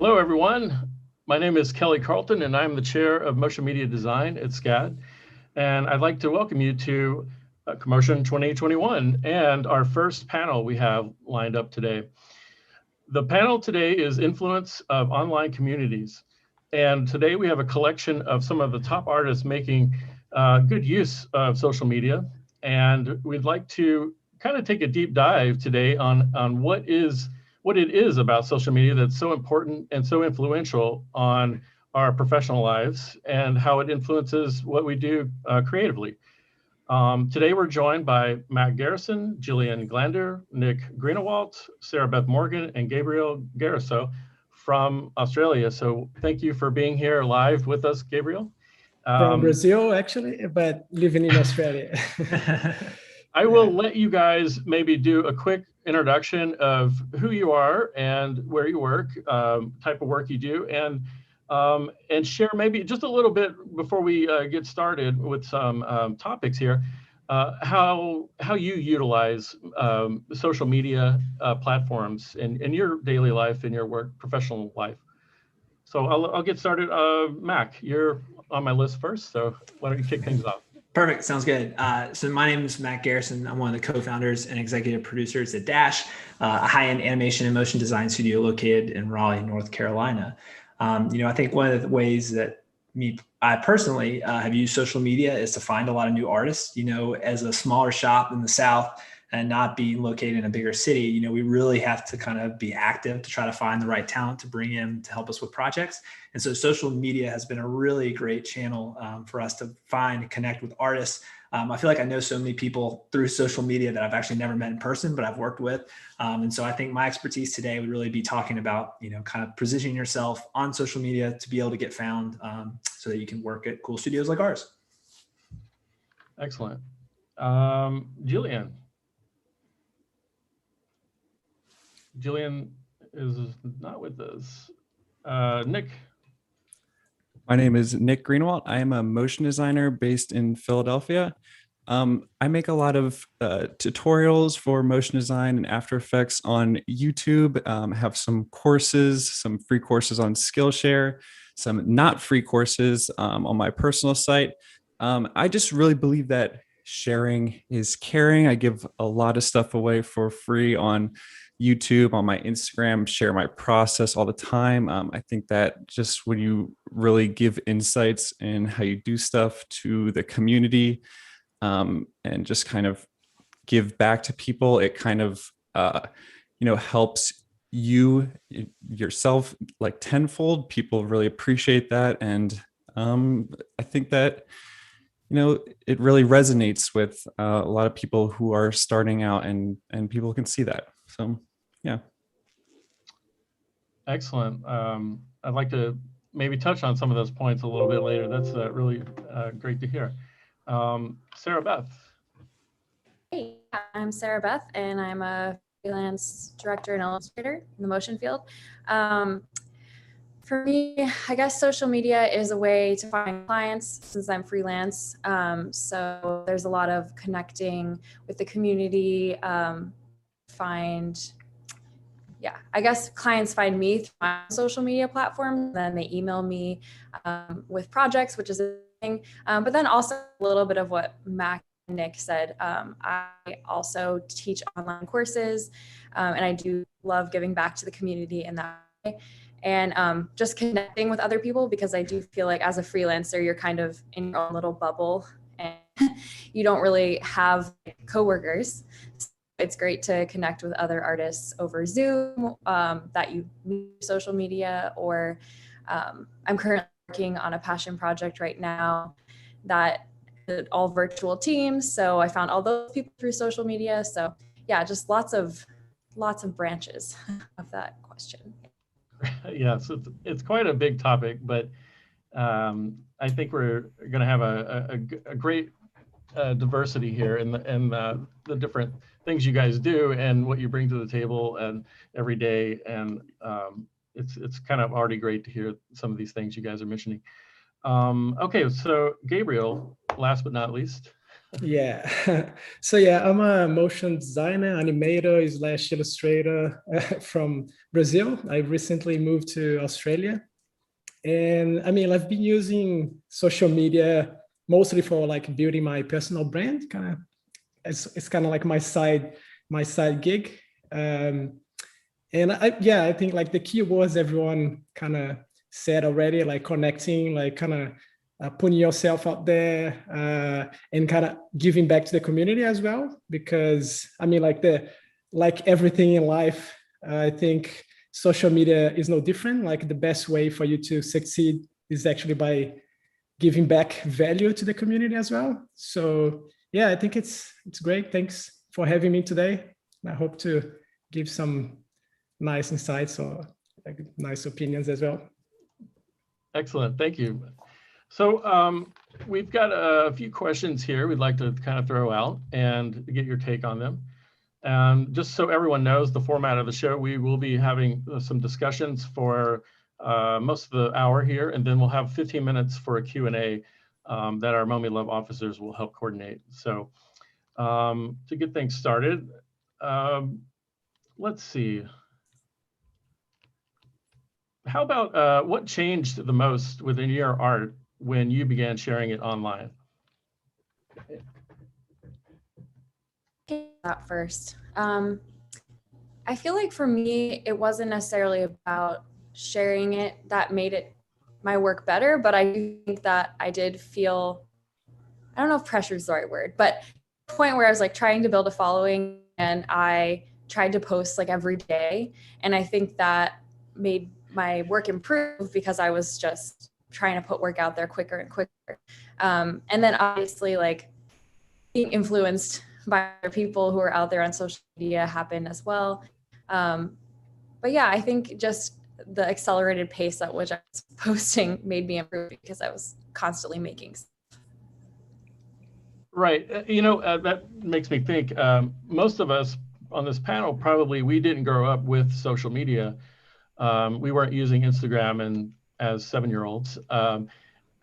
Hello, everyone. My name is Kelly Carlton, and I'm the chair of Motion Media Design at SCAD. And I'd like to welcome you to CoMotion 2021 and our first panel we have lined up today. The panel today is Influence of Online Communities. And today we have a collection of some of the top artists making good use of social media. And we'd like to kind of take a deep dive today on what it is about social media that's so important and so influential on our professional lives and how it influences what we do creatively. Today we're joined by Matt Garrison, Jillian Glander, Nick Greenawalt, Sarah Beth Morgan, and Gabriel Garriso from Australia. So thank you for being here live with us, Gabriel. From Brazil, actually, but living in Australia. I will let you guys maybe do a quick introduction of who you are and where you work, type of work you do, and share maybe just a little bit before we get started with some topics here, how you utilize social media platforms in your daily life, in your work, professional life. So I'll get started. Mac, you're on my list first, so why don't you kick things off? Perfect. Sounds good. So my name is Matt Garrison. I'm one of the co-founders and executive producers at Dash, a high-end animation and motion design studio located in Raleigh, North Carolina. I think one of the ways that I personally have used social media is to find a lot of new artists. As a smaller shop in the South and not being located in a bigger city, we really have to kind of be active to try to find the right talent to bring in to help us with projects. And so social media has been a really great channel for us to find and connect with artists. I feel like I know so many people through social media that I've actually never met in person, but I've worked with. And so I think my expertise today would really be talking about, kind of positioning yourself on social media to be able to get found so that you can work at cool studios like ours. Excellent. Jillian is not with us. Nick. My name is Nick Greenawalt. I am a motion designer based in Philadelphia. I make a lot of tutorials for motion design and After Effects on YouTube. Have some courses, some free courses on Skillshare, some not free courses on my personal site. I just really believe that sharing is caring. I give a lot of stuff away for free on YouTube, on my Instagram, share my process all the time. I think that just when you really give insights in how you do stuff to the community and just kind of give back to people, it kind of, helps you yourself like tenfold. People really appreciate that. And I think that, it really resonates with a lot of people who are starting out and people can see that. So, yeah. Excellent. I'd like to maybe touch on some of those points a little bit later. That's really great to hear. Sarah Beth. Hey, I'm Sarah Beth, and I'm a freelance director and illustrator in the motion field. For me, I guess social media is a way to find clients since I'm freelance. So there's a lot of connecting with the community, I guess clients find me through my social media platforms, then they email me with projects, which is a thing. But then also a little bit of what Mac and Nick said. I also teach online courses, and I do love giving back to the community in that way. And just connecting with other people, because I do feel like as a freelancer, you're kind of in your own little bubble and you don't really have coworkers. It's great to connect with other artists over Zoom that you meet social media, or I'm currently working on a passion project right now that all virtual teams. So I found all those people through social media. So yeah, just lots of branches of that question. Yeah, so it's quite a big topic, but I think we're going to have a great diversity here in the different things you guys do and what you bring to the table and every day. And it's kind of already great to hear some of these things you guys are mentioning. Okay, so Gabriel, last but not least. Yeah. So yeah, I'm a motion designer, animator slash illustrator from Brazil. I recently moved to Australia. And I mean, I've been using social media mostly for like building my personal brand. Kind of, it's kind of like my side gig. And yeah, I think like the key words everyone kind of said already, like connecting, like kind of putting yourself out there and kind of giving back to the community as well. Because I mean, like everything in life, I think social media is no different. Like the best way for you to succeed is actually by giving back value to the community as well. So yeah, I think it's great. Thanks for having me today. I hope to give some nice insights or like nice opinions as well. Excellent, thank you. So we've got a few questions here we'd like to kind of throw out and get your take on them. And just so everyone knows the format of the show, we will be having some discussions for most of the hour here, and then we'll have 15 minutes for a Q&A that our Momi Love officers will help coordinate. So to get things started, let's see. How about what changed the most within your art when you began sharing it online? That first. I feel like for me, it wasn't necessarily about sharing it that made it my work better, but I do think that I did feel, I don't know if pressure is the right word, but the point where I was like trying to build a following and I tried to post like every day. And I think that made my work improve because I was just trying to put work out there quicker and quicker. And then obviously like being influenced by other people who are out there on social media happened as well. But yeah, I think just the accelerated pace at which I was posting made me improve because I was constantly making stuff. Right. You know, that makes me think most of us on this panel, probably we didn't grow up with social media. We weren't using Instagram and as 7-year-olds.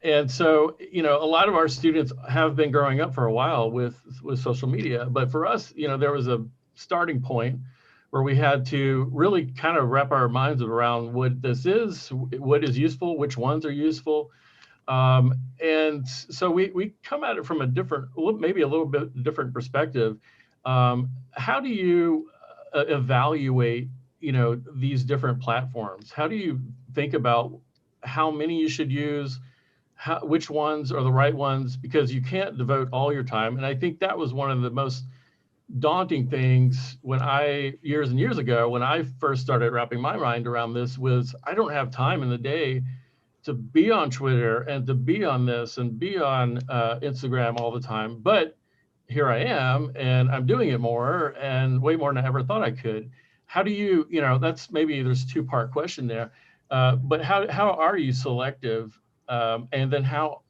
And so, you know, a lot of our students have been growing up for a while with social media. But for us, you know, there was a starting point where we had to really kind of wrap our minds around what this is, what is useful, which ones are useful. And so we come at it from a different, maybe a little bit different perspective. How do you evaluate, you know, these different platforms? How do you think about how many you should use, which ones are the right ones? Because you can't devote all your time. And I think that was one of the most daunting things when years and years ago, when I first started wrapping my mind around this, was I don't have time in the day to be on Twitter and to be on this and be on Instagram all the time. But here I am, and I'm doing it more and way more than I ever thought I could. How do you, you know, that's maybe there's a two-part question there, but how are you selective? And then how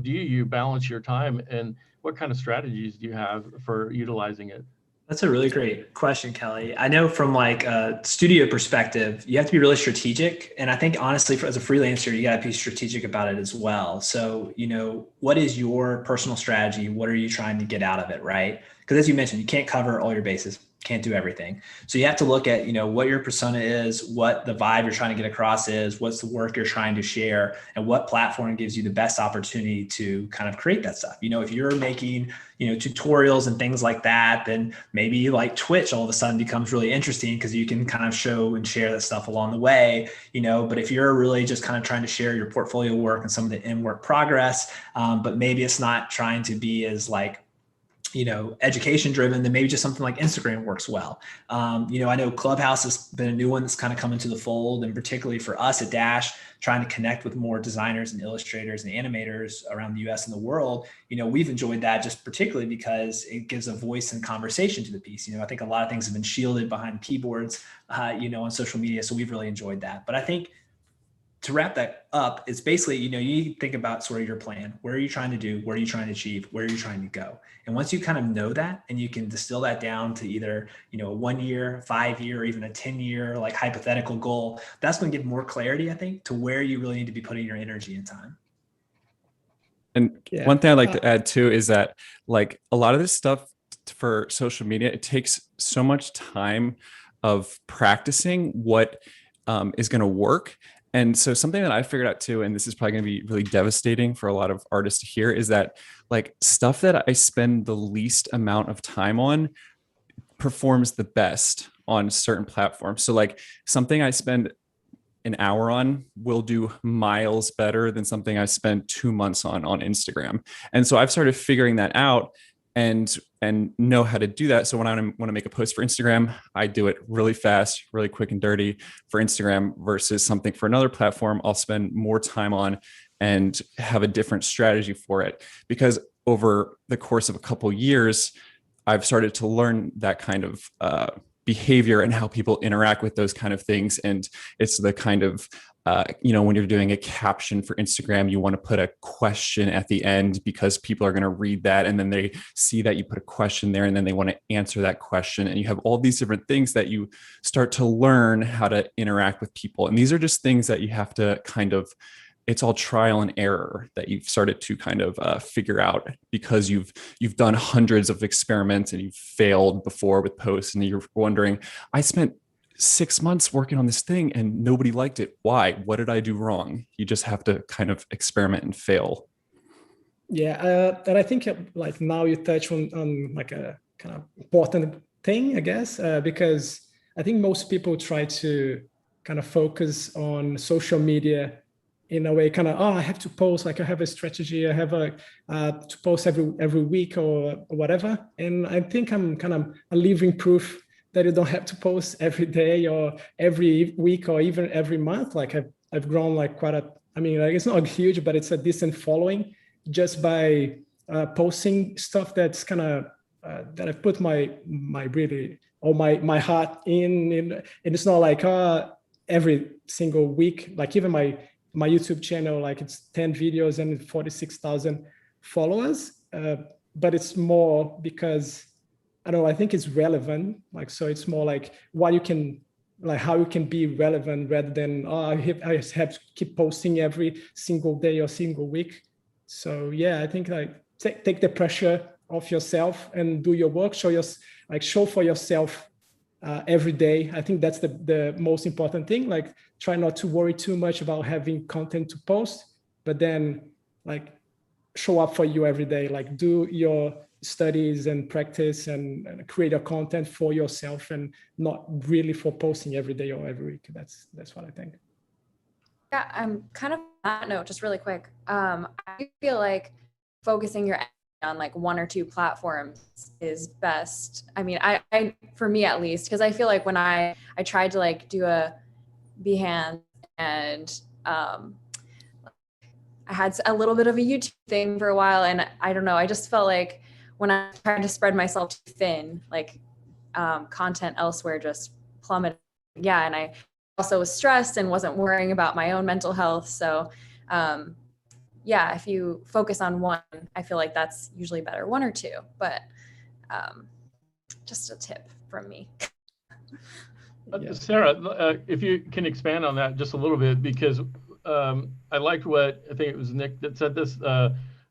do you balance your time, and what kind of strategies do you have for utilizing it? That's a really great question, Kelly. I know from like a studio perspective, you have to be really strategic. And I think honestly, as a freelancer, you got to be strategic about it as well. So, you know, what is your personal strategy? What are you trying to get out of it, right? Because as you mentioned, you can't cover all your bases, can't do everything. So you have to look at, you know, what your persona is, what the vibe you're trying to get across is, what's the work you're trying to share, and what platform gives you the best opportunity to kind of create that stuff. You know, if you're making, you know, tutorials and things like that, then maybe like Twitch all of a sudden becomes really interesting because you can kind of show and share that stuff along the way, you know. But if you're really just kind of trying to share your portfolio work and some of the in-work progress, but maybe it's not trying to be as like, you know, education driven, then maybe just something like Instagram works well. You know, I know Clubhouse has been a new one that's kind of come into the fold, and particularly for us at Dash, trying to connect with more designers and illustrators and animators around the US and the world. You know, we've enjoyed that just particularly because it gives a voice and conversation to the piece. You know, I think a lot of things have been shielded behind keyboards, you know, on social media. So we've really enjoyed that. But I think to wrap that up, it's basically, you know, you need to think about sort of your plan. Where are you trying to do? What are you trying to achieve? Where are you trying to go? And once you kind of know that, and you can distill that down to either, you know, a 1 year, 5 year, or even a 10-year, like hypothetical goal, that's going to give more clarity, I think, to where you really need to be putting your energy and time. And Yeah. one thing I'd like to add too is that like a lot of this stuff for social media, it takes so much time of practicing what is going to work. And so something that I figured out too, and this is probably going to be really devastating for a lot of artists to hear, is that like stuff that I spend the least amount of time on performs the best on certain platforms. So like something I spend an hour on will do miles better than something I spent 2 months on Instagram. And so I've started figuring that out and know how to do that. So when I want to make a post for Instagram, I do it really fast, really quick and dirty for Instagram versus something for another platform I'll spend more time on and have a different strategy for it. Because over the course of a couple of years, I've started to learn that kind of behavior and how people interact with those kind of things. And it's the kind of, when you're doing a caption for Instagram, you want to put a question at the end because people are going to read that. And then they see that you put a question there and then they want to answer that question. And you have all these different things that you start to learn how to interact with people. And these are just things that you have to kind of, it's all trial and error that you've started to kind of figure out because you've done hundreds of experiments and you've failed before with posts and you're wondering, I spent 6 months working on this thing and nobody liked it. Why? What did I do wrong? You just have to kind of experiment and fail. Yeah, and I think like now you touch on like a kind of important thing, I guess, because I think most people try to kind of focus on social media in a way, kind of, I have to post, like I have a strategy, I have to post every week or whatever. And I think I'm kind of a living proof that you don't have to post every day or every week or even every month. Like I've grown like like it's not huge, but it's a decent following just by posting stuff that's kind of that I've put my really or my heart in, and it's not like every single week, like even my YouTube channel, like it's 10 videos and 46,000 followers, but it's more because I don't know, I think it's relevant. Like, so it's more like what you can, like how you can be relevant rather than, I have to keep posting every single day or single week. So yeah, I think like take the pressure off yourself and do your work, show for yourself every day. I think that's the most important thing. Like try not to worry too much about having content to post, but then like show up for you every day, like do your studies and practice and create a content for yourself and not really for posting every day or every week. That's what I think. Yeah, I'm kind of on that note, just really quick. I feel like focusing your on like one or two platforms is best. I mean, I for me at least, because I feel like when I tried to like do a Behance and I had a little bit of a YouTube thing for a while, and I don't know, I just felt like when I tried to spread myself too thin, like content elsewhere just plummeted. Yeah, and I also was stressed and wasn't worrying about my own mental health. So yeah, if you focus on one, I feel like that's usually better, one or two, but just a tip from me. Yeah. Sarah, if you can expand on that just a little bit, because I liked what, I think it was Nick that said this,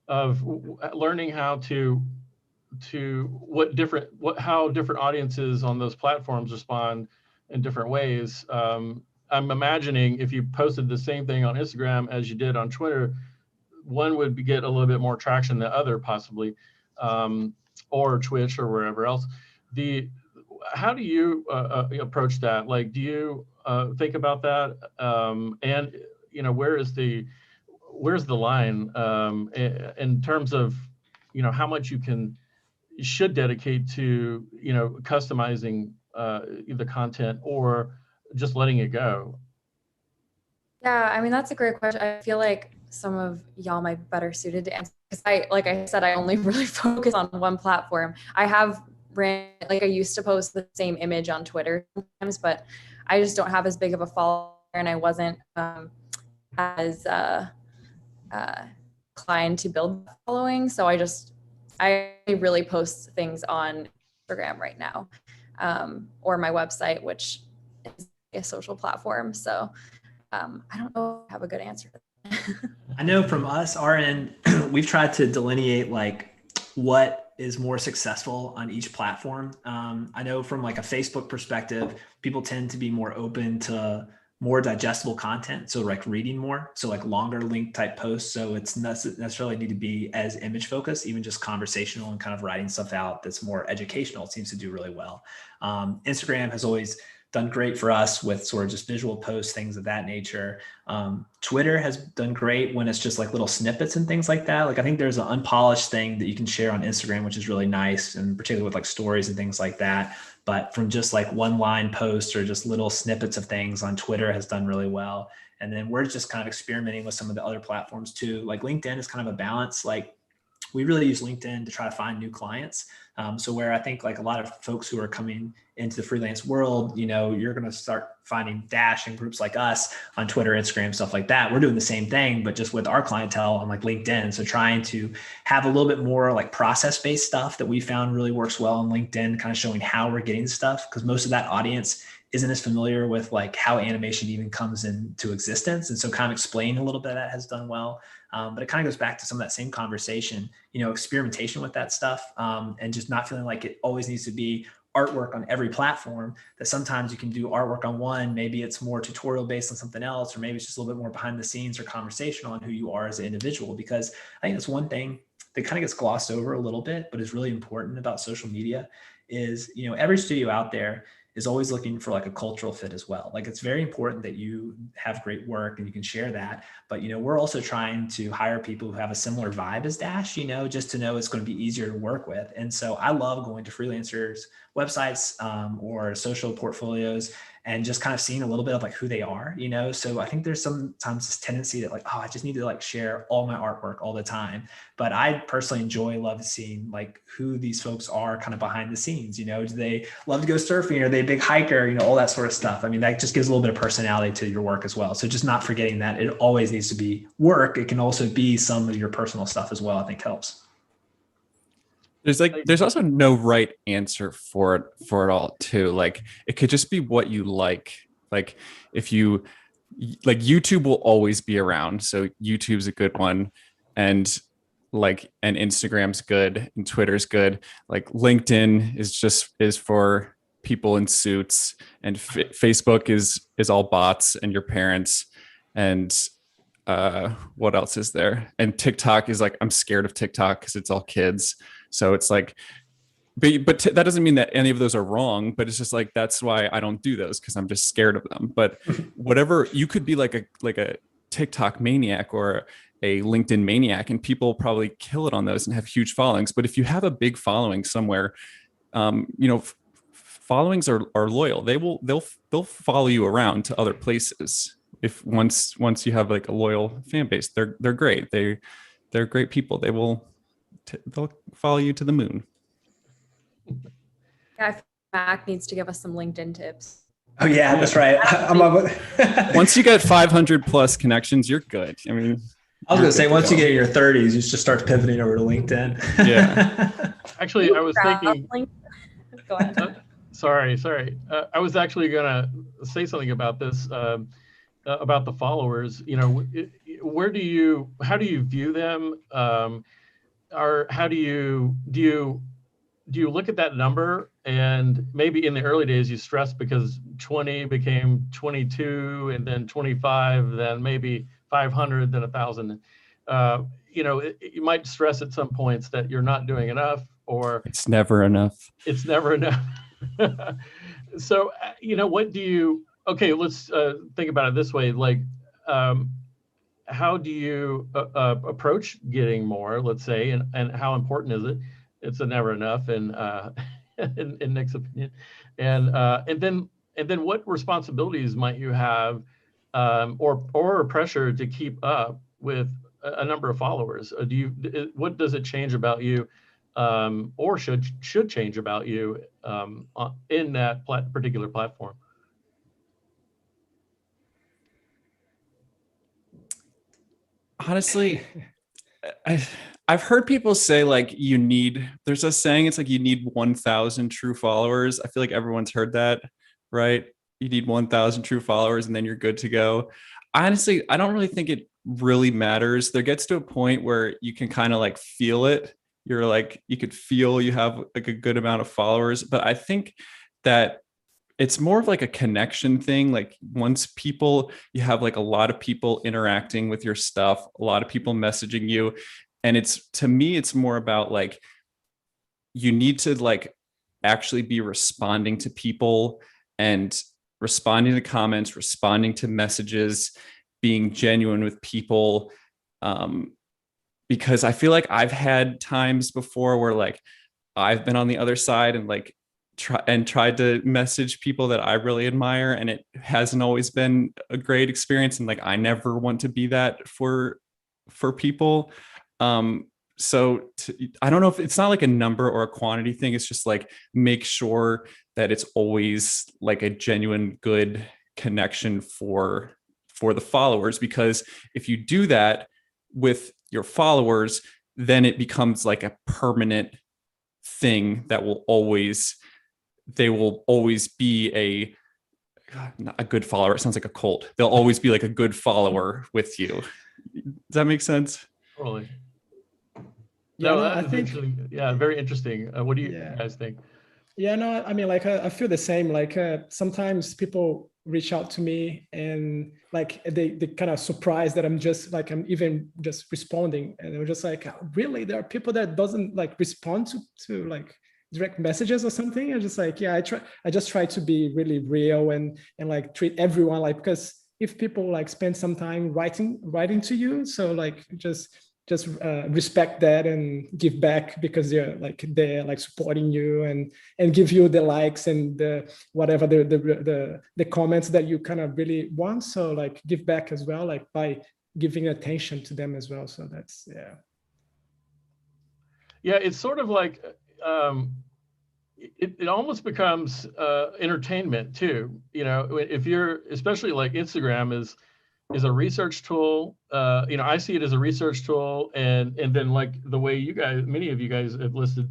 of learning how how different audiences on those platforms respond in different ways. I'm imagining if you posted the same thing on Instagram as you did on Twitter, one would get a little bit more traction than the other possibly, or Twitch or wherever else. How do you approach that? Like, do you think about that? And where's the line in terms of how much you should dedicate to customizing the content or just letting it go? Yeah, I mean, that's a great question. I feel like some of y'all might be better suited to answer because like I said, I only really focus on one platform. I used to post the same image on Twitter sometimes, but I just don't have as big of a follower, and I wasn't as inclined to build a following. So I really post things on Instagram right now, or my website, which is a social platform. So I don't know if I have a good answer for I know from us, our end, we've tried to delineate like what is more successful on each platform. I know from like a Facebook perspective, people tend to be more open to more digestible content. So like reading more, so like longer link type posts. So it's not necessarily need to be as image focused, even just conversational and kind of writing stuff out that's more educational seems to do really well. Instagram has always done great for us with sort of just visual posts, things of that nature. Twitter has done great when it's just like little snippets and things like that. Like I think there's an unpolished thing that you can share on Instagram, which is really nice, and particularly with like stories and things like that. But from just like one line posts or just little snippets of things on Twitter has done really well. And then we're just kind of experimenting with some of the other platforms too. Like LinkedIn is kind of a balance. Like we really use LinkedIn to try to find new clients. So where I think like a lot of folks who are coming into the freelance world, you know, you're going to start finding Dash and groups like us on Twitter, Instagram, stuff like that. We're doing the same thing, but just with our clientele on like LinkedIn. So trying to have a little bit more like process-based stuff that we found really works well on LinkedIn, kind of showing how we're getting stuff, because most of that audience isn't as familiar with like how animation even comes into existence. And so kind of explaining a little bit of that has done well. But it kind of goes back to some of that same conversation, you know, experimentation with that stuff, and just not feeling like it always needs to be artwork on every platform, that sometimes you can do artwork on one, maybe it's more tutorial based on something else, or maybe it's just a little bit more behind the scenes or conversational on who you are as an individual. Because I think that's one thing that kind of gets glossed over a little bit, but is really important about social media is, you know, every studio out there is always looking for like a cultural fit as well. Like it's very important that you have great work and you can share that. But, you know, we're also trying to hire people who have a similar vibe as Dash, you know, just to know it's going to be easier to work with. And so I love going to freelancers' websites or social portfolios and just kind of seeing a little bit of like who they are, you know? So I think there's sometimes this tendency that like, oh, I just need to like share all my artwork all the time. But I personally love seeing like who these folks are kind of behind the scenes, you know, do they love to go surfing? Are they a big hiker? You know, all that sort of stuff. I mean, that just gives a little bit of personality to your work as well. So just not forgetting that it always needs to be work. It can also be some of your personal stuff as well, I think helps. There's also no right answer for it all too. Like it could just be what you like. Like if you like, YouTube will always be around. So YouTube's a good one. And Instagram's good and Twitter's good. Like LinkedIn is for people in suits, and Facebook is all bots and your parents. And what else is there? And TikTok is like, I'm scared of TikTok because it's all kids. So it's like, but that doesn't mean that any of those are wrong, but it's just like, that's why I don't do those, because I'm just scared of them. But whatever, you could be like a TikTok maniac or a LinkedIn maniac, and people probably kill it on those and have huge followings. But if you have a big following somewhere, you know, followings are loyal. They'll follow you around to other places. If once you have like a loyal fan base, they're great. They're great people. They'll follow you to the moon. Yeah, I feel Mac needs to give us some LinkedIn tips. Oh yeah, that's right. Once you get 500 plus connections, you're good. I mean, I was going to say, once you get in your 30s, you just start pivoting over to LinkedIn. Yeah. Actually, I was thinking. Go ahead. Sorry. I was actually going to say something about this, about the followers. You know, how do you view them? Or how do you look at that number? And maybe in the early days you stressed because 20 became 22, and then 25, then maybe 500, then 1,000. You know, you might stress at some points that you're not doing enough, or it's never enough. It's never enough. So, you know, okay, let's think about it this way. Like, how do you approach getting more, let's say, and how important is it? It's a never enough, and in Nick's opinion, and then what responsibilities might you have, or pressure to keep up with a number of followers? What does it change about you, or should change about you in that particular platform? Honestly, I've heard people say like there's a saying, it's like you need 1,000 true followers. I feel like everyone's heard that, right? You need 1,000 true followers and then you're good to go. honestly, I don't really think it really matters. There gets to a point where you can kind of like feel it. You're like, you could feel you have like a good amount of followers. But I think that it's more of like a connection thing. Like once you have like a lot of people interacting with your stuff, a lot of people messaging you. And to me, it's more about like, you need to like actually be responding to people and responding to comments, responding to messages, being genuine with people. Because I feel like I've had times before where like I've been on the other side and like tried to message people that I really admire, and it hasn't always been a great experience. And like, I never want to be that for people. So I don't know if it's not like a number or a quantity thing. It's just like, make sure that it's always like a genuine, good connection for the followers, because if you do that with your followers, then it becomes like a permanent thing that they will always be not a good follower. It sounds like a cult. They'll always be like a good follower with you. Does that make sense? Totally. Yeah, No, no, that I is think, interesting. Yeah, very interesting. What do you yeah. guys think? Yeah, no, I mean, like, I feel the same. Like, sometimes people reach out to me and like they kind of surprised that I'm even just responding, and they're just like, really, there are people that doesn't like respond to like direct messages or something. I'm just like, yeah, I just try to be really real and like treat everyone like, because if people like spend some time writing to you, so like just respect that and give back, because they're like supporting you and give you the likes and the whatever the comments that you kind of really want. So like give back as well, like by giving attention to them as well. So that's, yeah. Yeah, it's sort of like it almost becomes entertainment too. You know, if you're, especially like Instagram is a research tool. You know, I see it as a research tool, and then like the way many of you guys have listed,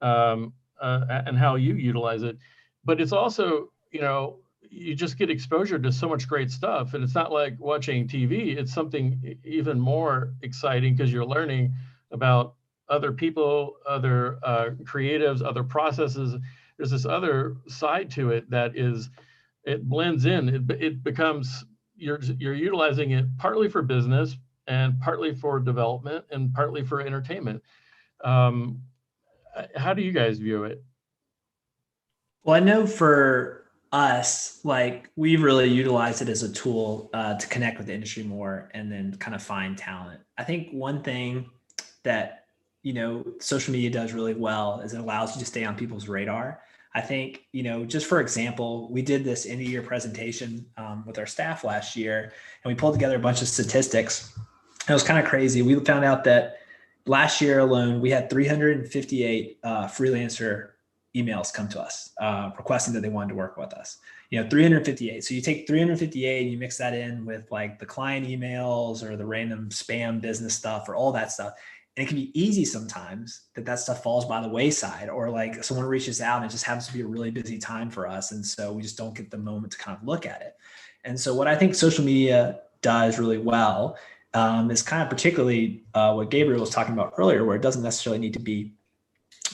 and how you utilize it. But it's also, you know, you just get exposure to so much great stuff, and it's not like watching TV. It's something even more exciting because you're learning about other people, other creatives, other processes. There's this other side to it that it blends in. It becomes, you're utilizing it partly for business and partly for development and partly for entertainment. How do you guys view it? Well, I know for us, like we've really utilized it as a tool to connect with the industry more and then kind of find talent. I think one thing that, you know, social media does really well is it allows you to stay on people's radar. I think, you know, just for example, we did this end of year presentation with our staff last year, and we pulled together a bunch of statistics. It was kind of crazy. We found out that last year alone, we had 358 freelancer emails come to us requesting that they wanted to work with us. You know, 358. So you take 358 and you mix that in with like the client emails or the random spam business stuff or all that stuff. And it can be easy sometimes that stuff falls by the wayside, or like someone reaches out and it just happens to be a really busy time for us. And so we just don't get the moment to kind of look at it. And so what I think social media does really well is kind of particularly what Gabriel was talking about earlier, where it doesn't necessarily need to be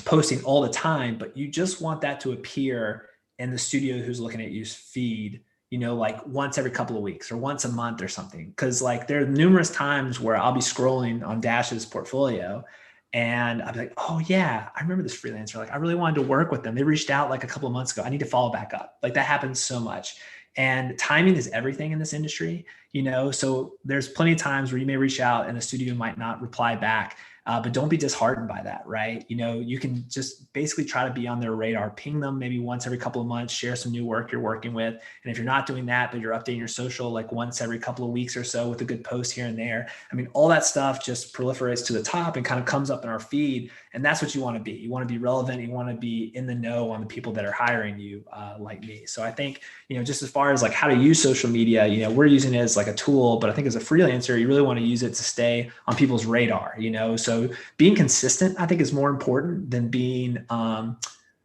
posting all the time, but you just want that to appear in the studio who's looking at you's feed, you know, like once every couple of weeks or once a month or something. Cause like there are numerous times where I'll be scrolling on Dash's portfolio and I'll be like, oh yeah, I remember this freelancer. Like I really wanted to work with them. They reached out like a couple of months ago. I need to follow back up. Like that happens so much. And timing is everything in this industry, you know? So there's plenty of times where you may reach out and the studio might not reply back. But don't be disheartened by that, right? You know, you can just basically try to be on their radar, ping them maybe once every couple of months, share some new work you're working with. And if you're not doing that, but you're updating your social like once every couple of weeks or so with a good post here and there, I mean, all that stuff just proliferates to the top and kind of comes up in our feed. And that's what you want to be. You want to be relevant. You want to be in the know on the people that are hiring you, like me. So I think, you know, just as far as like how to use social media, you know, we're using it as like a tool, but I think as a freelancer, you really want to use it to stay on people's radar, you know? So being consistent, I think, is more important than being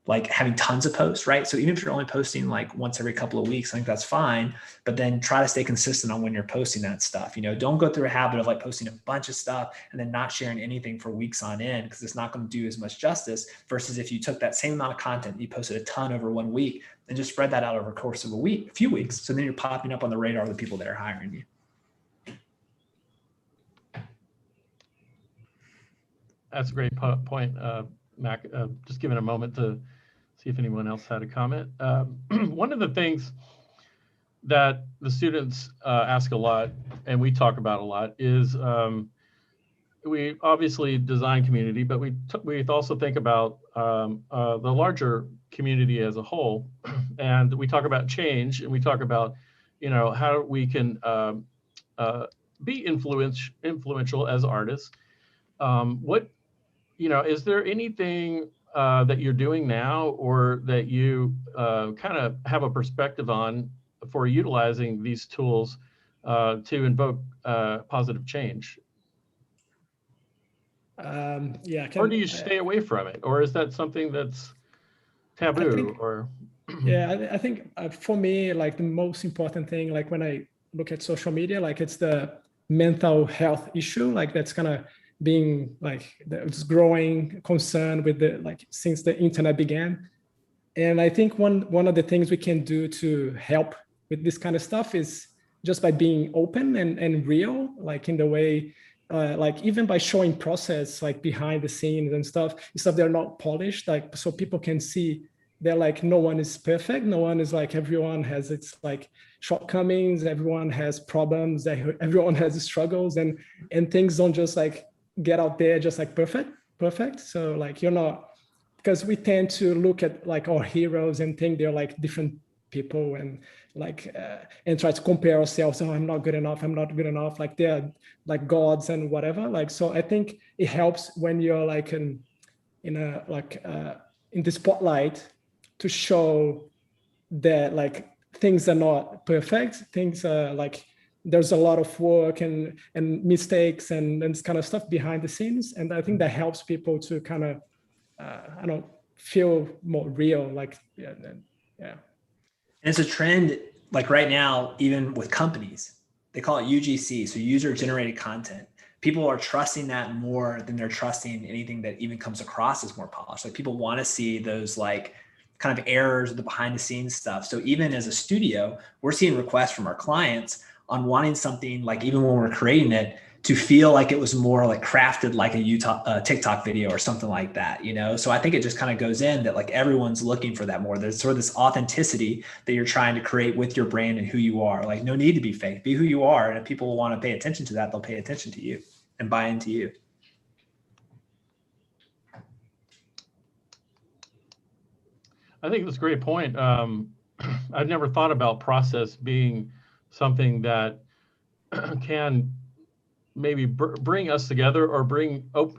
like having tons of posts, right? So even if you're only posting like once every couple of weeks, I think that's fine, but then try to stay consistent on when you're posting that stuff. Don't go through a habit of like posting a bunch of stuff and then not sharing anything for weeks on end, because it's not going to do as much justice versus if you took that same amount of content, you posted a ton over 1 week and just spread that out over the course of a few weeks. So then you're popping up on the radar of the people that are hiring you. That's a great point, Mac. Just giving a moment to see if anyone else had a comment. One of the things that the students ask a lot, and we talk about a lot, is we obviously design community, but we also think about the larger community as a whole, and we talk about change, and we talk about how we can be influential as artists. Is there anything that you're doing now, or that you kind of have a perspective on for utilizing these tools to invoke positive change? Yeah. Or do you stay away from it? Or is that something that's taboo? Yeah, I think for me, like the most important thing, like when I look at social media, like it's the mental health issue, like that's kind of being like this growing concern with since the internet began. And I think one of the things we can do to help with this kind of stuff is just by being open and real, like in the way, like even by showing process, like behind the scenes and stuff that are not polished, like so people can see they're like, no one is perfect. No one is like, everyone has its like shortcomings. Everyone has problems. Everyone has struggles, and things don't just like get out there just like perfect. So like you're not, because we tend to look at like our heroes and think they're like different people, and like and try to compare ourselves. Oh, I'm not good enough. Like they're like gods and whatever. Like, so I think it helps when you're like in the spotlight, to show that like things are not perfect. Things are like, there's a lot of work and mistakes and this kind of stuff behind the scenes. And I think that helps people to kind of feel more real. Like, yeah. And it's a trend like right now, even with companies, they call it UGC. So user generated content. People are trusting that more than they're trusting anything that even comes across as more polished. Like people want to see those like kind of errors, the behind the scenes stuff. So even as a studio, we're seeing requests from our clients on wanting something like, even when we're creating it, to feel like it was more like crafted like a TikTok video or something like that, So I think it just kind of goes in that like everyone's looking for that more. There's sort of this authenticity that you're trying to create with your brand and who you are. Like no need to be fake, be who you are. And if people want to pay attention to that, they'll pay attention to you and buy into you. I think that's a great point. I've never thought about process being something that can maybe bring us together, or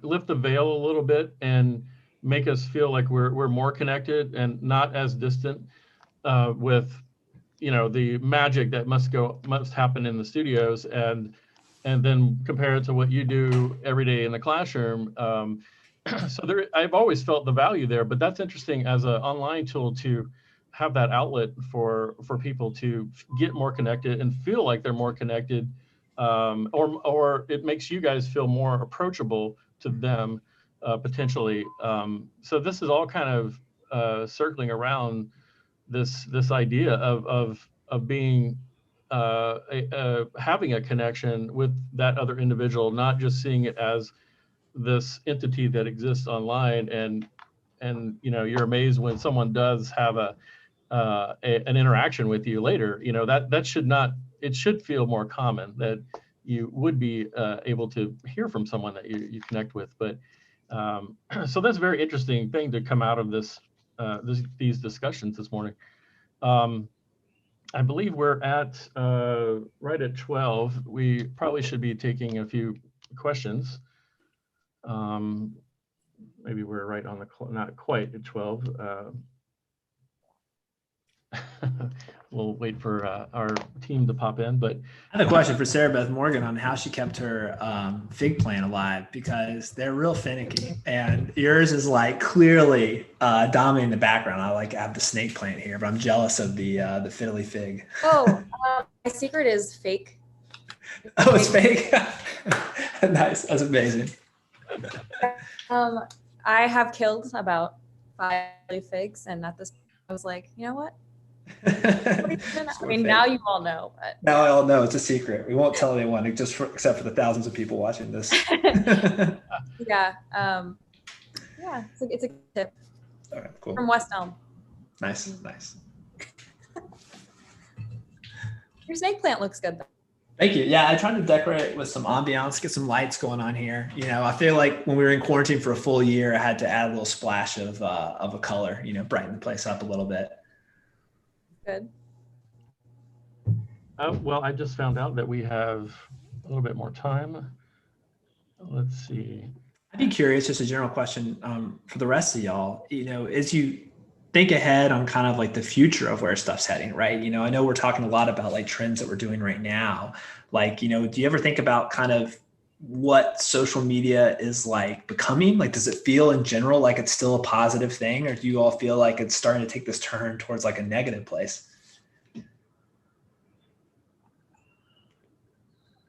lift the veil a little bit and make us feel like we're more connected and not as distant with the magic that must happen in the studios, and then compare it to what you do every day in the classroom. So I've always felt the value there, but that's interesting as an online tool to have that outlet for people to get more connected and feel like they're more connected, or it makes you guys feel more approachable to them potentially. So this is all kind of circling around this idea of being having a connection with that other individual, not just seeing it as this entity that exists online, and you're amazed when someone does have an interaction with you later. That should not, it should feel more common that you would be able to hear from someone that you connect with. But so that's a very interesting thing to come out of these discussions this morning. I believe we're at right at 12. We probably should be taking a few questions. Maybe we're right on the not quite at 12. we'll wait for our team to pop in. But I have a question for Sarah Beth Morgan on how she kept her fig plant alive, because they're real finicky, and yours is like clearly dominating the background. I have the snake plant here, but I'm jealous of the fiddly fig. Oh, my secret is fake. Oh, it's fake. Nice. That's amazing. I have killed about 5 figs, and at this point, I was like, you know what? I mean, now you all know. But now I all know it's a secret. We won't tell anyone, except for the thousands of people watching this. Yeah, it's a good tip. All right, cool. From West Elm. Nice. Your snake plant looks good, though. Thank you. Yeah, I tried to decorate with some ambiance, get some lights going on here. I feel like when we were in quarantine for a full year, I had to add a little splash of a color, brighten the place up a little bit. Good. Well, I just found out that we have a little bit more time. Let's see. I'd be curious, just a general question for the rest of y'all, as you think ahead on kind of like the future of where stuff's heading, right? I know we're talking a lot about like trends that we're doing right now. Like, do you ever think about kind of what social media is like becoming? Like, does it feel in general like it's still a positive thing, or do you all feel like it's starting to take this turn towards like a negative place? I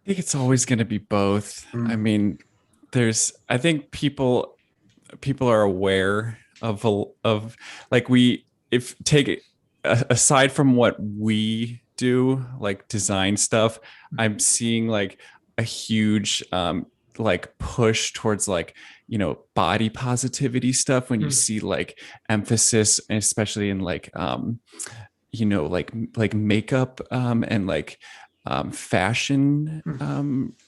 think it's always going to be both. I mean, I think people are aware of like aside from what we do, like design stuff, I'm seeing like a huge like push towards like, body positivity stuff when you see like emphasis, especially in like like makeup and like fashion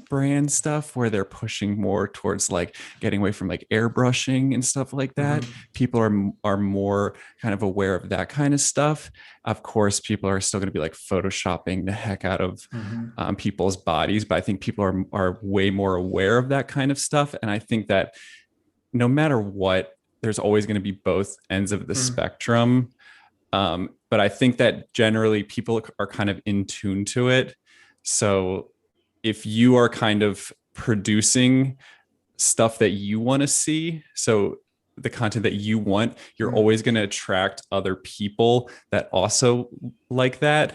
brand stuff, where they're pushing more towards like getting away from like airbrushing and stuff like that. People are more kind of aware of that kind of stuff. Of course, people are still going to be like photoshopping the heck out of people's bodies, but I think people are way more aware of that kind of stuff. And I think that no matter what, there's always going to be both ends of the spectrum. But I think that generally people are kind of in tune to it. So if you are kind of producing stuff that you want to see, so the content that you want, you're always going to attract other people that also like that.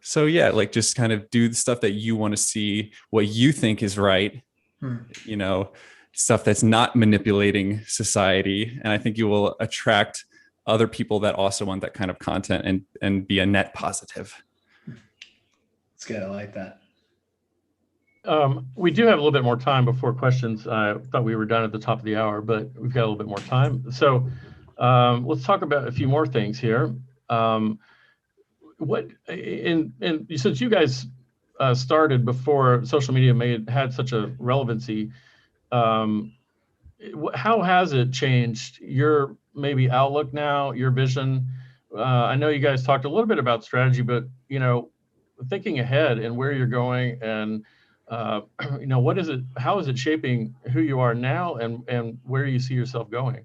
So yeah, like just kind of do the stuff that you want to see, what you think is right, stuff that's not manipulating society. And I think you will attract other people that also want that kind of content and be a net positive. It's good. I like that. We do have a little bit more time before questions. I thought we were done at the top of the hour, but we've got a little bit more time. So let's talk about a few more things here. Since you guys started before social media had such a relevancy, how has it changed your maybe outlook now, your vision? I know you guys talked a little bit about strategy, but thinking ahead and where you're going, and what is it? How is it shaping who you are now, and where you see yourself going?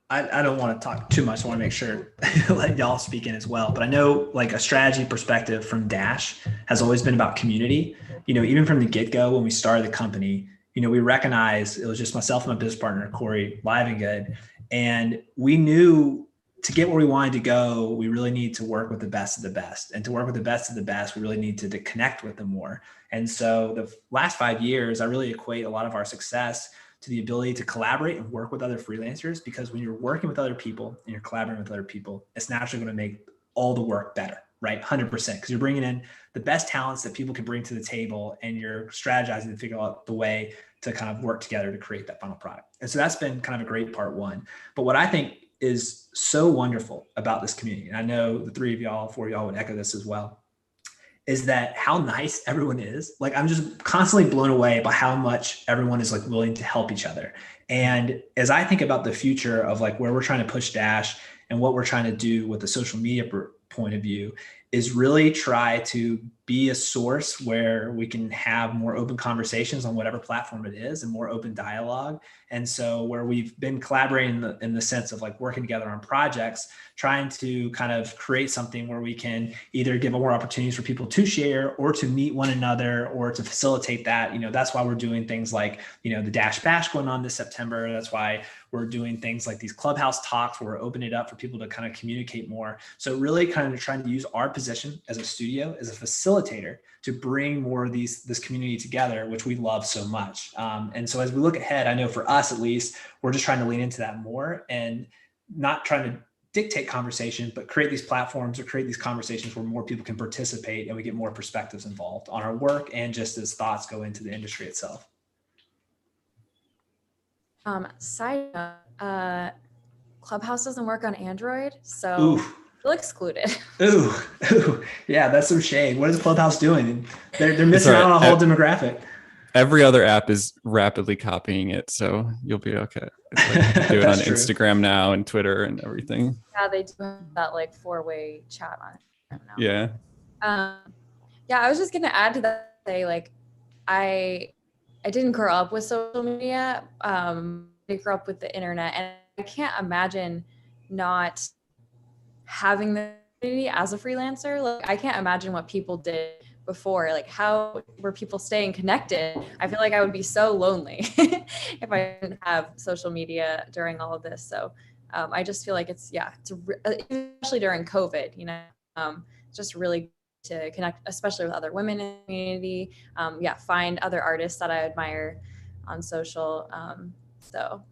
I don't want to talk too much. I want to make sure let y'all speak in as well. But I know like a strategy perspective from Dash has always been about community. Even from the get-go when we started the company, we recognized it was just myself and my business partner, Corey Livingood. And we knew to get where we wanted to go, we really need to work with the best of the best. And to work with the best of the best, we really need to connect with them more. And so the last 5 years, I really equate a lot of our success to the ability to collaborate and work with other freelancers, because when you're working with other people and you're collaborating with other people, it's naturally going to make all the work better, right? 100%, because you're bringing in the best talents that people can bring to the table, and you're strategizing to figure out the way to kind of work together to create that final product. And so that's been kind of a great part one. But what I think is so wonderful about this community, and I know the 4 of y'all would echo this as well, is that how nice everyone is. Like, I'm just constantly blown away by how much everyone is like willing to help each other. And as I think about the future of like where we're trying to push Dash and what we're trying to do with the social media point of view is really try to be a source where we can have more open conversations on whatever platform it is and more open dialogue. And so where we've been collaborating in the sense of like working together on projects, trying to kind of create something where we can either give more opportunities for people to share or to meet one another or to facilitate that. You know, that's why we're doing things like, you know, the Dash Bash going on this September. That's why we're doing things like these Clubhouse talks where we're opening it up for people to kind of communicate more. So really kind of trying to use our position as a studio, as a facilitator, to bring more of this community together, which we love so much. And so as we look ahead, I know for us at least, we're just trying to lean into that more and not trying to dictate conversation, but create these platforms or create these conversations where more people can participate and we get more perspectives involved on our work and just as thoughts go into the industry itself. Side note, Clubhouse doesn't work on Android, so I feel excluded. Ooh, yeah, that's some shade. What is Clubhouse doing? They're missing out on a whole demographic. Every other app is rapidly copying it, so you'll be okay. It's like do it on true. Instagram now and Twitter and everything. Yeah, they do have that like 4-way chat on it now. Yeah. Yeah, I was just gonna add to that, say like I didn't grow up with social media. I grew up with the internet, and I can't imagine not having the community as a freelancer. Like I can't imagine what people did before. Like how were people staying connected? I feel like I would be so lonely if I didn't have social media during all of this. So I just feel like it's especially during COVID, you know, just really to connect, especially with other women in the community. Find other artists that I admire on social. So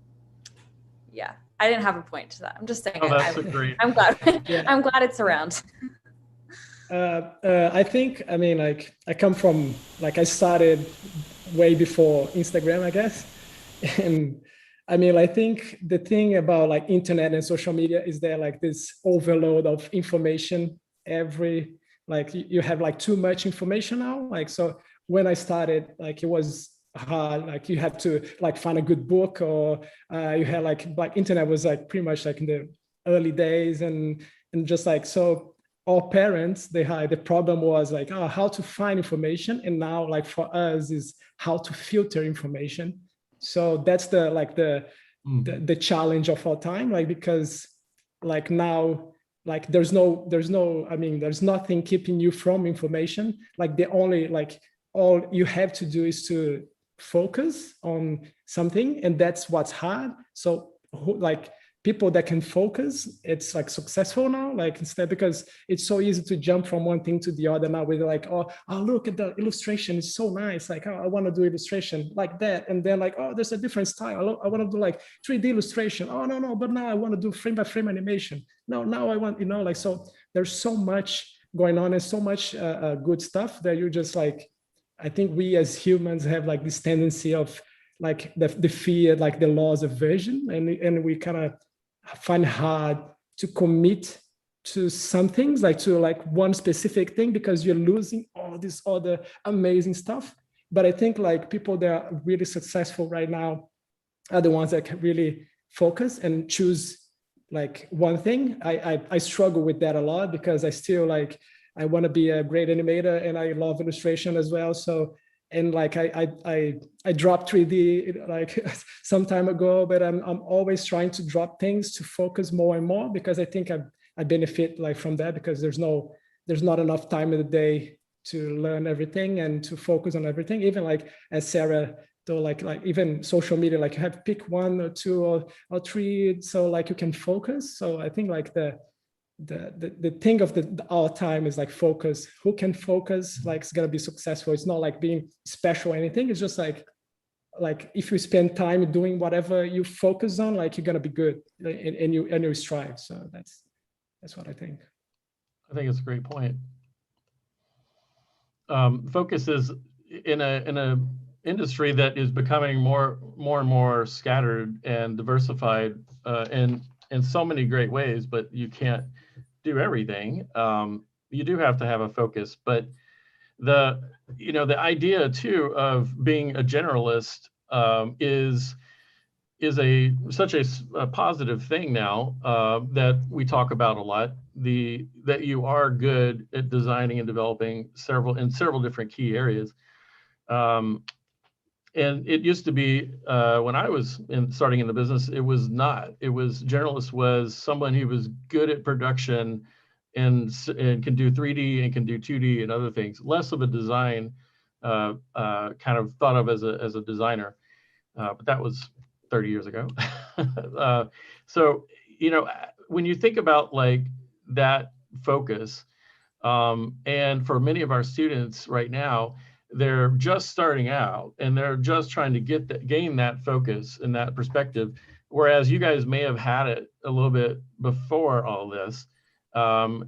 yeah, I didn't have a point to that. I'm just saying. Oh, that's great. I'm glad. Yeah. I'm glad it's around. I think, I mean, like I come from, like I started way before Instagram, I guess. And I mean, I think the thing about like internet and social media is there like this overload of information like you have like too much information now. Like, so when I started, like it was hard, like you had to like find a good book or you had like internet was like pretty much like in the early days and just like, so all parents, the problem was like, how to find information. And now like for us is how to filter information. So that's the challenge of our time, like, because like now, like there's nothing keeping you from information. Like the only, like all you have to do is to focus on something, and that's what's hard. So like people that can focus, it's like successful now, like instead, because it's so easy to jump from one thing to the other now with like, oh look at the illustration, it's so nice, like, oh, I want to do illustration like that, and then like, oh, there's a different style, I want to do like 3D illustration, oh no, but now I want to do frame by frame animation, now I want, you know, like, so there's so much going on and so much good stuff that you just like, I think we as humans have like this tendency of like the fear, like the laws of aversion, and we kind of find hard to commit to some things, like to like one specific thing, because you're losing all this other amazing stuff. But I think like people that are really successful right now are the ones that can really focus and choose like one thing. I struggle with that a lot because I still like, I want to be a great animator and I love illustration as well. So, and like I dropped 3D like some time ago, but I'm always trying to drop things to focus more and more, because I think I benefit like from that, because there's not enough time in the day to learn everything and to focus on everything. Even like as Sarah though, like even social media, like you have to pick 1 or 2 or 3, so like you can focus. So I think like the thing of our time is like focus. Who can focus, like, is gonna be successful. It's not like being special or anything. It's just like if you spend time doing whatever you focus on, like you're gonna be good and you strive. So that's what I think. I think it's a great point. Focus is in a industry that is becoming more and more scattered and diversified in so many great ways, but you can't do everything. You do have to have a focus, but the idea too of being a generalist is is such a positive thing now that we talk about a lot. That you are good at designing and developing several different key areas. And it used to be when I was starting in the business, it was not. It was generalist was someone who was good at production and can do 3D and can do 2D and other things. Less of a design kind of thought of as a designer, but that was 30 years ago. So when you think about like that focus, and for many of our students right now, they're just starting out and they're just trying to gain that focus and that perspective. Whereas you guys may have had it a little bit before all this. How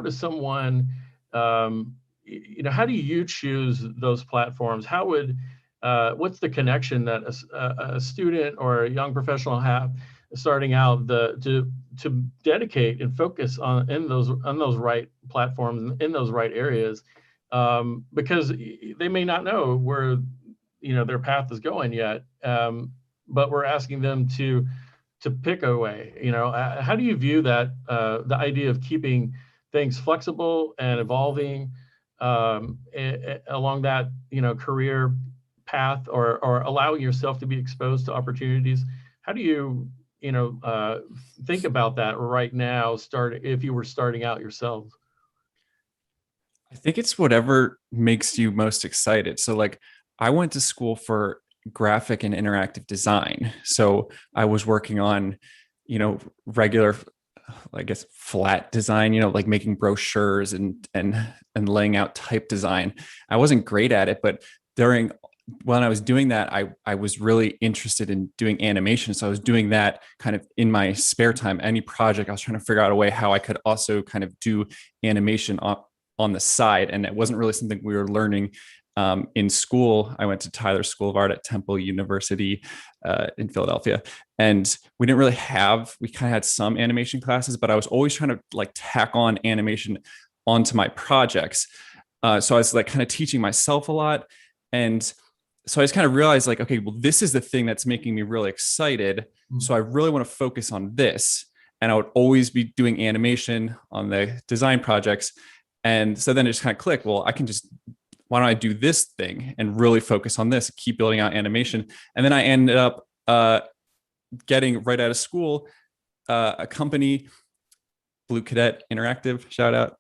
does someone, how do you choose those platforms? How would, what's the connection that a student or a young professional have starting out to dedicate and focus on those right platforms in those right areas? Because they may not know where their path is going yet, but we're asking them to pick a way. How do you view that the idea of keeping things flexible and evolving along that career path, or allowing yourself to be exposed to opportunities? How do you think about that right now, if you were starting out yourself? I think it's whatever makes you most excited. So like I went to school for graphic and interactive design. So I was working on, regular, I guess, flat design, like making brochures and laying out type design. I wasn't great at it, but when I was doing that, I was really interested in doing animation. So I was doing that kind of in my spare time. Any project, I was trying to figure out a way how I could also kind of do animation on the side. And it wasn't really something we were learning in school. I went to Tyler School of Art at Temple University in Philadelphia. And we kind of had some animation classes, but I was always trying to like tack on animation onto my projects. So I was like kind of teaching myself a lot. And so I just kind of realized like, okay, well, this is the thing that's making me really excited. So I really want to focus on this. And I would always be doing animation on the design projects. And so then it just kind of clicked, well, why don't I do this thing and really focus on this, keep building out animation. And then I ended up getting right out of school, a company, Blue Cadet Interactive, shout out.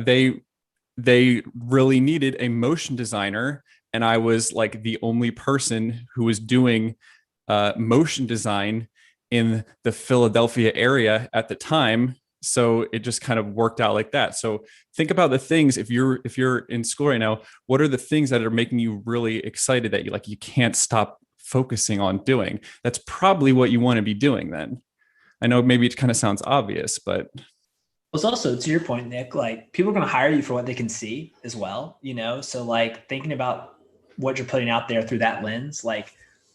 They really needed a motion designer. And I was like the only person who was doing motion design in the Philadelphia area at the time. So it just kind of worked out like that. So think about the things, if you're in school right now, what are the things that are making you really excited that you can't stop focusing on doing? That's probably what you want to be doing then. I know maybe it kind of sounds obvious, but it's also, to your point, Nick, like people are going to hire you for what they can see as well, so like thinking about what you're putting out there through that lens, like,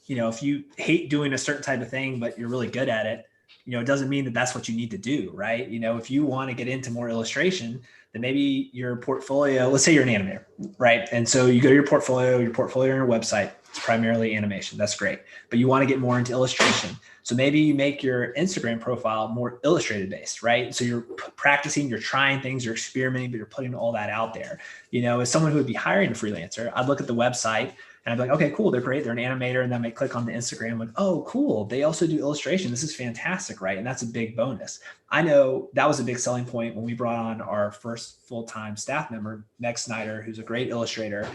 if you hate doing a certain type of thing, but you're really good at it, it doesn't mean that that's what you need to do, right? If you want to get into more illustration, then maybe your portfolio, let's say you're an animator, right? And so you go to your portfolio on your website, it's primarily animation. That's great. But you want to get more into illustration. So maybe you make your Instagram profile more illustrated based, right? So you're practicing, you're trying things, you're experimenting, but you're putting all that out there. As someone who would be hiring a freelancer, I'd look at the website and I'd be like, okay, cool, they're great. They're an animator. And then I might click on the Instagram, like, oh, cool. They also do illustration. This is fantastic, right? And that's a big bonus. I know that was a big selling point when we brought on our first full-time staff member, Meg Snyder, who's a great illustrator.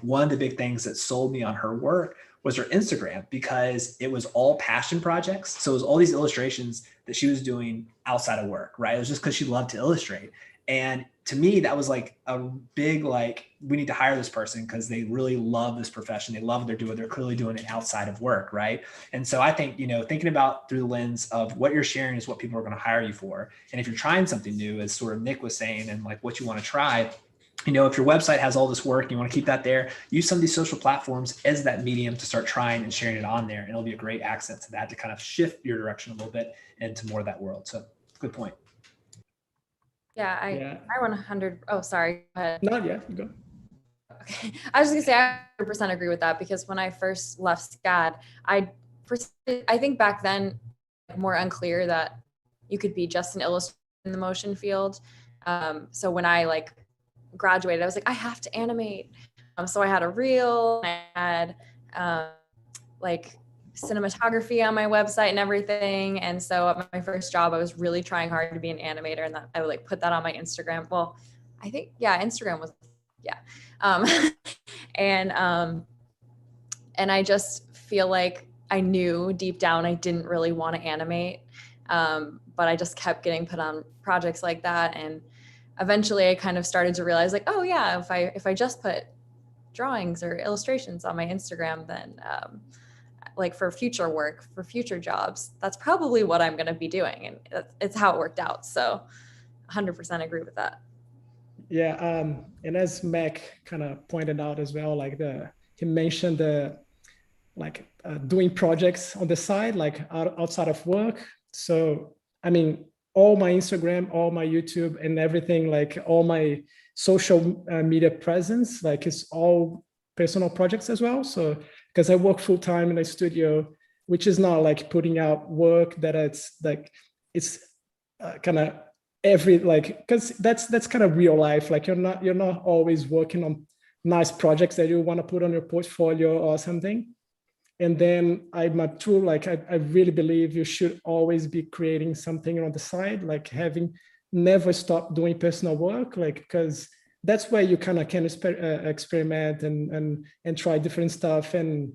One of the big things that sold me on her work was her Instagram, because it was all passion projects. So it was all these illustrations that she was doing outside of work, right? It was just because she loved to illustrate. And to me, that was like a big, we need to hire this person because they really love this profession. They love what they're doing. They're clearly doing it outside of work, right? And so I think, thinking about through the lens of what you're sharing is what people are going to hire you for. And if you're trying something new, as sort of Nick was saying, and like what you want to try, if your website has all this work, you want to keep that there, use some of these social platforms as that medium to start trying and sharing it on there. And it'll be a great accent to that to kind of shift your direction a little bit into more of that world. So good point. Yeah, I 100. Oh, sorry. Go ahead. No, yeah, go. Okay. I was just gonna say I 100% agree with that, because when I first left SCAD, I I think back then, more unclear that you could be just an illustrator in the motion field. So when I like graduated, I was like, I have to animate. So I had a reel, I had like cinematography on my website and everything. And so at my first job, I was really trying hard to be an animator, and that I would like put that on my Instagram. Well, I think, yeah, Instagram was, yeah. And I just feel like I knew deep down I didn't really want to animate, but I just kept getting put on projects like that. And eventually I kind of started to realize like, oh yeah, if I just put drawings or illustrations on my Instagram, then like for future work, for future jobs, that's probably what I'm going to be doing. And it's how it worked out. So 100% agree with that. Yeah, and as Mac kind of pointed out as well, like he mentioned the doing projects on the side, like outside of work. So I mean, all my Instagram, all my YouTube, and everything, like all my social media presence, like it's all personal projects as well. So because I work full time in a studio, which is not like putting out work that it's like it's kind of every like, because that's kind of real life. Like you're not always working on nice projects that you want to put on your portfolio or something. And then I'm a true, like I really believe you should always be creating something on the side, like having never stop doing personal work, like because that's where you kind of can experiment and try different stuff. And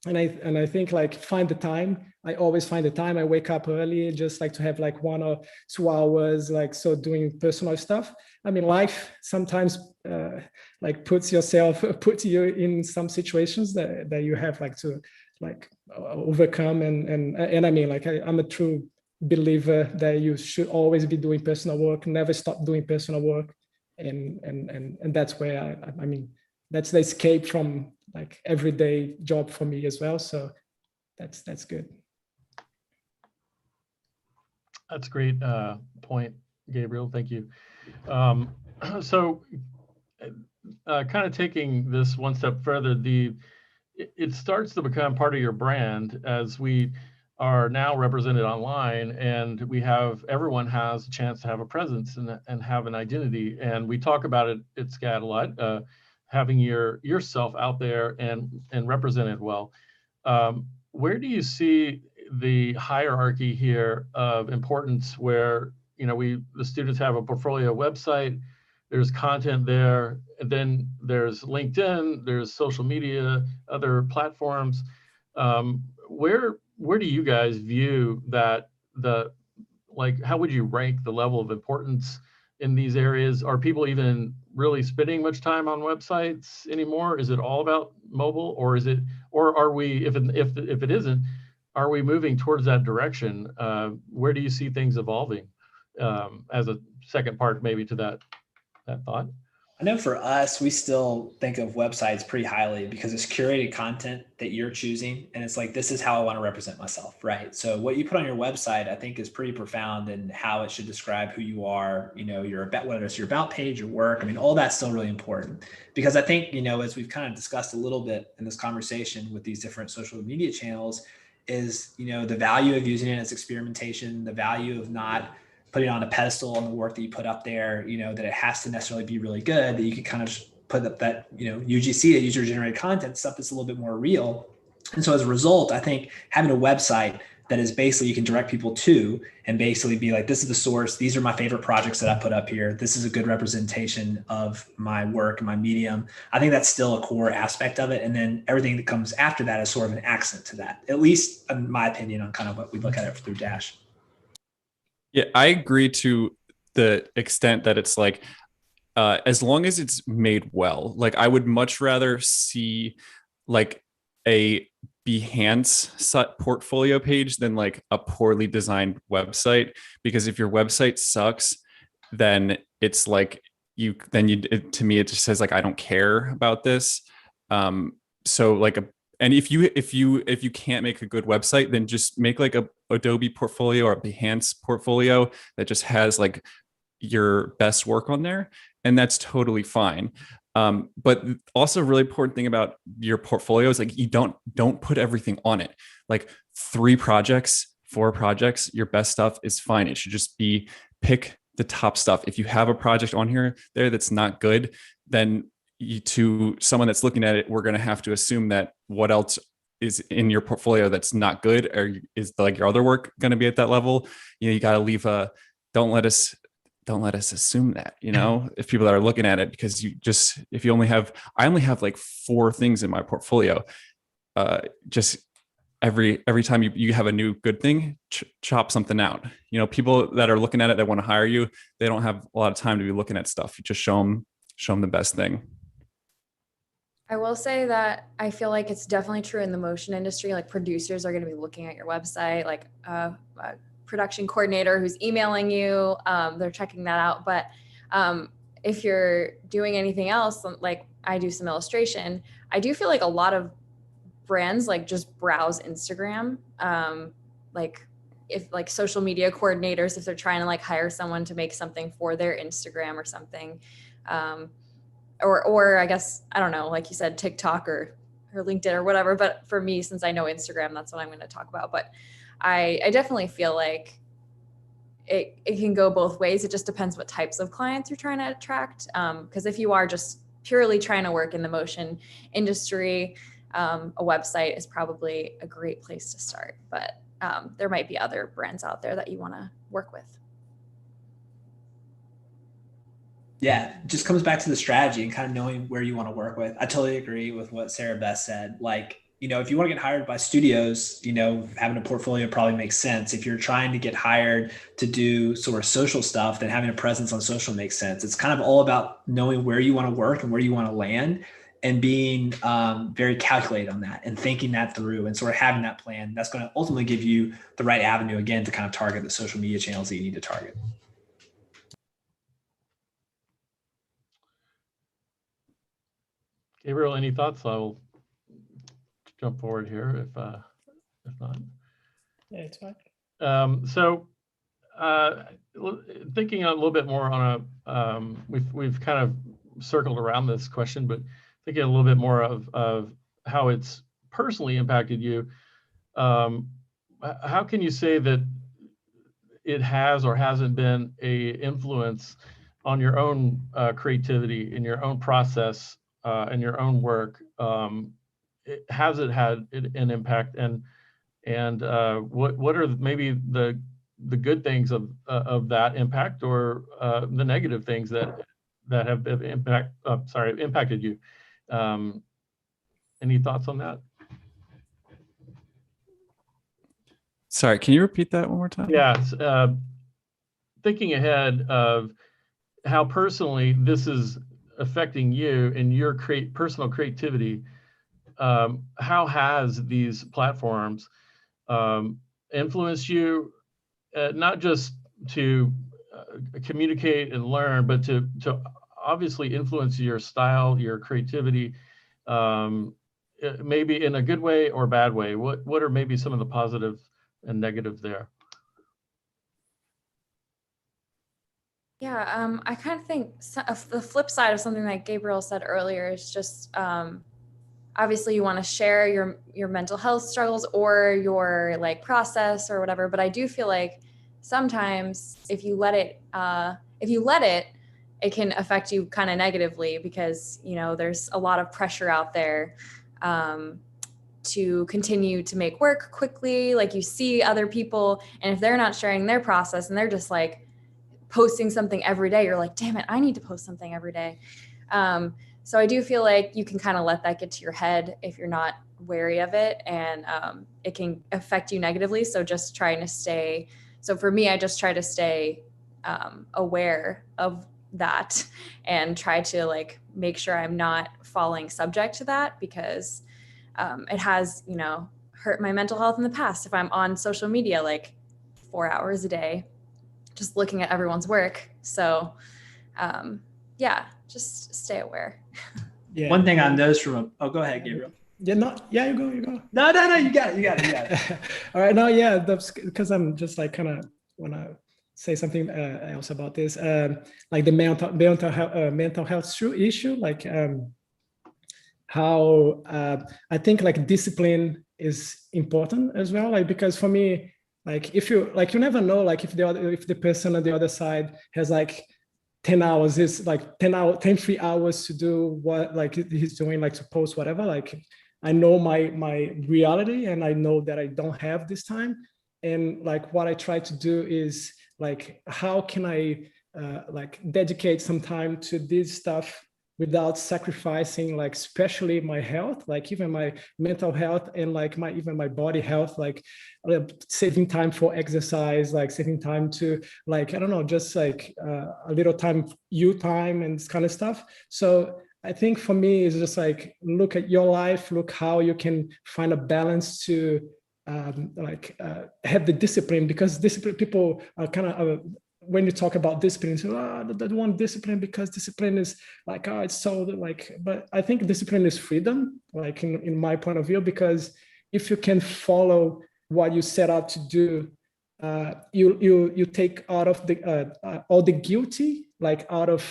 I think like find the time. I always find the time. I wake up early just like to have like 1 or 2 hours, like so doing personal stuff. I mean, life sometimes like puts you in some situations that you have like to like overcome. And I mean, like I'm a true believer that you should always be doing personal work, never stop doing personal work. And that's where I mean, that's the escape from like everyday job for me as well. So that's good. That's a great point, Gabriel. Thank you. So kind of taking this one step further, it starts to become part of your brand as we are now represented online, and everyone has a chance to have a presence and have an identity. And we talk about it at SCAD a lot, having yourself out there and represented well. Where do you see the hierarchy here of importance where, you know, the students have a portfolio website, there's content there, and then there's LinkedIn, there's social media, other platforms. Where do you guys view that how would you rank the level of importance in these areas? Are people even really spending much time on websites anymore? Is it all about mobile, or are we, if it isn't, are we moving towards that direction? Where do you see things evolving as a second part maybe to that thought? I know for us, we still think of websites pretty highly because it's curated content that you're choosing. And it's like, this is how I want to represent myself, right? So what you put on your website, I think is pretty profound in how it should describe who you are, you know, whether it's your about page, your work. I mean, all that's still really important because I think, you know, as we've kind of discussed a little bit in this conversation with these different social media channels is, you know, the value of using it as experimentation, the value of not putting on a pedestal on the work that you put up there, you know, that it has to necessarily be really good, that you can kind of put up that, you know, UGC, that user generated content stuff that's a little bit more real. And so as a result, I think having a website that is basically you can direct people to and basically be like, this is the source. These are my favorite projects that I put up here. This is a good representation of my work and my medium. I think that's still a core aspect of it. And then everything that comes after that is sort of an accent to that, at least in my opinion on kind of what we look at it through Dash. Yeah, I agree to the extent that it's like, as long as it's made well, like I would much rather see like a Behance portfolio page than like a poorly designed website. Because if your website sucks, then it's like to me, it just says like, I don't care about this. So like and if you can't make a good website, then just make like a Adobe portfolio or a Behance portfolio that just has like your best work on there. And that's totally fine. But also really important thing about your portfolio is like, you don't put everything on it. Like 3 projects, 4 projects, your best stuff is fine. It should just be pick the top stuff. If you have a project on here there that's not good, then to someone that's looking at it, we're going to have to assume that what else is in your portfolio that's not good, or is like your other work going to be at that level? You got to leave don't let us assume that, if people that are looking at it, because I only have like 4 things in my portfolio. Just every time you have a new good thing, chop something out. People that are looking at it, that want to hire you, they don't have a lot of time to be looking at stuff. You just show them the best thing. I will say that I feel like it's definitely true in the motion industry. Like producers are going to be looking at your website, like a production coordinator who's emailing you, they're checking that out. But if you're doing anything else, like I do some illustration, I do feel like a lot of brands like just browse Instagram. If like social media coordinators, if they're trying to like hire someone to make something for their Instagram or something, or I guess, I don't know, like you said, TikTok or LinkedIn or whatever. But for me, since I know Instagram, that's what I'm going to talk about. But I definitely feel like it can go both ways. It just depends what types of clients you're trying to attract. Because if you are just purely trying to work in the motion industry, a website is probably a great place to start. But there might be other brands out there that you want to work with. Yeah, it just comes back to the strategy and kind of knowing where you want to work with. I totally agree with what Sarah Beth said. Like, if you want to get hired by studios, having a portfolio probably makes sense. If you're trying to get hired to do sort of social stuff, then having a presence on social makes sense. It's kind of all about knowing where you want to work and where you want to land, and being very calculated on that and thinking that through and sort of having that plan. That's going to ultimately give you the right avenue, again, to kind of target the social media channels that you need to target. Gabriel, any thoughts? I will jump forward here if not. Yeah, it's fine. Thinking a little bit more on we've kind of circled around this question, but thinking a little bit more of how it's personally impacted you. How can you say that it has or hasn't been a influence on your own creativity, in your own process, in your own work? Has it had an impact, and what are maybe the good things of that impact, or the negative things that have impacted you? Any thoughts on that? Sorry, can you repeat that one more time? Yeah, thinking ahead of how personally this is affecting you and your personal creativity. How has these platforms influenced you, not just to communicate and learn, but to obviously influence your style, your creativity, maybe in a good way or bad way? What are maybe some of the positives and negatives there? Yeah, I kind of think the flip side of something that Gabriel said earlier is just obviously you want to share your mental health struggles or your like process or whatever. But I do feel like sometimes if you let it, it can affect you kind of negatively, because there's a lot of pressure out there to continue to make work quickly. Like you see other people, and if they're not sharing their process and they're just like posting something every day, you're like, damn it, I need to post something every day. So I do feel like you can kind of let that get to your head if you're not wary of it, and it can affect you negatively. So just trying to stay. So for me, I just try to stay aware of that and try to like make sure I'm not falling subject to that, because it has, hurt my mental health in the past. If I'm on social media like 4 hours a day, just looking at everyone's work. So yeah, just stay aware. Yeah. One thing I noticed go ahead, Gabriel. Yeah, you go. No, you got it. All right, no, yeah, that's because I'm just like kind of want to say something else about this, like the mental health issue, like how I think like discipline is important as well, like because for me, like if you you never know, like if the person on the other side has like 10 hours, is like 10 free hours to do what like he's doing, like to post whatever. Like I know my reality, and I know that I don't have this time. And like what I try to do is like, how can I like dedicate some time to this stuff without sacrificing, like especially my health, like even my mental health, and like even my body health, like saving time for exercise, like saving time to like, I don't know, just like a little time, and this kind of stuff. So I think for me, it's just like, look at your life, look how you can find a balance to have the discipline, because discipline, people are kind of, when you talk about discipline, so I don't want discipline because discipline is like, oh, it's so like, but I think discipline is freedom, like in my point of view, because if you can follow what you set out to do, you take out of the all the guilty, like out of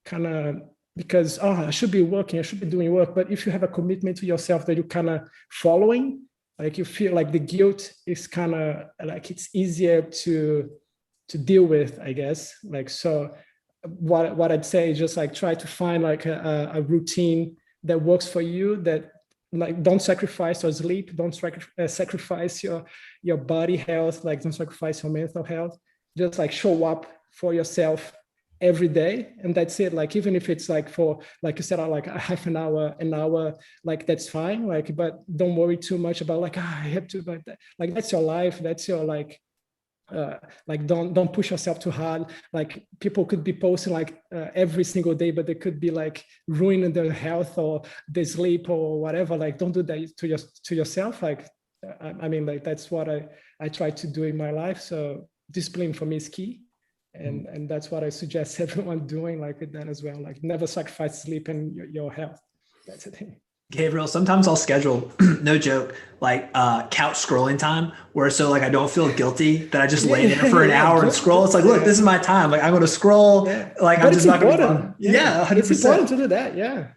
kind of, because I should be working, I should be doing work. But if you have a commitment to yourself that you're kind of following, like you feel like the guilt is kind of like, it's easier to deal with, I guess. Like, so what I'd say is just like, try to find like a routine that works for you, that like, don't sacrifice your sleep, don't sacrifice your body health, like don't sacrifice your mental health. Just like show up for yourself every day, and that's it. Like even if it's like for, like you said, like a half an hour, like that's fine. Like, but don't worry too much about like, I have to, but like that's your life, that's your like don't push yourself too hard. Like people could be posting like every single day, but they could be like ruining their health or their sleep or whatever. Like don't do that to yourself. Like I mean, like that's what I try to do in my life. So discipline for me is key. And that's what I suggest everyone doing, like with that as well. Like never sacrifice sleep and your health. That's the thing. Gabriel, sometimes I'll schedule, no joke, like couch scrolling time, where so like I don't feel guilty that I just lay there for an hour and scroll. It's like, look, this is my time. Like I'm going to scroll. Like, but I'm just not going to. Yeah, 100%. It's important to do that. Yeah.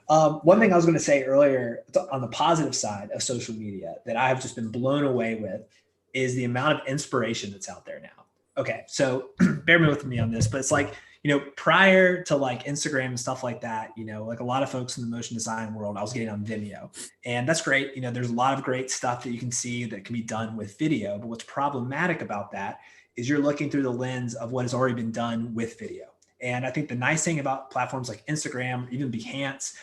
One thing I was going to say earlier on the positive side of social media that I have just been blown away with is the amount of inspiration that's out there now. Okay, so bear with me on this, but it's like, prior to like Instagram and stuff like that, like a lot of folks in the motion design world, I was getting on Vimeo, and that's great. There's a lot of great stuff that you can see that can be done with video, but what's problematic about that is you're looking through the lens of what has already been done with video. And I think the nice thing about platforms like Instagram, even Behance,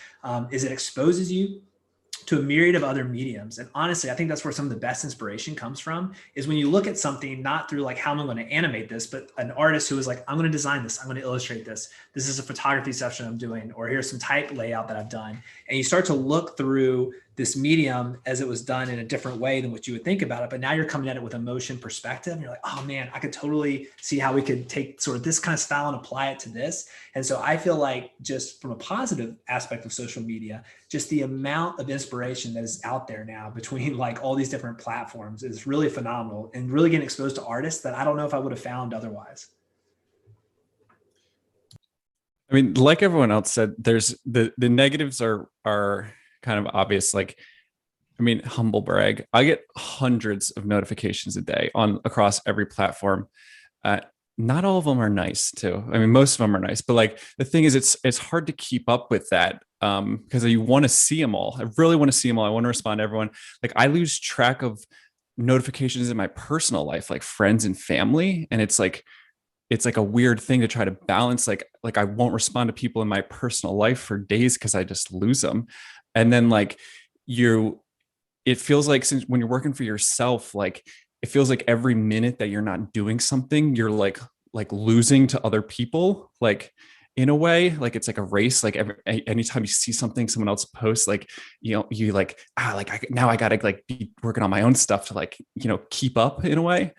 is it exposes you to a myriad of other mediums. And honestly, I think that's where some of the best inspiration comes from, is when you look at something, not through like, how am I going to animate this, but an artist who is like, I'm going to design this, I'm going to illustrate this. This is a photography session I'm doing, or here's some type layout that I've done. And you start to look through this medium as it was done in a different way than what you would think about it. But now you're coming at it with a motion perspective. And you're like, oh man, I could totally see how we could take sort of this kind of style and apply it to this. And so I feel like, just from a positive aspect of social media, just the amount of inspiration that is out there now between like all these different platforms is really phenomenal, and really getting exposed to artists that I don't know if I would have found otherwise. I mean, like everyone else said, there's the negatives are kind of obvious. Like, I mean, humble brag, I get hundreds of notifications a day across every platform. Not all of them are nice too. I mean, most of them are nice, but like the thing is, it's hard to keep up with that because you want to see them all. I really want to see them all. I want to respond to everyone. Like I lose track of notifications in my personal life, like friends and family. And it's like a weird thing to try to balance. Like I won't respond to people in my personal life for days because I just lose them. And then like it feels like, since when you're working for yourself, like it feels like every minute that you're not doing something, you're like losing to other people, like in a way, like it's like a race. Like anytime you see something someone else posts, like, you like, now I gotta like be working on my own stuff to like, keep up in a way.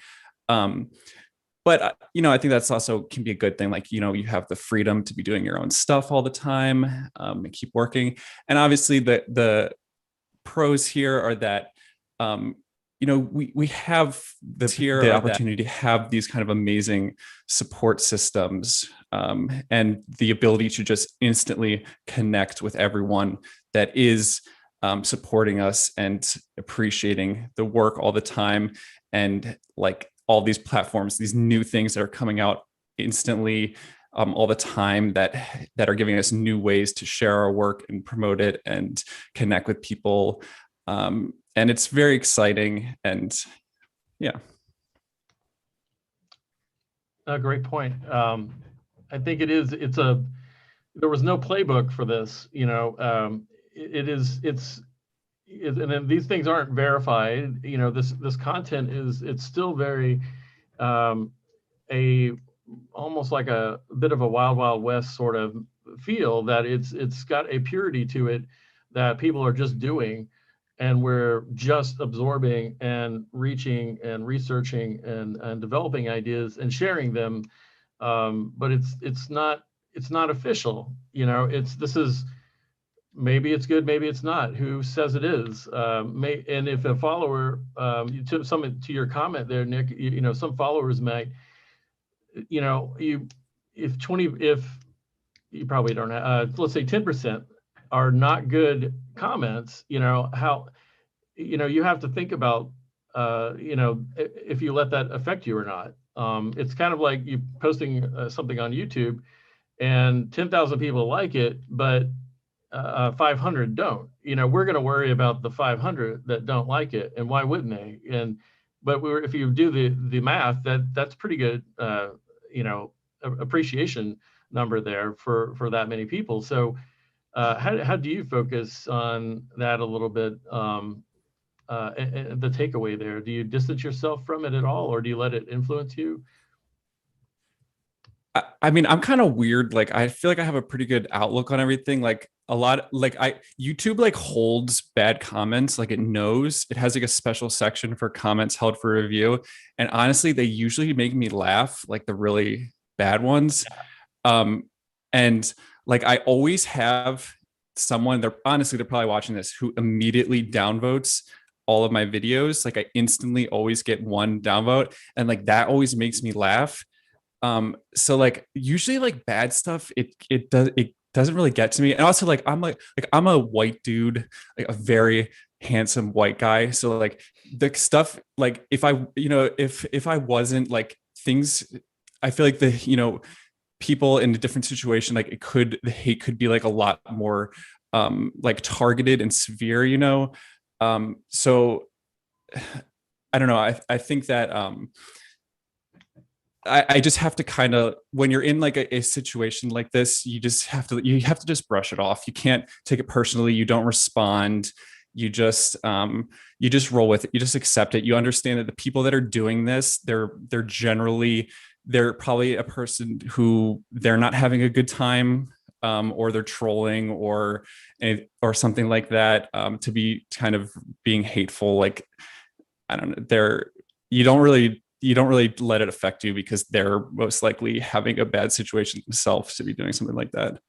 But, I think that's also can be a good thing. Like, you have the freedom to be doing your own stuff all the time and keep working. And obviously the pros here are that we have the opportunity to have these kind of amazing support systems, and the ability to just instantly connect with everyone that is supporting us and appreciating the work all the time. And like all these platforms, these new things that are coming out instantly all the time that are giving us new ways to share our work and promote it and connect with people. And it's very exciting. And yeah. A great point. I think there was no playbook for this, and then these things aren't verified. This content it's still very almost like a bit of a wild, wild west sort of feel, that it's got a purity to it that people are just doing, and we're just absorbing and reaching and researching and developing ideas and sharing them. But it's not official. This is, maybe it's good, maybe it's not. Who says it is? And if a follower, to your comment there, Nick, some followers might, if you probably don't have, let's say 10% are not good comments, how, you have to think about, if you let that affect you or not. It's kind of like you posting something on YouTube and 10,000 people like it, but 500 don't. We're going to worry about the 500 that don't like it, and why wouldn't they? But if you do the math, that's pretty good, appreciation number there for that many people. So how do you focus on that a little bit? And the takeaway there, do you distance yourself from it at all, or do you let it influence you? I mean, I'm kind of weird. Like, I feel like I have a pretty good outlook on everything. Like YouTube like holds bad comments. Like, it knows, it has like a special section for comments held for review. And honestly, they usually make me laugh, like the really bad ones. And like, I always have someone, they're probably watching this, who immediately downvotes all of my videos. Like, I instantly always get one downvote, and like that always makes me laugh. So like usually like bad stuff, it doesn't really get to me. And also like I'm a white dude, like a very handsome white guy. So like the stuff, like if I wasn't, like, things, I feel like people in a different situation, like the hate could be like a lot more like targeted and severe, so I don't know. I think that I just have to kind of, when you're in like a situation like this, you have to just brush it off. You can't take it personally. You don't respond. You just roll with it. You just accept it. You understand that the people that are doing this, they're probably a person who they're not having a good time, or they're trolling or something like that, to be kind of being hateful. Like, I don't know, you don't really let it affect you, because they're most likely having a bad situation themselves to be doing something like that.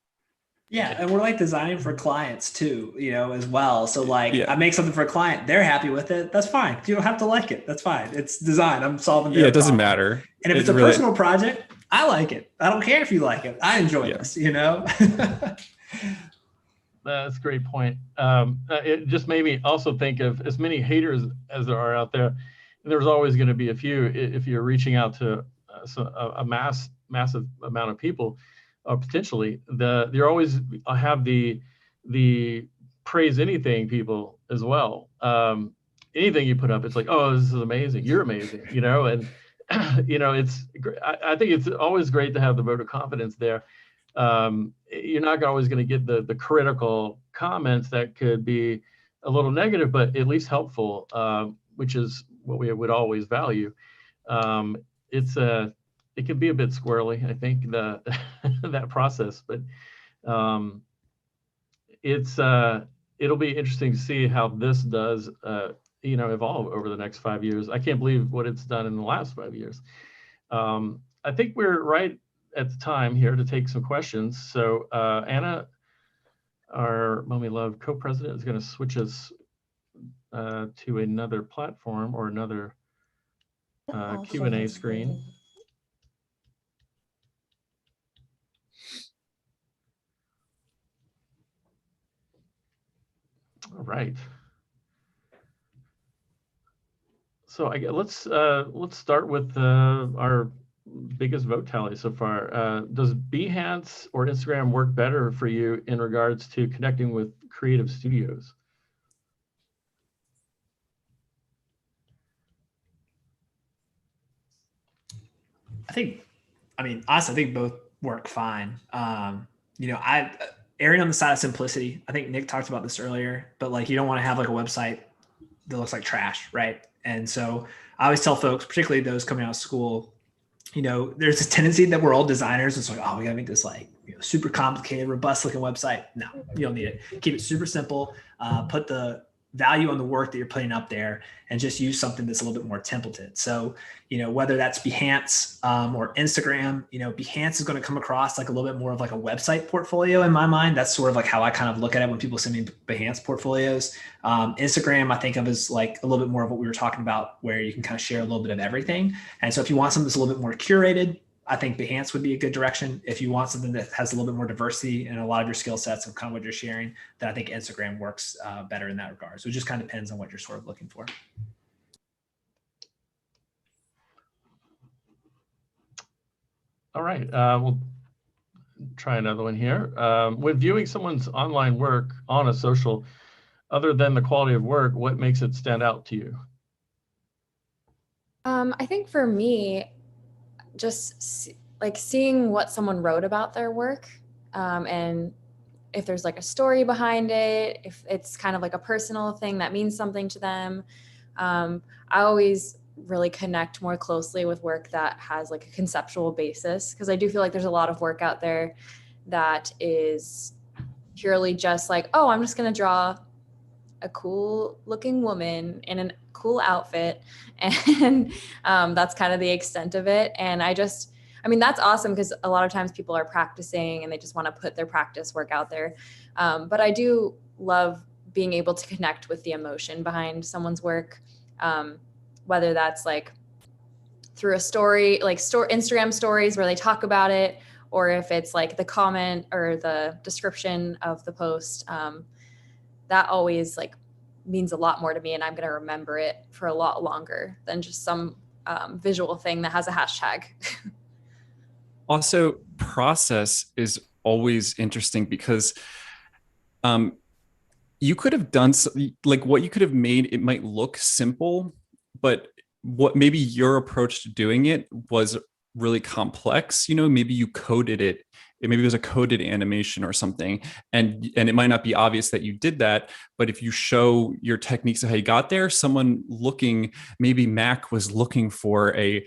Yeah, and we're like designing for clients too, as well. So like, I make something for a client, they're happy with it. That's fine. You don't have to like it. That's fine. It's design. I'm solving their it doesn't problem. matter. And if it's a personal project, I like it. I don't care if you like it. I enjoy this, That's a great point. It just made me also think of, as many haters as there are out there, there's always going to be a few. If you're reaching out to a massive amount of people, potentially, you always have the praise anything people as well. Anything you put up, it's like, oh, this is amazing. You're amazing, and I think it's always great to have the vote of confidence there. You're not always going to get the critical comments that could be a little negative, but at least helpful, which is what we would always value. It can be a bit squirrely, I think, that process, but it'll be interesting to see how this does evolve over the next 5 years. I can't believe what it's done in the last 5 years. I think we're right at the time here to take some questions. So Anna, our Mommy Love co-president, is going to switch us to another platform or another Q&A screen. All right. So let's start with our biggest vote tally so far. Does Behance or Instagram work better for you in regards to connecting with creative studios? Honestly, I think both work fine. Erring on the side of simplicity. I think Nick talked about this earlier, but like you don't want to have like a website that looks like trash, right? And so I always tell folks, particularly those coming out of school, there's a tendency that we're all designers. It's like, oh, we gotta make this like super complicated, robust looking website. No, you don't need it. Keep it super simple. Put the value on the work that you're putting up there and just use something that's a little bit more templated. So, whether that's Behance or Instagram, Behance is going to come across like a little bit more of like a website portfolio in my mind. That's sort of like how I kind of look at it when people send me Behance portfolios. Instagram, I think of as like a little bit more of what we were talking about, where you can kind of share a little bit of everything. And so if you want something that's a little bit more curated, I think Behance would be a good direction. If you want something that has a little bit more diversity and a lot of your skill sets of kind of what you're sharing, then I think Instagram works better in that regard. So it just kind of depends on what you're sort of looking for. All right, we'll try another one here. When viewing someone's online work on a social, other than the quality of work, what makes it stand out to you? I think for me, just like seeing what someone wrote about their work, and if there's like a story behind it, if it's kind of like a personal thing that means something to them. I always really connect more closely with work that has like a conceptual basis, because I do feel like there's a lot of work out there that is purely just like, oh, I'm just going to draw a cool looking woman in a cool outfit, and that's kind of the extent of it. And that's awesome, because a lot of times people are practicing and they just want to put their practice work out there, but I do love being able to connect with the emotion behind someone's work, whether that's like through a story, like Instagram stories where they talk about it, or if it's like the comment or the description of the post. That always like means a lot more to me, and I'm going to remember it for a lot longer than just some visual thing that has a hashtag. Also, process is always interesting, because you could have done like what you could have made, it might look simple, but what maybe your approach to doing it was really complex. Maybe you coded it. Maybe it was a coded animation or something, and it might not be obvious that you did that, but if you show your techniques of how you got there, someone looking, maybe Mac was looking for a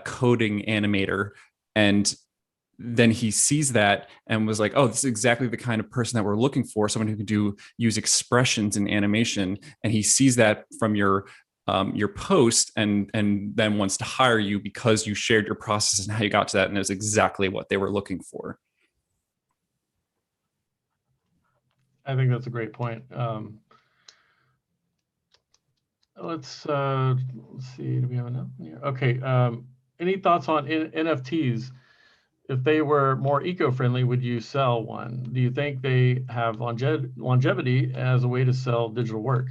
coding animator, and then he sees that and was like, oh, this is exactly the kind of person that we're looking for, someone who can use expressions in animation, and he sees that from your post and then wants to hire you because you shared your process and how you got to that, and it was exactly what they were looking for. I think that's a great point. Let's see, do we have enough here? Okay, any thoughts on NFTs? If they were more eco-friendly, would you sell one? Do you think they have longevity as a way to sell digital work?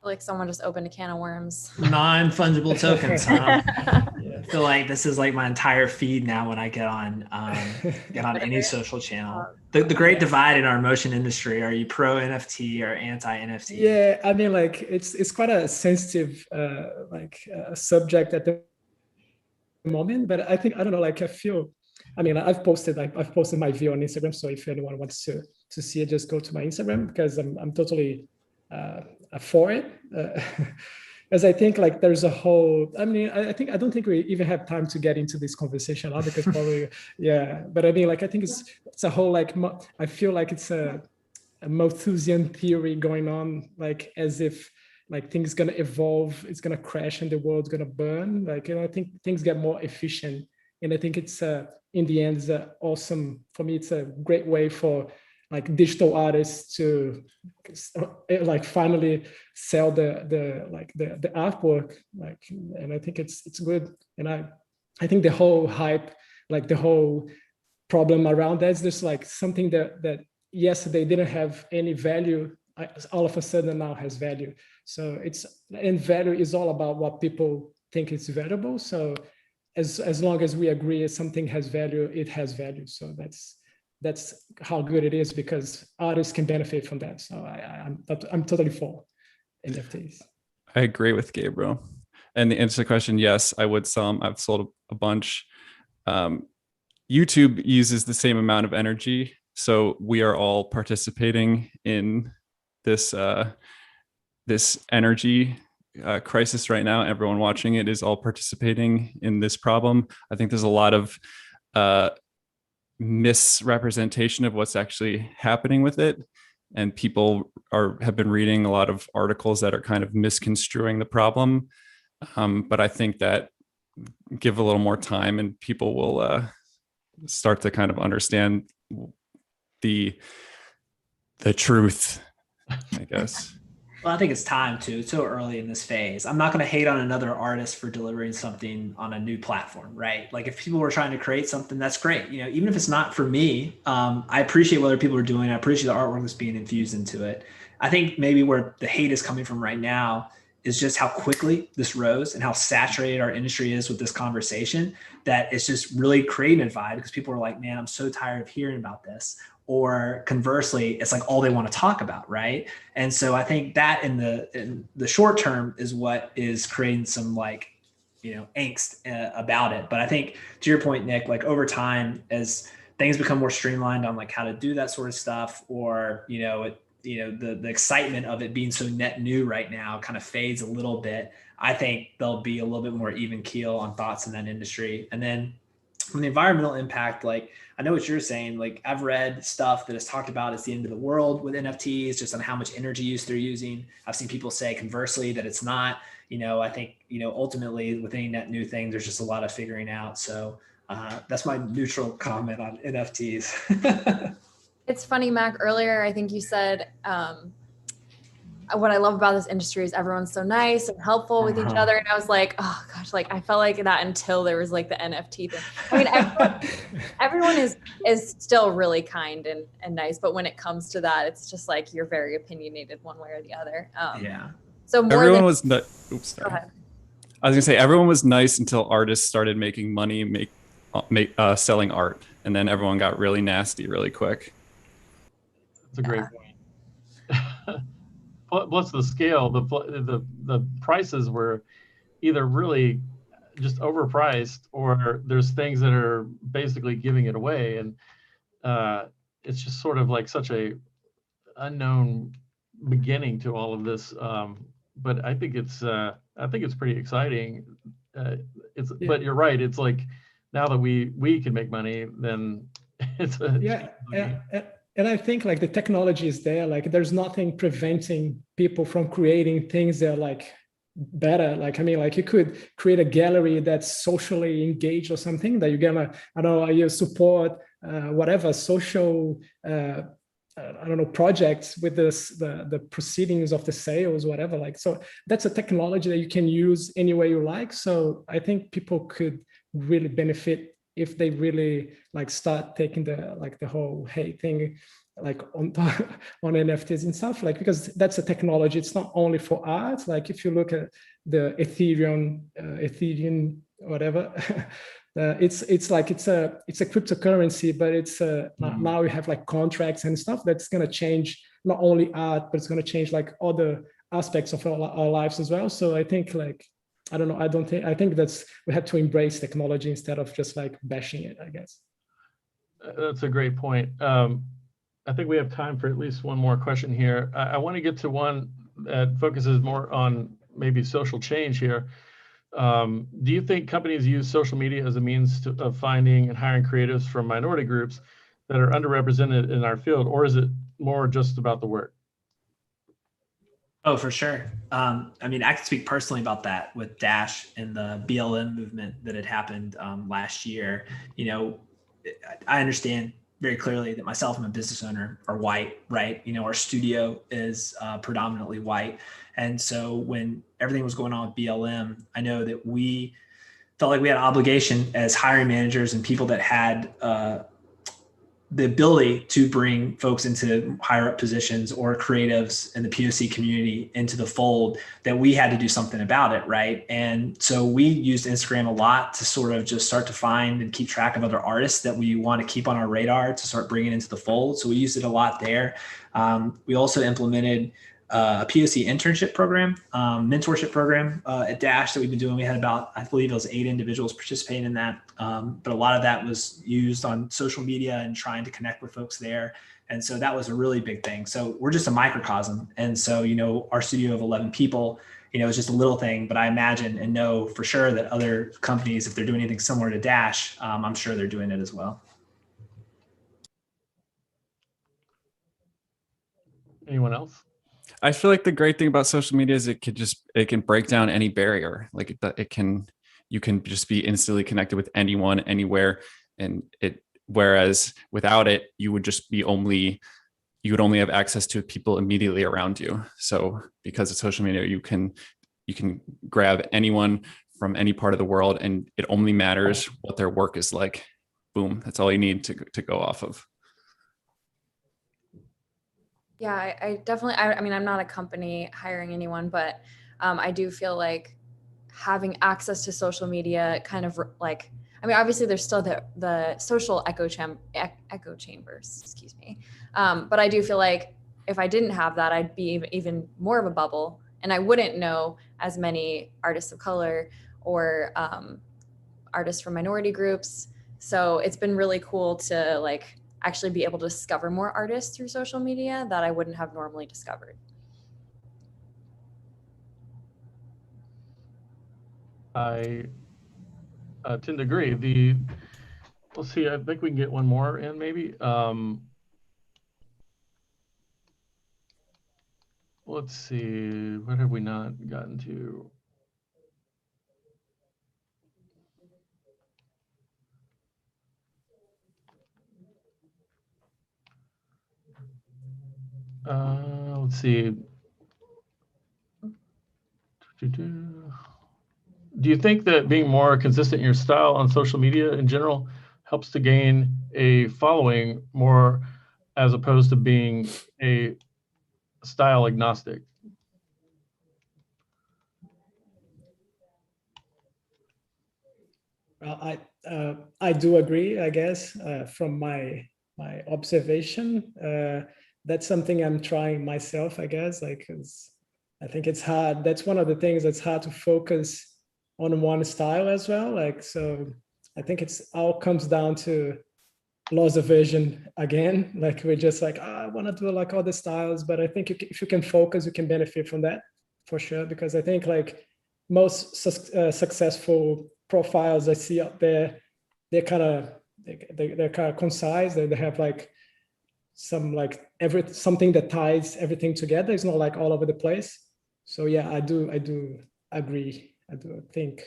Like someone just opened a can of worms. Non-fungible tokens, huh? Yeah, I feel like this is like my entire feed now when I get on any social channel. The great divide in our motion industry. Are you pro NFT or anti NFT? Yeah, it's quite a sensitive subject at the moment, but I think, I don't know, like I feel, I've posted my view on Instagram, so if anyone wants to see it, just go to my Instagram, because I'm totally for it, as I think like there's a whole, I don't think we even have time to get into this conversation now, because probably but I think it's a whole, like, I feel like it's a Malthusian theory going on, like as if like things gonna evolve, it's gonna crash and the world's gonna burn. I think things get more efficient, and I think it's in the end awesome. For me, it's a great way for like digital artists to like finally sell the artwork, like, and I think it's good. And I think the whole hype, like the whole problem around that is just like something that yesterday didn't have any value, all of a sudden now has value. So and value is all about what people think is valuable. So as long as we agree something has value, it has value. So that's how good it is, because artists can benefit from that. So I'm totally for NFTs. I agree with Gabriel. And the answer to the question, yes, I would sell them. I've sold a bunch. YouTube uses the same amount of energy. So we are all participating in this this energy crisis right now. Everyone watching it is all participating in this problem. I think there's a lot of misrepresentation of what's actually happening with it. And people have been reading a lot of articles that are kind of misconstruing the problem. But I think that give a little more time and people will start to kind of understand the truth, I guess. Well, I think it's time too. It's so early in this phase. I'm not going to hate on another artist for delivering something on a new platform, right? Like if people were trying to create something, that's great. You know, even if it's not for me, I appreciate what other people are doing. I appreciate the artwork that's being infused into it. I think maybe where the hate is coming from right now is just how quickly this rose and how saturated our industry is with this conversation, that it's just really creating a vibe, because people are like, man, I'm so tired of hearing about this. Or conversely, it's like all they want to talk about, right? And so I think that in the short term is what is creating some like, angst about it. But I think to your point, Nick, like over time, as things become more streamlined on like how to do that sort of stuff, or the excitement of it being so net new right now kind of fades a little bit, I think there'll be a little bit more even keel on thoughts in that industry. And then from the environmental impact, like I know what you're saying, like I've read stuff that has talked about it's the end of the world with NFTs, just on how much energy use they're using. I've seen people say conversely that it's not. I think, ultimately with any net new thing, there's just a lot of figuring out. So that's my neutral comment on NFTs. It's funny, Mac, earlier, I think you said, what I love about this industry is everyone's so nice and helpful with each other. And I was like, oh gosh, like I felt like that until there was like the NFT thing. I mean, everyone is still really kind and nice, but when it comes to that, it's just like you're very opinionated one way or the other. Yeah. So everyone was oops, sorry. Go ahead. I was gonna say everyone was nice until artists started making money selling art, and then everyone got really nasty really quick. That's a great point. Plus the scale, the prices were either really just overpriced, or there's things that are basically giving it away, and it's just sort of like such a unknown beginning to all of this. But I think it's pretty exciting. But you're right. It's like now that we can make money, then it's And I think like the technology is there, like there's nothing preventing people from creating things that are like better. Like, I mean, like you could create a gallery that's socially engaged or something that you're gonna, I don't know, you support whatever social, I don't know, projects with the proceedings of the sales, whatever. Like, so that's a technology that you can use any way you like. So I think people could really benefit if they really like start taking the whole hate thing like on NFTs and stuff, like, because that's a technology. It's not only for art. Like if you look at the Ethereum whatever, it's like it's a cryptocurrency, but it's now we have like contracts and stuff that's going to change not only art, but it's going to change like other aspects of our lives as well. So I think like, I don't know. I think we have to embrace technology instead of just like bashing it, I guess. That's a great point. I think we have time for at least one more question here. I want to get to one that focuses more on maybe social change here. Do you think companies use social media as a means of finding and hiring creatives from minority groups that are underrepresented in our field, or is it more just about the work? Oh, for sure. I mean, I can speak personally about that with Dash and the BLM movement that had happened last year. I understand very clearly that myself and my business owner are white, right? Our studio is predominantly white. And so when everything was going on with BLM, I know that we felt like we had an obligation as hiring managers and people that had the ability to bring folks into higher up positions or creatives in the POC community into the fold, that we had to do something about it, right? And so we used Instagram a lot to sort of just start to find and keep track of other artists that we want to keep on our radar to start bringing into the fold. So we used it a lot there. We also implemented a POC internship program, mentorship program at Dash that we've been doing. We had about, I believe it was 8 individuals participating in that. But a lot of that was used on social media and trying to connect with folks there. And so that was a really big thing. So we're just a microcosm. And so, our studio of 11 people, is just a little thing, but I imagine and know for sure that other companies, if they're doing anything similar to Dash, I'm sure they're doing it as well. Anyone else? I feel like the great thing about social media is it can break down any barrier. Like you can just be instantly connected with anyone, anywhere. And whereas without it, you would only have access to people immediately around you. So because of social media, you can grab anyone from any part of the world, and it only matters what their work is like. Boom. That's all you need to go off of. Yeah, I definitely, I mean, I'm not a company hiring anyone, but I do feel like having access to social media kind of like, I mean, obviously there's still the social echo chambers, excuse me. But I do feel like if I didn't have that, I'd be even more of a bubble, and I wouldn't know as many artists of color or artists from minority groups. So it's been really cool to like actually be able to discover more artists through social media that I wouldn't have normally discovered. I tend to agree. Let's see, I think we can get one more in maybe. Let's see, what have we not gotten to? Let's see. Do you think that being more consistent in your style on social media in general helps to gain a following more as opposed to being a style agnostic? Well, I do agree, I guess, from my observation. That's something I'm trying myself, I guess, like, 'cause I think it's hard. That's one of the things that's hard to focus on one style as well. Like, so I think it's all comes down to loss of vision again. Like, we're just like, I want to do like all the styles, but I think if you can focus, you can benefit from that for sure. Because I think like most successful profiles I see out there, they're kind of concise. They have like something that ties everything together. It's not like all over the place. So yeah, I do agree. I do think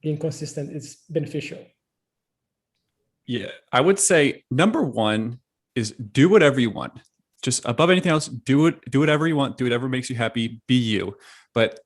being consistent is beneficial. Yeah, I would say number one is do whatever you want. Just above anything else, do whatever you want, do whatever makes you happy, be you. But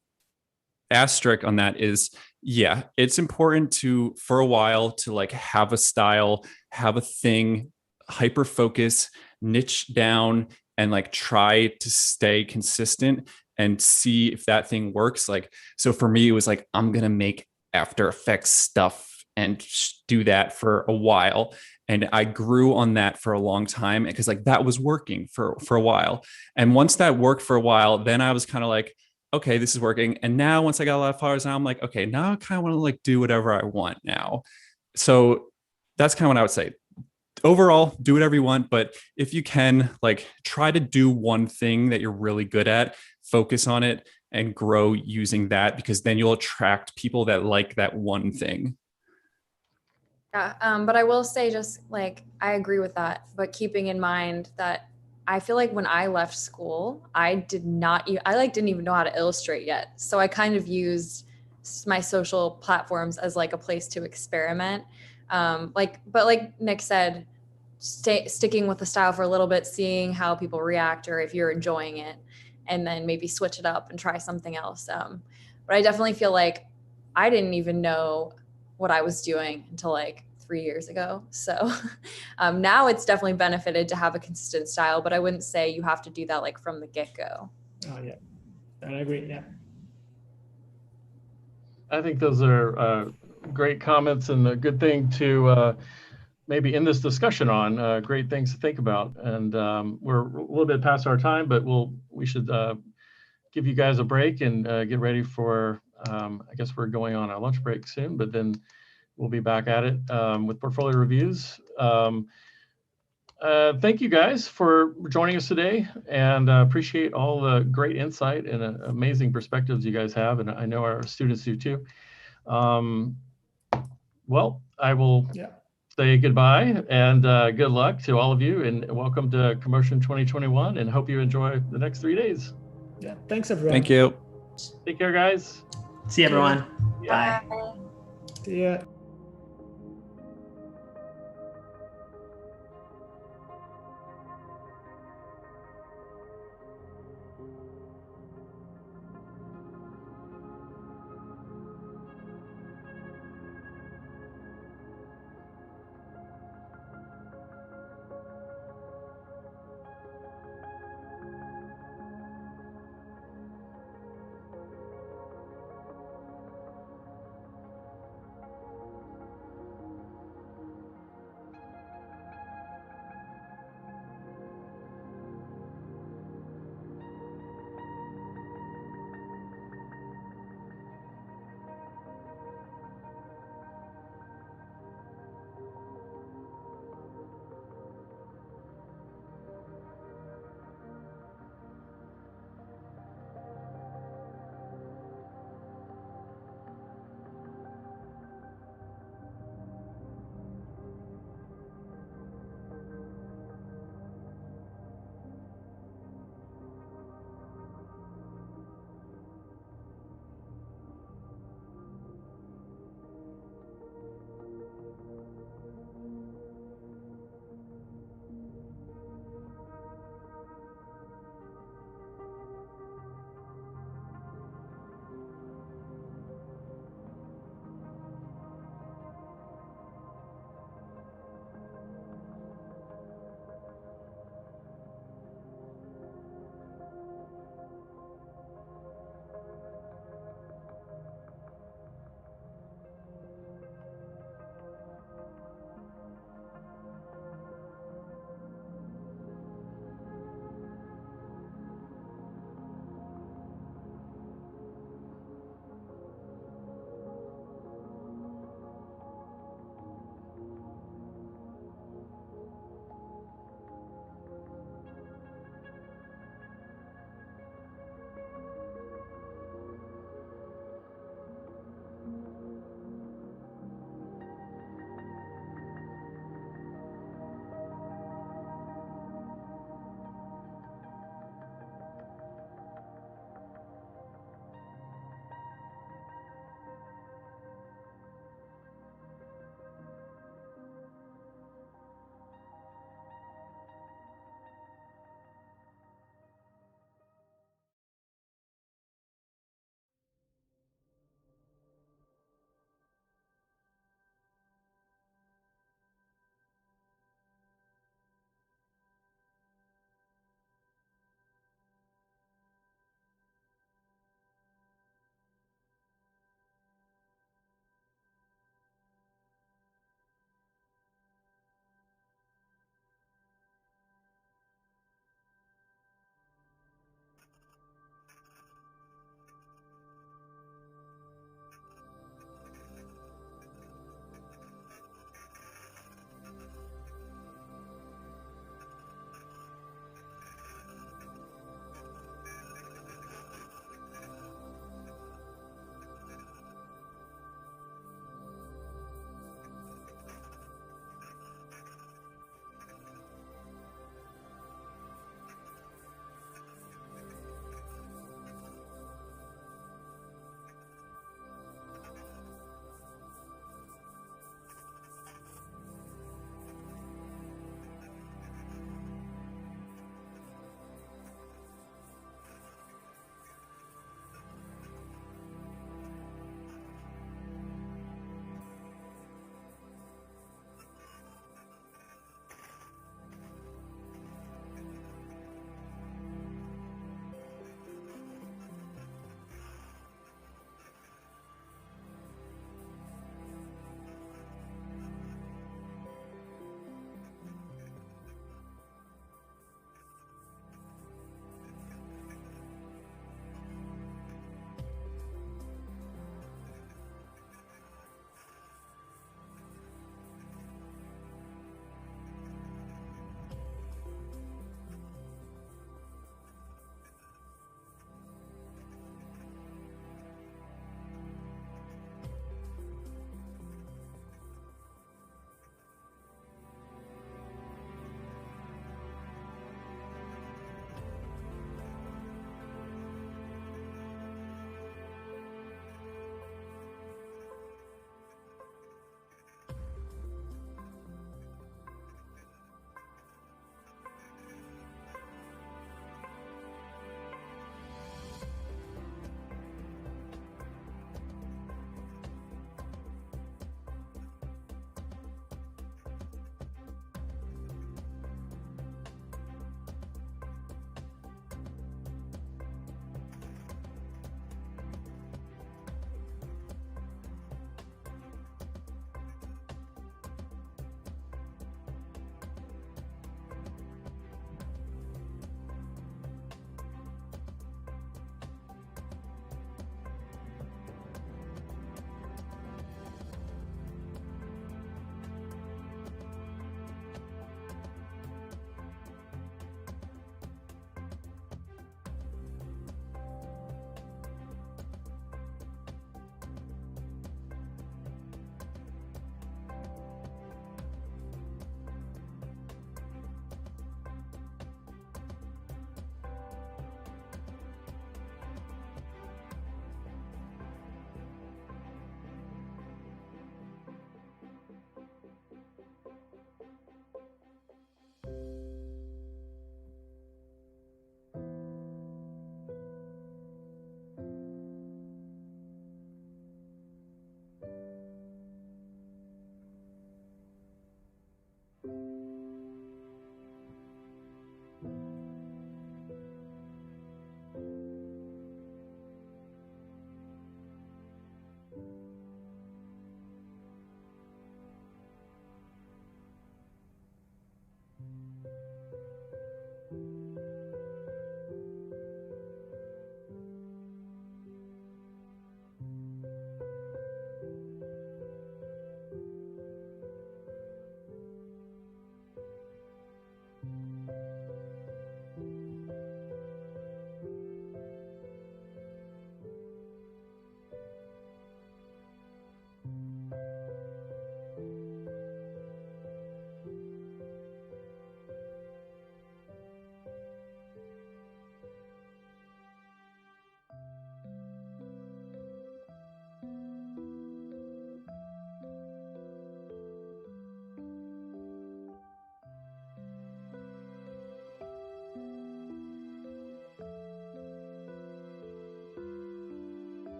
asterisk on that is, yeah, it's important for a while to like have a style, have a thing, hyper focus, niche down, and like try to stay consistent and see if that thing works. Like, so for me, it was like, I'm going to make After Effects stuff and do that for a while. And I grew on that for a long time because like that was working for a while. And once that worked for a while, then I was kind of like, okay, this is working. And now once I got a lot of followers, now I'm like, okay, now I kind of want to like do whatever I want now. So that's kind of what I would say. Overall, do whatever you want, but if you can, like, try to do one thing that you're really good at, focus on it and grow using that, because then you'll attract people that like that one thing. Yeah, but I will say, just like, I agree with that, but keeping in mind that I feel like when I left school, I didn't even know how to illustrate yet. So I kind of used my social platforms as like a place to experiment. But like Nick said, sticking with the style for a little bit, seeing how people react or if you're enjoying it, and then maybe switch it up and try something else. But I definitely feel like I didn't even know what I was doing until like 3 years ago. So now it's definitely benefited to have a consistent style, but I wouldn't say you have to do that like from the get-go. Oh yeah, I agree. Yeah. I think those are great comments and a good thing to maybe end this discussion on. Great things to think about. And we're a little bit past our time, but we should give you guys a break and get ready for, I guess we're going on a lunch break soon, but then we'll be back at it with portfolio reviews. Thank you guys for joining us today, and appreciate all the great insight and amazing perspectives you guys have, and I know our students do too. Well, I will say goodbye and good luck to all of you, and welcome to CoMotion 2021, and hope you enjoy the next 3 days. Yeah. Thanks, everyone. Thank you. Take care, guys. See you, everyone. Bye. Yeah.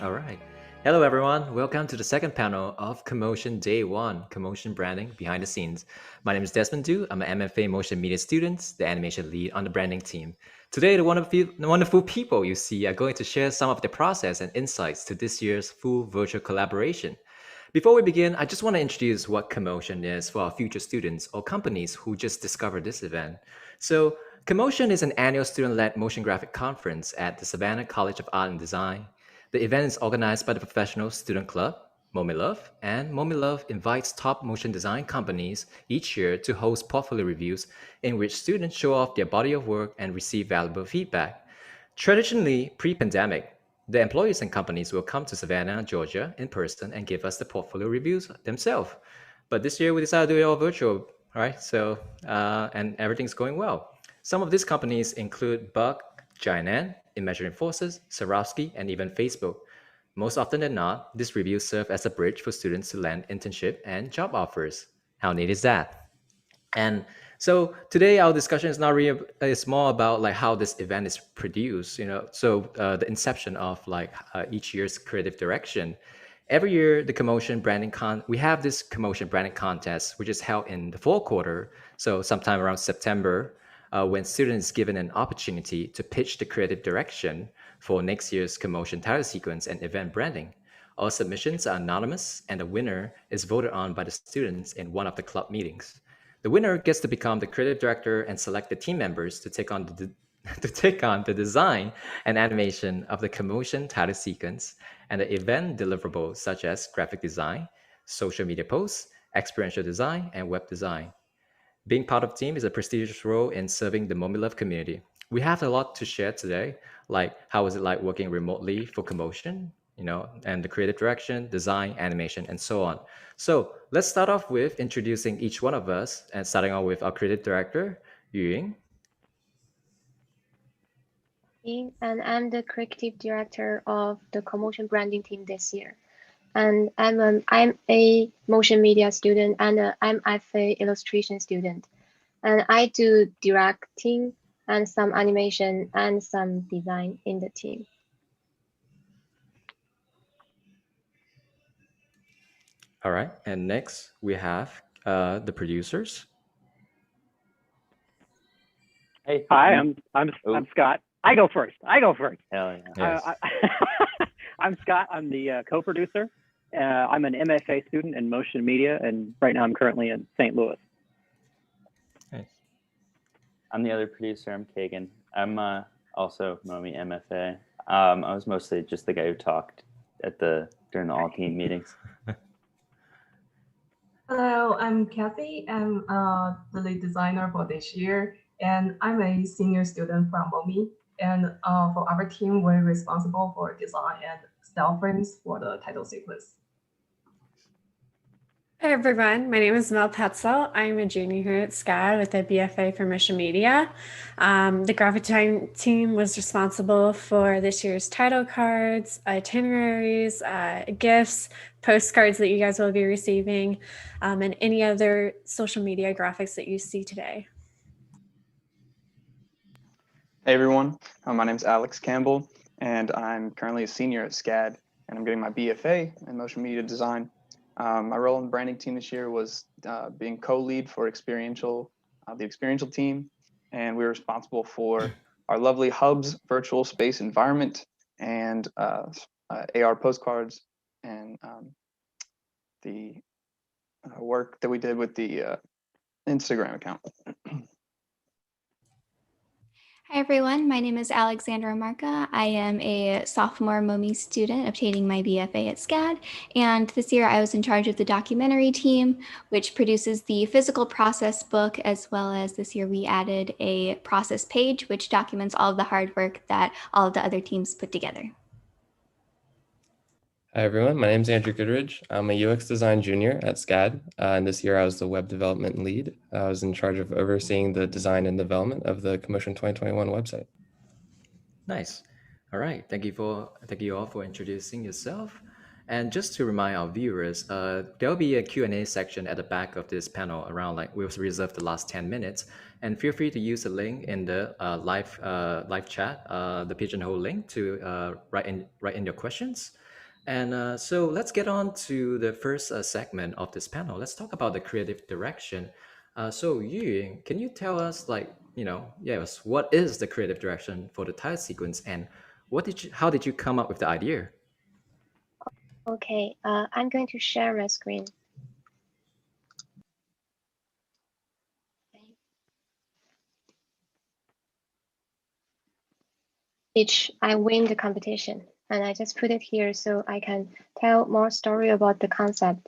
All right. Hello, everyone. Welcome to the second panel of CoMotion Day 1, CoMotion Branding Behind the Scenes. My name is Desmond Du. I'm an MFA Motion Media student, the animation lead on the branding team. Today, the wonderful people you see are going to share some of the process and insights to this year's full virtual collaboration. Before we begin, I just want to introduce what CoMotion is for our future students or companies who just discovered this event. So, CoMotion is an annual student-led motion graphic conference at the Savannah College of Art and Design. The event is organized by the Professional Student Club, MomiLove, and MomiLove invites top motion design companies each year to host portfolio reviews in which students show off their body of work and receive valuable feedback. Traditionally, pre-pandemic, the employees and companies will come to Savannah, Georgia in person and give us the portfolio reviews themselves. But this year we decided to do it all virtual, right? So, and everything's going well. Some of these companies include Bug, Giant, Immeasuring Forces, Swarovski, and even Facebook. Most often than not, these reviews serve as a bridge for students to land internship and job offers. How neat is that? And so today our discussion is not really, it's more about like how this event is produced, so the inception of like each year's creative direction. Every year, we have this CoMotion branding contest, which is held in the fall quarter. So sometime around September, when students given an opportunity to pitch the creative direction for next year's CoMotion title sequence and event branding. All submissions are anonymous, and the winner is voted on by the students in one of the club meetings. The winner gets to become the creative director and select the team members to take on the design and animation of the CoMotion title sequence and the event deliverables such as graphic design, social media posts, experiential design, and web design. Being part of the team is a prestigious role in serving the MomiLove community. We have a lot to share today, like how is it like working remotely for CoMotion, and the creative direction, design, animation, and so on. So let's start off with introducing each one of us, and starting off with our creative director, Yuying. And I'm the creative director of the CoMotion branding team this year. And I'm a motion media student and I'm MFA illustration student. And I do directing and some animation and some design in the team. All right, and next we have the producers. Hey, hi, I'm Scott. I go first. Hell yeah. Yes. I'm Scott. I'm the co-producer. I'm an MFA student in motion media, and right now I'm currently in St. Louis. Nice. I'm the other producer. I'm Kagan. I'm also Momi MFA. I was mostly just the guy who talked during the all team meetings. Hello, I'm Kathy. I'm the lead designer for this year, and I'm a senior student from MOMI. And for our team, we're responsible for design and style frames for the title sequence. Hi everyone, my name is Mel Petzel. I'm a junior here at SCAD with a BFA for Motion Media. The graphic design team was responsible for this year's title cards, itineraries, gifts, postcards that you guys will be receiving, and any other social media graphics that you see today. Hey everyone, my name is Alex Campbell, and I'm currently a senior at SCAD, and I'm getting my BFA in motion media design. My role in the branding team this year was being co-lead for the experiential team, and we were responsible for our lovely Hubs virtual space environment and AR postcards and the work that we did with the Instagram account. Hi everyone, my name is Alexandra Marca. I am a sophomore MOMI student obtaining my BFA at SCAD, and this year I was in charge of the documentary team, which produces the physical process book, as well as this year we added a process page, which documents all of the hard work that all of the other teams put together. Hi everyone, my name is Andrew Goodridge. I'm a UX design junior at SCAD, and this year I was the web development lead. I was in charge of overseeing the design and development of the CoMotion 2021 website. Nice. All right. Thank you all for introducing yourself. And just to remind our viewers, there'll be a Q&A section at the back of this panel around we'll reserve the last 10 minutes. And feel free to use the link in the live chat, the Pigeonhole link to write in your questions. And so let's get on to the first segment of this panel. Let's talk about the creative direction. So Yu, can you tell us what is the creative direction for the title sequence, and how did you come up with the idea? Okay, I'm going to share my screen. I win the competition, and I just put it here so I can tell more story about the concept.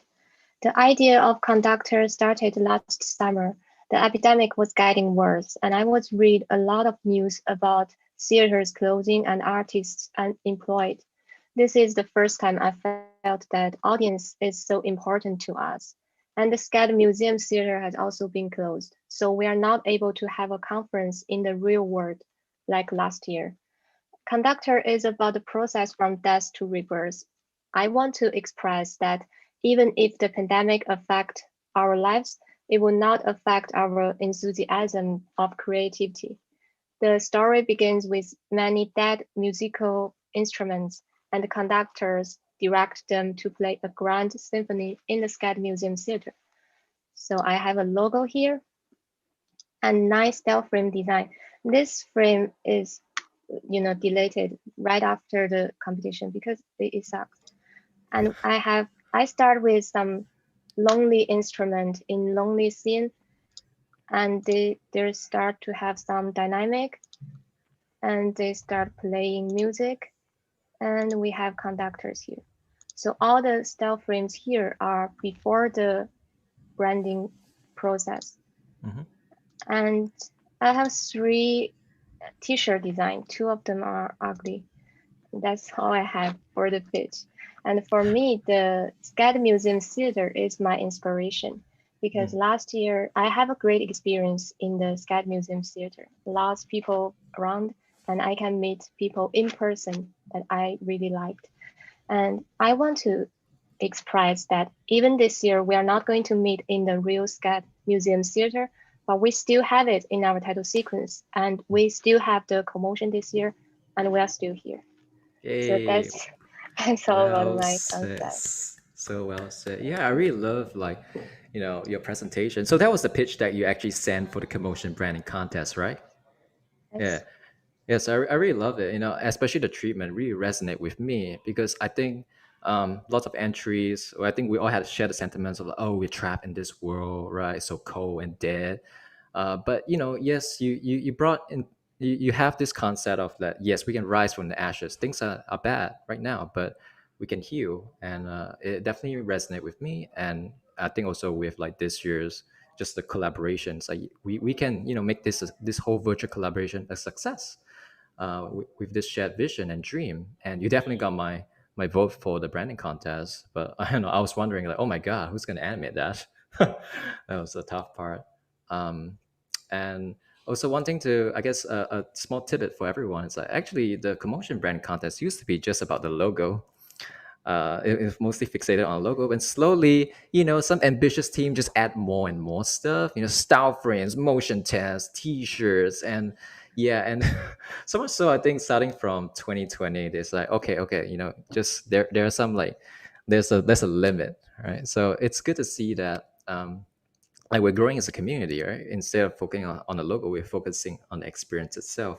The idea of conductor started last summer. The epidemic was getting worse, and I was read a lot of news about theaters closing and artists unemployed. This is the first time I felt that audience is so important to us. And the SCAD Museum Theater has also been closed, so we are not able to have a conference in the real world like last year. Conductor is about the process from death to rebirth. I want to express that even if the pandemic affects our lives, it will not affect our enthusiasm of creativity. The story begins with many dead musical instruments, and the conductors direct them to play a grand symphony in the SCAD Museum Theater. So I have a logo here and nice style frame design. This frame is deleted right after the competition because it sucks. And I start with some lonely instrument in lonely scene, and they start to have some dynamic, and they start playing music, and we have conductors here. So all the style frames here are before the branding process. Mm-hmm. And I have 3 t-shirt design. 2 of them are ugly. That's all I have for the pitch. And for me, the SCAD Museum Theater is my inspiration because last year I have a great experience in the SCAD Museum Theater. Lots of people around, and I can meet people in person that I really liked. And I want to express that even this year, we are not going to meet in the real SCAD Museum Theater, but we still have it in our title sequence. And we still have the CoMotion this year, and we are still here. Yay. So that's all about my concept. So well said. Yeah, I really love your presentation. So that was the pitch that you actually sent for the CoMotion branding contest, right? Yes. Yes, I really love it. Especially the treatment really resonate with me because I think lots of entries. Or I think we all had shared the sentiments of, oh, we're trapped in this world, right? So cold and dead. But yes, you brought in. You have this concept of that. Yes, we can rise from the ashes. Things are bad right now, but we can heal, and it definitely resonate with me. And I think also with like this year's just the collaborations, like we can make this whole virtual collaboration a success with this shared vision and dream. And you definitely got my vote for the branding contest. But I don't know, I was wondering like, oh my god, who's going to animate that? That was the tough part. And also one thing to, I guess, a small tidbit for everyone is that actually the CoMotion brand contest used to be just about the logo. It was mostly fixated on logo, and slowly, some ambitious team just add more and more stuff. Style frames, motion tests, T-shirts, and yeah, and so much so I think starting from 2020, it's like okay, just there are some like there's a limit, right? So it's good to see that like we're growing as a community, right? Instead of focusing on the logo, we're focusing on the experience itself.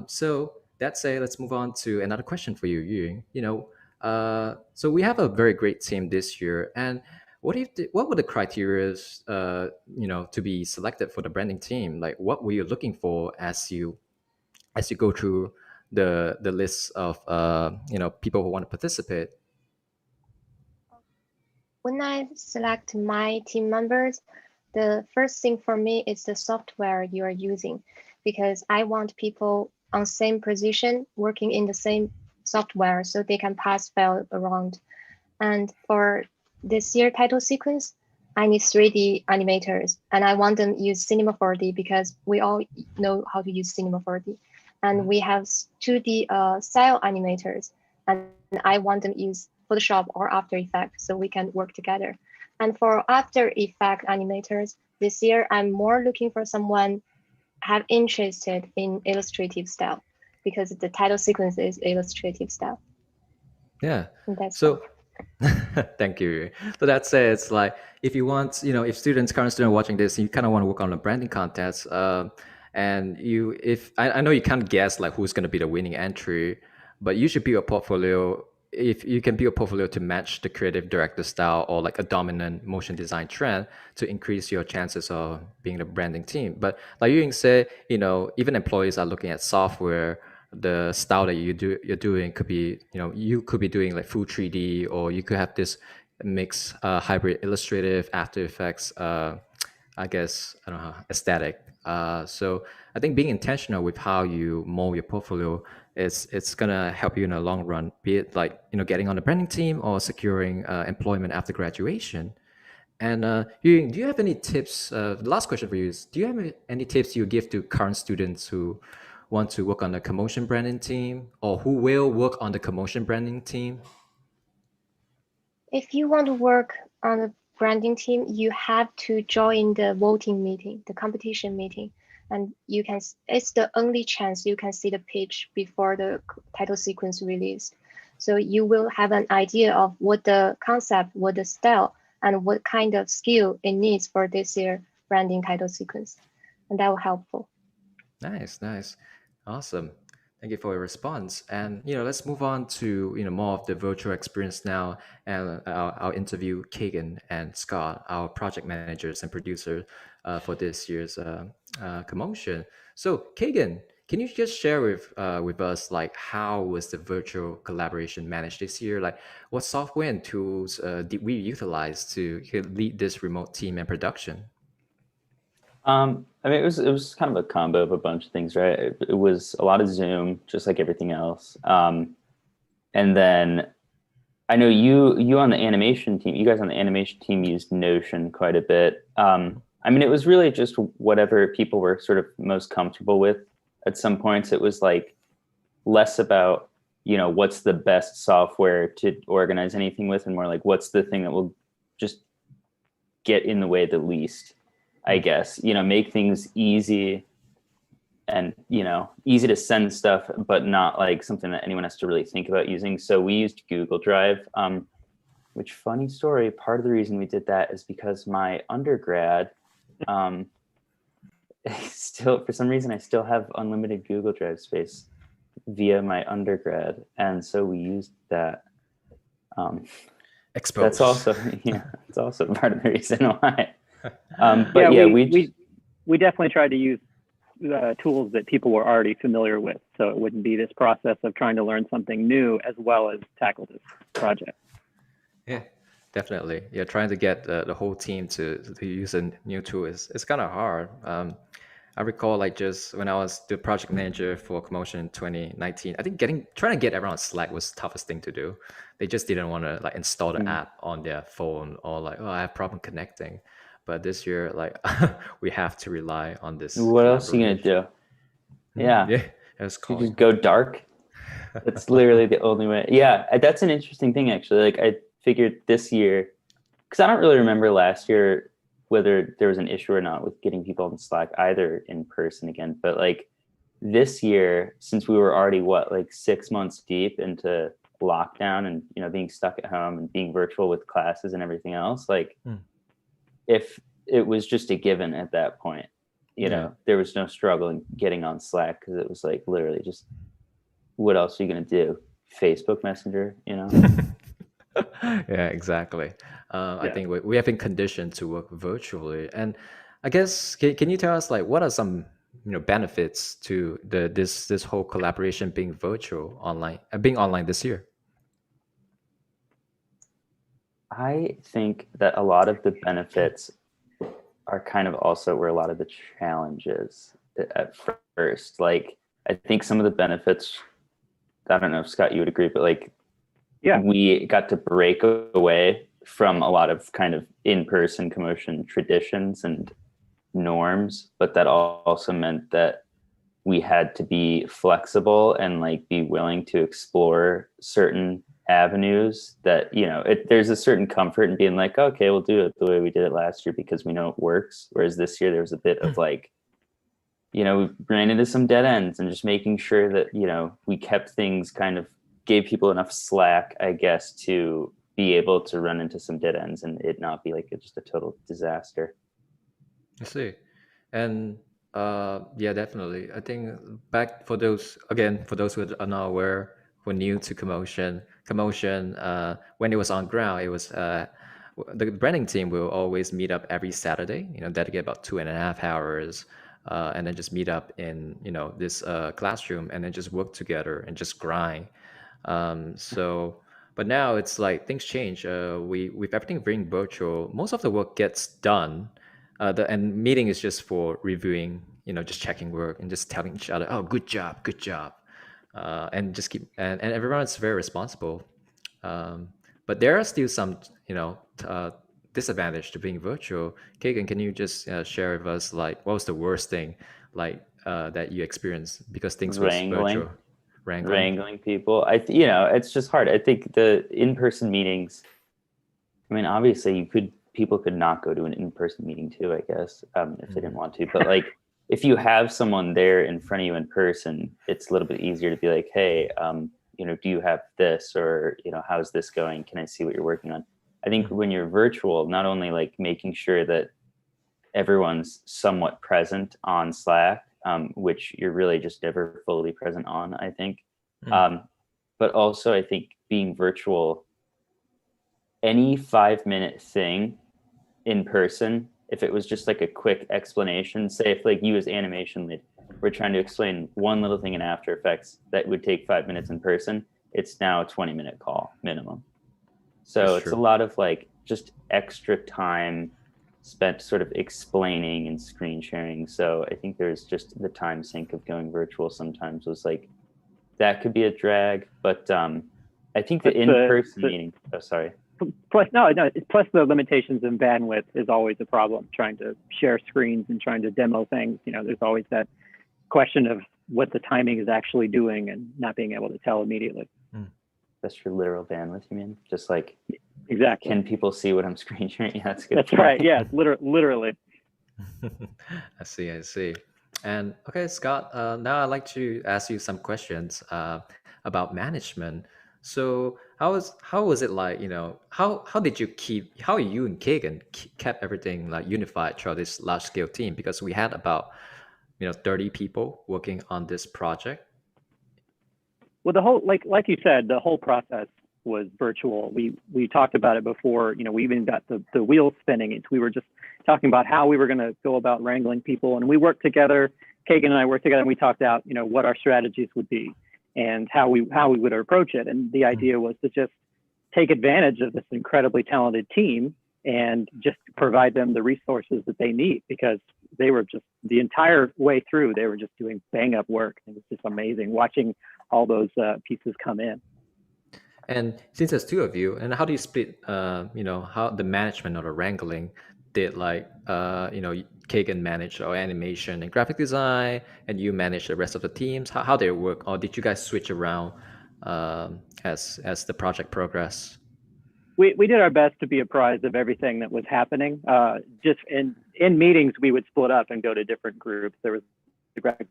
So that say, let's move on to another question for you, Yu. So we have a very great team this year, and what were the criteria, to be selected for the branding team? Like, what were you looking for as you go through the list of people who want to participate? When I select my team members, the first thing for me is the software you are using, because I want people on same position working in the same software so they can pass file around. And for this year title sequence, I need 3D animators, and I want them to use Cinema 4D because we all know how to use Cinema 4D. And we have 2D style animators, and I want them to use Photoshop or After Effects so we can work together. And for After Effects animators, this year I'm more looking for someone have interested in illustrative style, because the title sequence is illustrative style. Yeah. And that's So thank you. So that says, like, if you want, if current student watching this, you kind of want to work on a branding contest, and if I know you can't guess like who's going to be the winning entry, but you should build a portfolio. If you can build a portfolio to match the creative director style or like a dominant motion design trend to increase your chances of being the branding team. But like you said, even employees are looking at software. The style that you're doing could be, you could be doing like full 3D, or you could have this mix hybrid illustrative After Effects, I guess, I don't know, aesthetic. So I think being intentional with how you mold your portfolio it's gonna help you in the long run, be it like getting on the branding team or securing employment after graduation. And do you have any tips? The last question for you is: do you have any tips you give to current students who want to work on the CoMotion branding team, or who will work on the CoMotion branding team? If you want to work on a branding team, you have to join the voting meeting, the competition meeting. And it's the only chance you can see the pitch before the title sequence release. So you will have an idea of what the concept, what the style, and what kind of skill it needs for this year branding title sequence. And that will helpful. Nice. Awesome. Thank you for your response. And let's move on to more of the virtual experience now, and I'll interview Kagan and Scott, our project managers and producers for this year's CoMotion. So Kagan, can you just share with us like how was the virtual collaboration managed this year? Like what software and tools did we utilize to lead this remote team and production? I mean, it was kind of a combo of a bunch of things, right? It was a lot of Zoom, just like everything else. And then I know you on the animation team, you guys on the animation team used Notion quite a bit. I mean, it was really just whatever people were sort of most comfortable with. At some points, it was like less about, what's the best software to organize anything with, and more like what's the thing that will just get in the way the least, I guess, make things easy and, easy to send stuff, but not like something that anyone has to really think about using. So we used Google Drive, which, funny story, part of the reason we did that is because my undergrad, still, for some reason, I still have unlimited Google Drive space via my undergrad, and so we used that. Exposed. That's also, yeah, it's also part of the reason why. But yeah, yeah, we definitely tried to use tools that people were already familiar with, so it wouldn't be this process of trying to learn something new as well as tackle this project. Yeah, definitely. Yeah, trying to get the whole team to use a new tool is kind of hard. I recall like just when I was the project manager for CoMotion in 2019, I think trying to get everyone on Slack was the toughest thing to do. They just didn't want to like install the app on their phone, or like, oh, I have problem connecting. But this year, like we have to rely on this. What else are you gonna do? Yeah, Yeah, it's you just go dark. That's literally the only way. Yeah, that's an interesting thing actually. Like I figured this year, because I don't really remember last year whether there was an issue or not with getting people on Slack either in person again. But like this year, since we were already like 6 months deep into lockdown and being stuck at home and being virtual with classes and everything else, like if it was just a given at that point, there was no struggle in getting on Slack, because it was like literally just, what else are you gonna do? Facebook Messenger, Yeah, exactly. I think we have been conditioned to work virtually, and I guess can you tell us like what are some benefits to this whole collaboration being virtual online, being online this year? I think that a lot of the benefits are kind of also where a lot of the challenges at first. Like I think some of the benefits, I don't know if Scott you would agree, but like we got to break away from a lot of kind of in-person CoMotion traditions and norms, but that also meant that we had to be flexible and like be willing to explore certain avenues that there's a certain comfort in being like, okay, we'll do it the way we did it last year because we know it works. Whereas this year there was a bit of like, we ran into some dead ends, and just making sure that we kept things kind of, gave people enough slack, I guess, to be able to run into some dead ends and it not be like just a total disaster. I see. And yeah, definitely. I think back for those who are not aware, who are new to CoMotion, when it was on ground, it was the branding team will always meet up every Saturday, dedicate about 2.5 hours, and then just meet up in this classroom, and then just work together and just grind. But now it's like things change. With everything being virtual, most of the work gets done. And meeting is just for reviewing, just checking work and just telling each other, oh, good job. And just keep, and everyone is very responsible. But there are still some, disadvantage to being virtual. Kagan, can you just share with us, like, what was the worst thing, like, that you experienced because things were virtual? Wrangling people. It's just hard. I think the in-person meetings, I mean, obviously people could not go to an in-person meeting too, I guess, if they didn't want to. But like, if you have someone there in front of you in person, it's a little bit easier to be like, hey, do you have this, or, how's this going? Can I see what you're working on? I think when you're virtual, not only like making sure that everyone's somewhat present on Slack, which you're really just never fully present on, I think. But also I think being virtual, any 5-minute thing in person, if it was just like a quick explanation, say if like you as animation lead, we're trying to explain one little thing in After Effects that would take 5 minutes in person, it's now a 20-minute call minimum. So it's a lot of like just extra time spent sort of explaining and screen sharing. So I think there's just the time sink of going virtual sometimes was like, that could be a drag, but I think the in-person meeting, Plus the limitations in bandwidth is always a problem, trying to share screens and trying to demo things. There's always that question of what the timing is actually doing and not being able to tell immediately. That's your literal bandwidth, you mean? Just like, exactly. Can people see what I'm screen sharing? Yeah, that's good. That's right. Yeah, literally. I see. And okay, Scott, now I'd like to ask you some questions about management. So how was it like, how you and Kagan kept everything like unified throughout this large scale team? Because we had about 30 people working on this project? Well, the whole, like you said, the whole process was virtual. We talked about it before, we even got the wheels spinning. We were just talking about how we were going to go about wrangling people, and we worked together. Kagan and I worked together, and we talked out, what our strategies would be and how we would approach it. And the idea was to just take advantage of this incredibly talented team and just provide them the resources that they need, because they were just, the entire way through, they were just doing bang up work. It was just amazing watching all those pieces come in. And since there's two of you, and how do you split, how the management or the wrangling did, Kagan manage our animation and graphic design, and you manage the rest of the teams? How they work, or did you guys switch around as the project progressed? We did our best to be apprised of everything that was happening. Just in meetings, we would split up and go to different groups. There was the graphic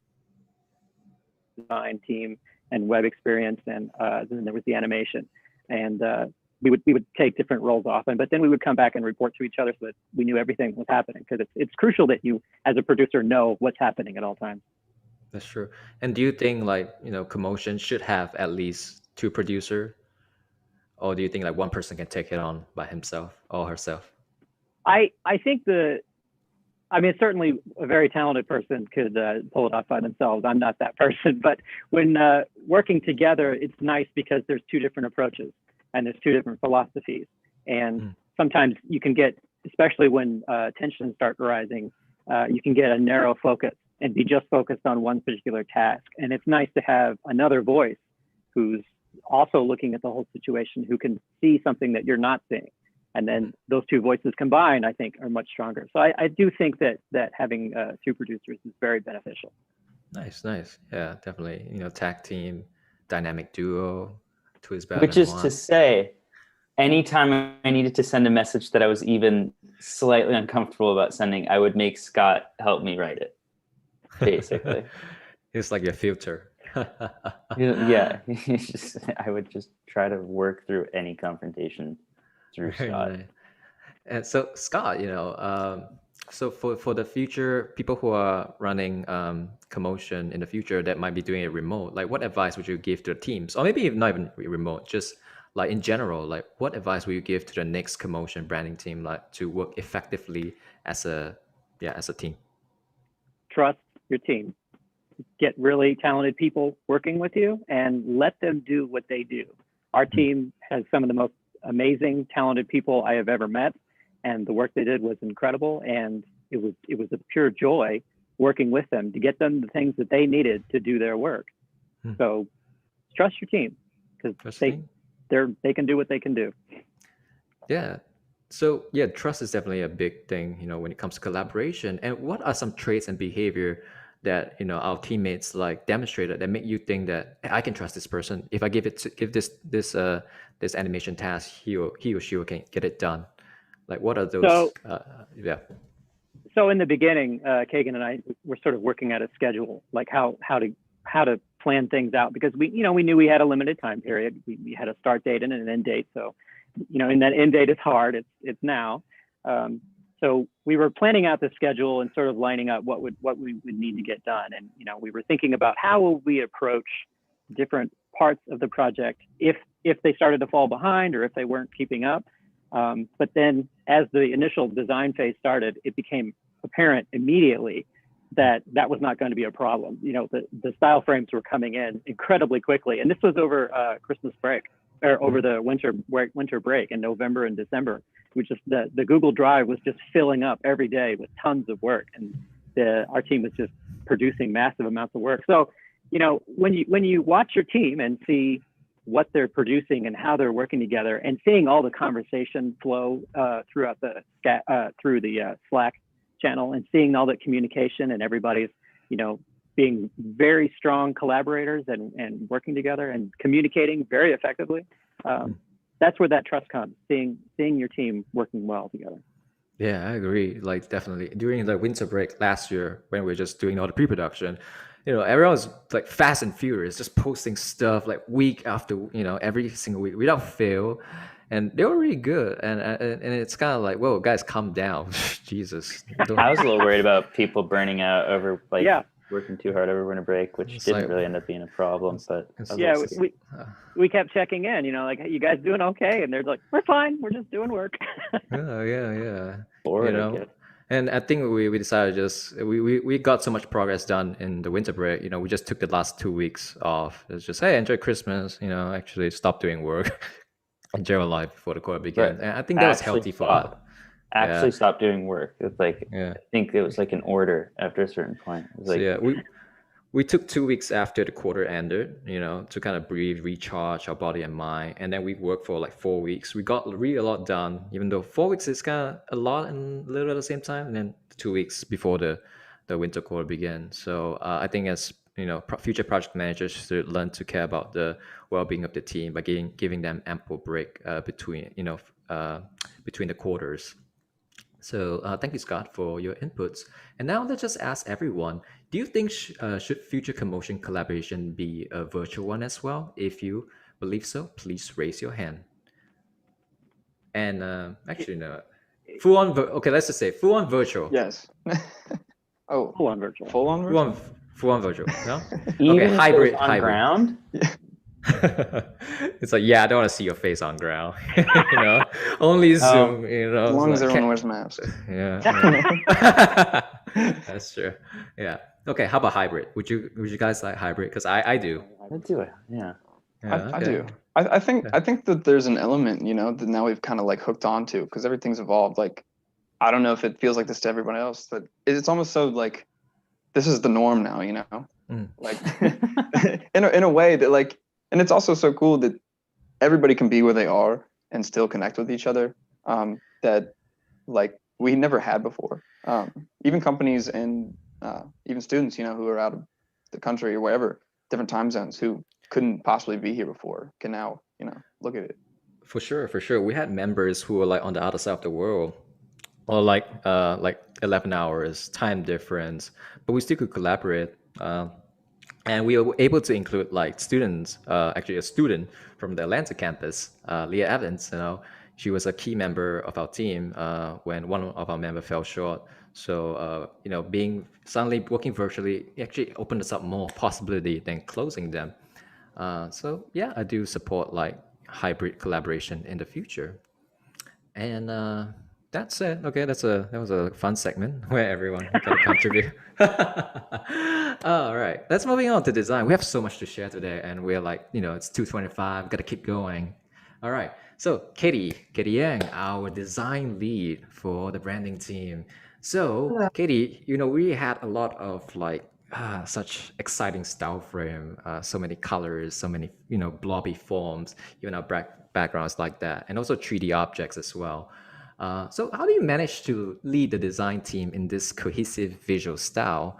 design team and web experience, and then there was the animation. And we would take different roles often, but then we would come back and report to each other so that we knew everything that was happening, because it's crucial that you, as a producer, know what's happening at all times. That's true. And do you think CoMotion should have at least two producers? Or do you think one person can take it on by himself or herself? I think certainly a very talented person could pull it off by themselves. I'm not that person, but when working together, it's nice because there's two different approaches and there's two different philosophies. And sometimes you can get, especially when tensions start rising, you can get a narrow focus and be just focused on one particular task. And it's nice to have another voice who's also looking at the whole situation, who can see something that you're not seeing. And then those two voices combined, I think, are much stronger. So I do think that having two producers is very beneficial. Nice. Yeah, definitely. Tag team, dynamic duo, two is better Which than is one. to say, anytime I needed to send a message that I was even slightly uncomfortable about sending, I would make Scott help me write it, basically. It's like your filter. Yeah, I would just try to work through any confrontation through Very Scott. nice. And so Scott, so for the future, people who are running CoMotion in the future that might be doing it remote, what advice would you give to the teams? Or maybe not even remote, just in general, what advice will you give to the next CoMotion branding team, to work effectively as a team? Trust your team. Get really talented people working with you and let them do what they do. Our team has some of the most amazing, talented people I have ever met, and the work they did was incredible. And it was a pure joy working with them to get them the things that they needed to do their work. So trust your team, because they can do what they can do. Yeah. So yeah, trust is definitely a big thing, when it comes to collaboration. And what are some traits and behavior that our teammates demonstrated that make you think that I can trust this person? If I give this animation task, he or she can get it done. What are those? So in the beginning, Kagan and I were sort of working at a schedule, how to plan things out, because we knew we had a limited time period. We had a start date and an end date. So, and that end date is hard. It's now. So we were planning out the schedule and sort of lining up what we would need to get done. And, we were thinking about how will we approach different parts of the project if they started to fall behind or if they weren't keeping up. But then as the initial design phase started, it became apparent immediately that was not going to be a problem. The style frames were coming in incredibly quickly. And this was over Christmas break, or over the winter break in November and December. The Google Drive was just filling up every day with tons of work, and our team was just producing massive amounts of work. So, when you watch your team and see what they're producing and how they're working together, and seeing all the conversation flow throughout through the Slack channel, and seeing all the communication and everybody's, being very strong collaborators and working together and communicating very effectively. That's where that trust comes, seeing your team working well together. Yeah, I agree. Definitely during the winter break last year, when we were just doing all the pre-production, everyone was fast and furious, just posting stuff week after, every single week without fail. And they were really good. And it's kind of whoa, guys, calm down. Jesus. I was a little worried about people burning out over working too hard over winter break, which It's didn't like- really end up being a problem. But Yeah, we kept checking in, like, you guys doing okay? And they're like, we're fine. We're just doing work. yeah. Bored, You I know, guess. and I think we decided just we got so much progress done in the winter break. We just took the last 2 weeks off. It's just, hey, enjoy Christmas. Actually stop doing work, enjoy our life before the quarter begins. Right. And I think that was Actually healthy for us. Actually stop doing work. It's like, Yeah. I think it was like an order after a certain point. It was like, So yeah, we took 2 weeks after the quarter ended, to kind of breathe, recharge our body and mind, and then we worked for like 4 weeks. We got really a lot done, even though 4 weeks is kind of a lot and little at the same time. And then 2 weeks before the winter quarter began. So I think as future project managers should learn to care about the well-being of the team by giving them ample break between the quarters. So thank you, Scott, for your inputs. And now let's just ask everyone, do you think should future CoMotion collaboration be a virtual one as well? If you believe so, please raise your hand. And actually, no. Full on, okay, let's just say full on virtual. Yes. Oh, Full on virtual. full on Full virtual? full on virtual, no? even Okay, if it was hybrid, on hybrid. ground. It's like, yeah, I don't want to see your face on ground. Only Zoom, As long as everyone wears masks. Yeah. That's true. Yeah. Okay, how about hybrid? Would you guys like hybrid? Because I do. I do it. Yeah. I do. I think that there's an element, that now we've kind of like hooked onto because everything's evolved. Like, I don't know if it feels like this to everyone else, but it's almost so like this is the norm now, like in a way that like, and it's also so cool that everybody can be where they are and still connect with each other. That like we never had before. Even companies and even students, who are out of the country or wherever, different time zones, who couldn't possibly be here before, can now, look at it. For sure. We had members who were like on the other side of the world, or like 11 hours time difference, but we still could collaborate. And we were able to include like students, actually a student from the Atlanta campus, Leah Evans. She was a key member of our team when one of our members fell short. So being suddenly working virtually actually opened us up more possibility than closing them. So yeah, I do support like hybrid collaboration in the future. And that's it. Okay, that was a fun segment where everyone can contribute. All right, let's moving on to design. We have so much to share today, and we're like, it's 2:25. Got to keep going. All right. So Katie Yang, our design lead for the branding team. So Katie, we had a lot of like such exciting style frame, so many colors, so many blobby forms, even our backgrounds like that, and also 3D objects as well. So how do you manage to lead the design team in this cohesive visual style?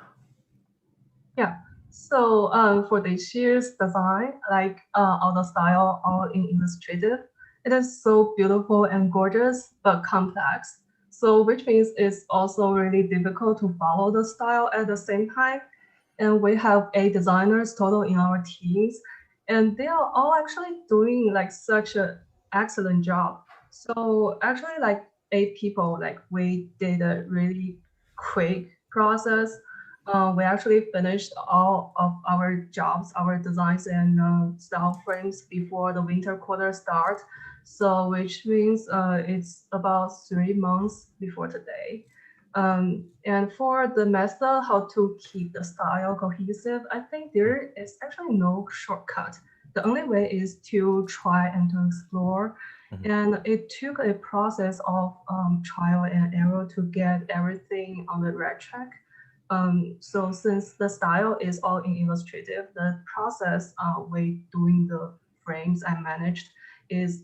Yeah. So for this year's design, like all the style, all in Illustrative, it is so beautiful and gorgeous, but complex. So which means it's also really difficult to follow the style at the same time. And we have 8 designers total in our teams, and they are all actually doing like such an excellent job. So actually like 8 people, like we did a really quick process. We actually finished all of our jobs, our designs and style frames before the winter quarter start. So which means it's about 3 months before today. And for the method, how to keep the style cohesive, I think there is actually no shortcut. The only way is to try and to explore. And it took a process of trial and error to get everything on the right track. So since the style is all in Illustrative, the process we doing the frames I managed is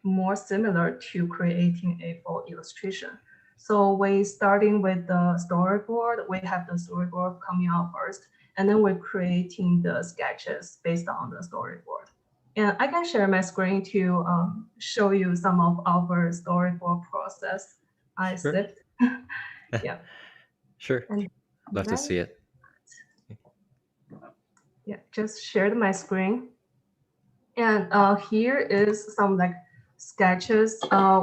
more similar to creating a full illustration. So we starting with the storyboard, we have the storyboard coming out first, and then we're creating the sketches based on the storyboard. And I can share my screen to show you some of our storyboard process I skipped. Yeah. Sure. Love to see it. Yeah, just shared my screen. And here is some like sketches.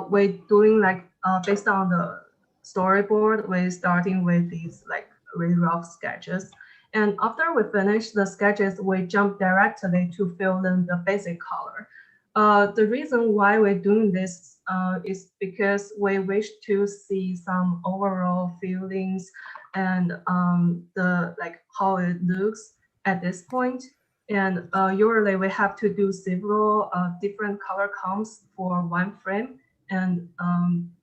We're doing like based on the storyboard, we're starting with these like really rough sketches. And after we finish the sketches, we jump directly to fill in the basic color. The reason why we're doing this is because we wish to see some overall feelings and how it looks at this point. And usually we have to do several different color comps for one frame, and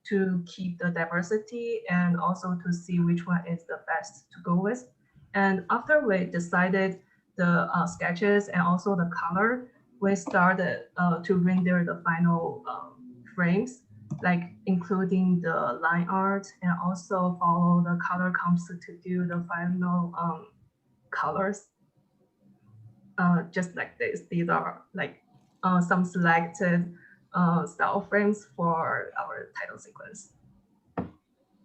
to keep the diversity and also to see which one is the best to go with. And after we decided the sketches and also the color, we started to render the final frames, like including the line art, and also follow the color comps to do the final colors. Just like this, these are like some selected style frames for our title sequence.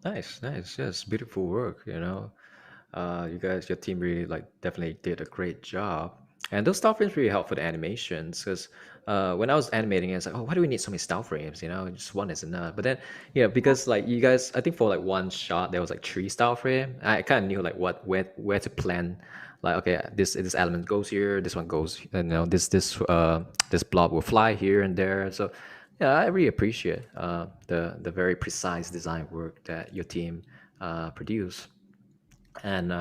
Nice, nice. Yes, beautiful work, you know. You guys, your team really like definitely did a great job. And those style frames really help for the animations because when I was animating, it's like, oh, why do we need so many style frames? You know, just one is enough. But then, you know, because like you guys, I think for like one shot there was like 3 style frame. I kind of knew like where to plan. Like, okay, this element goes here, this one goes, you know, this blob will fly here and there. So yeah, I really appreciate the very precise design work that your team produced. And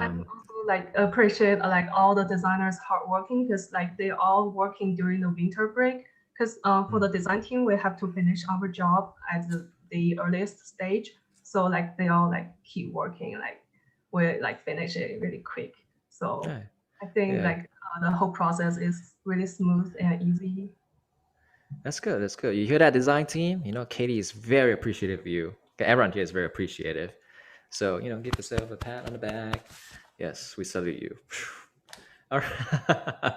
Like appreciate like all the designers hard working, because like they all working during the winter break, because for the design team we have to finish our job at the earliest stage, so like they all like keep working, like we like finish it really quick. So I think like the whole process is really smooth and easy. That's good. That's good. You hear that, design team? You know, Katie is very appreciative of you. Okay, everyone here is very appreciative. So, you know, give yourself a pat on the back. Yes, we salute you. All right.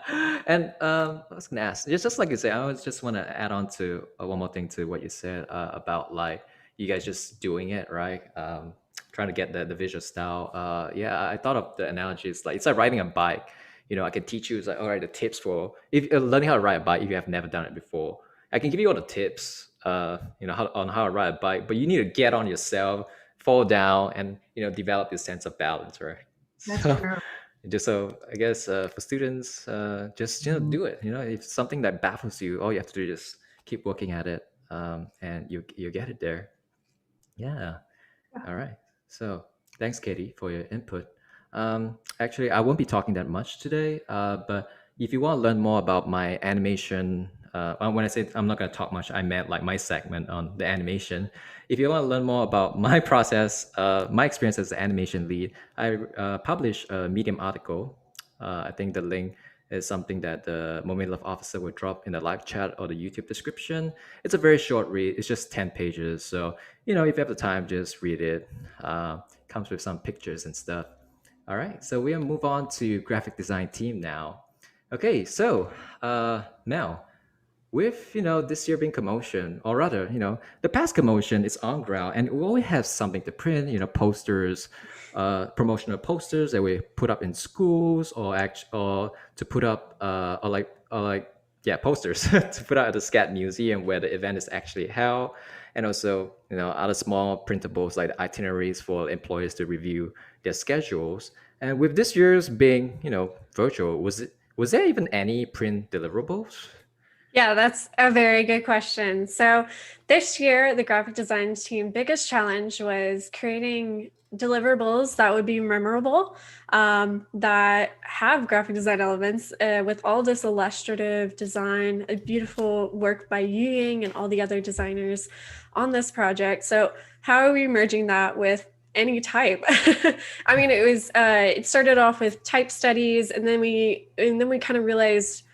And I was gonna ask, just like you said, I just want to add on to one more thing to what you said about like you guys just doing it, right? Trying to get the visual style. Yeah, I thought of the analogy. It's like riding a bike. You know, I can teach you, it's like, all right, the tips for if learning how to ride a bike if you have never done it before. I can give you all the tips, you know, on how to ride a bike, but you need to get on yourself, fall down, and you know, develop your sense of balance, right? That's So, true. just so I guess for students, just you know, do it. You know, if something that baffles you, all you have to do is just keep working at it, and you get it there. Yeah. All right. So thanks, Katie, for your input. Actually, I won't be talking that much today, but if you want to learn more about my animation, when I say I'm not going to talk much, I meant like my segment on the animation. If you want to learn more about my process, my experience as an animation lead, I published a Medium article. I think the link is something that the Moment Love officer will drop in the live chat or the YouTube description. It's a very short read. It's just 10 pages. So, you know, if you have the time, just read it. Comes with some pictures and stuff. All right, so we'll move on to graphic design team now. Okay, so Mel, with you know this year being CoMotion, or rather, you know, the past CoMotion is on ground, and we always have something to print. You know, posters, promotional posters that we put up in schools, or to put up, posters to put out at the SCAD museum where the event is actually held, and also you know other small printables like the itineraries for employees to review their schedules. And with this year's being you know virtual, was there even any print deliverables? Yeah, that's a very good question. So this year, the graphic design team biggest challenge was creating deliverables that would be memorable, that have graphic design elements with all this illustrative design, a beautiful work by Yu Ying and all the other designers on this project. So how are we merging that with any type? I mean, it started off with type studies, and then we kind of realized,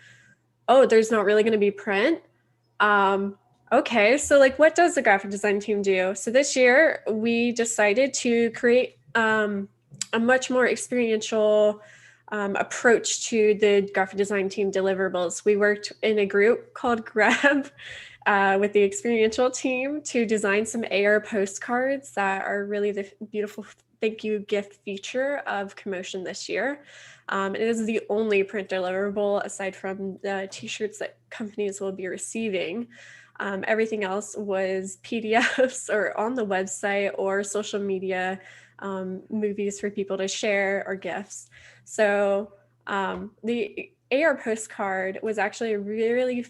oh, there's not really going to be print. Okay, so like what does the graphic design team do? So this year we decided to create a much more experiential approach to the graphic design team deliverables. We worked in a group called Grab with the experiential team to design some AR postcards that are really the beautiful thank you gift feature of CoMotion this year. It is the only print deliverable aside from the t-shirts that companies will be receiving. Everything else was PDFs or on the website or social media movies for people to share or gifts. So the AR postcard was actually really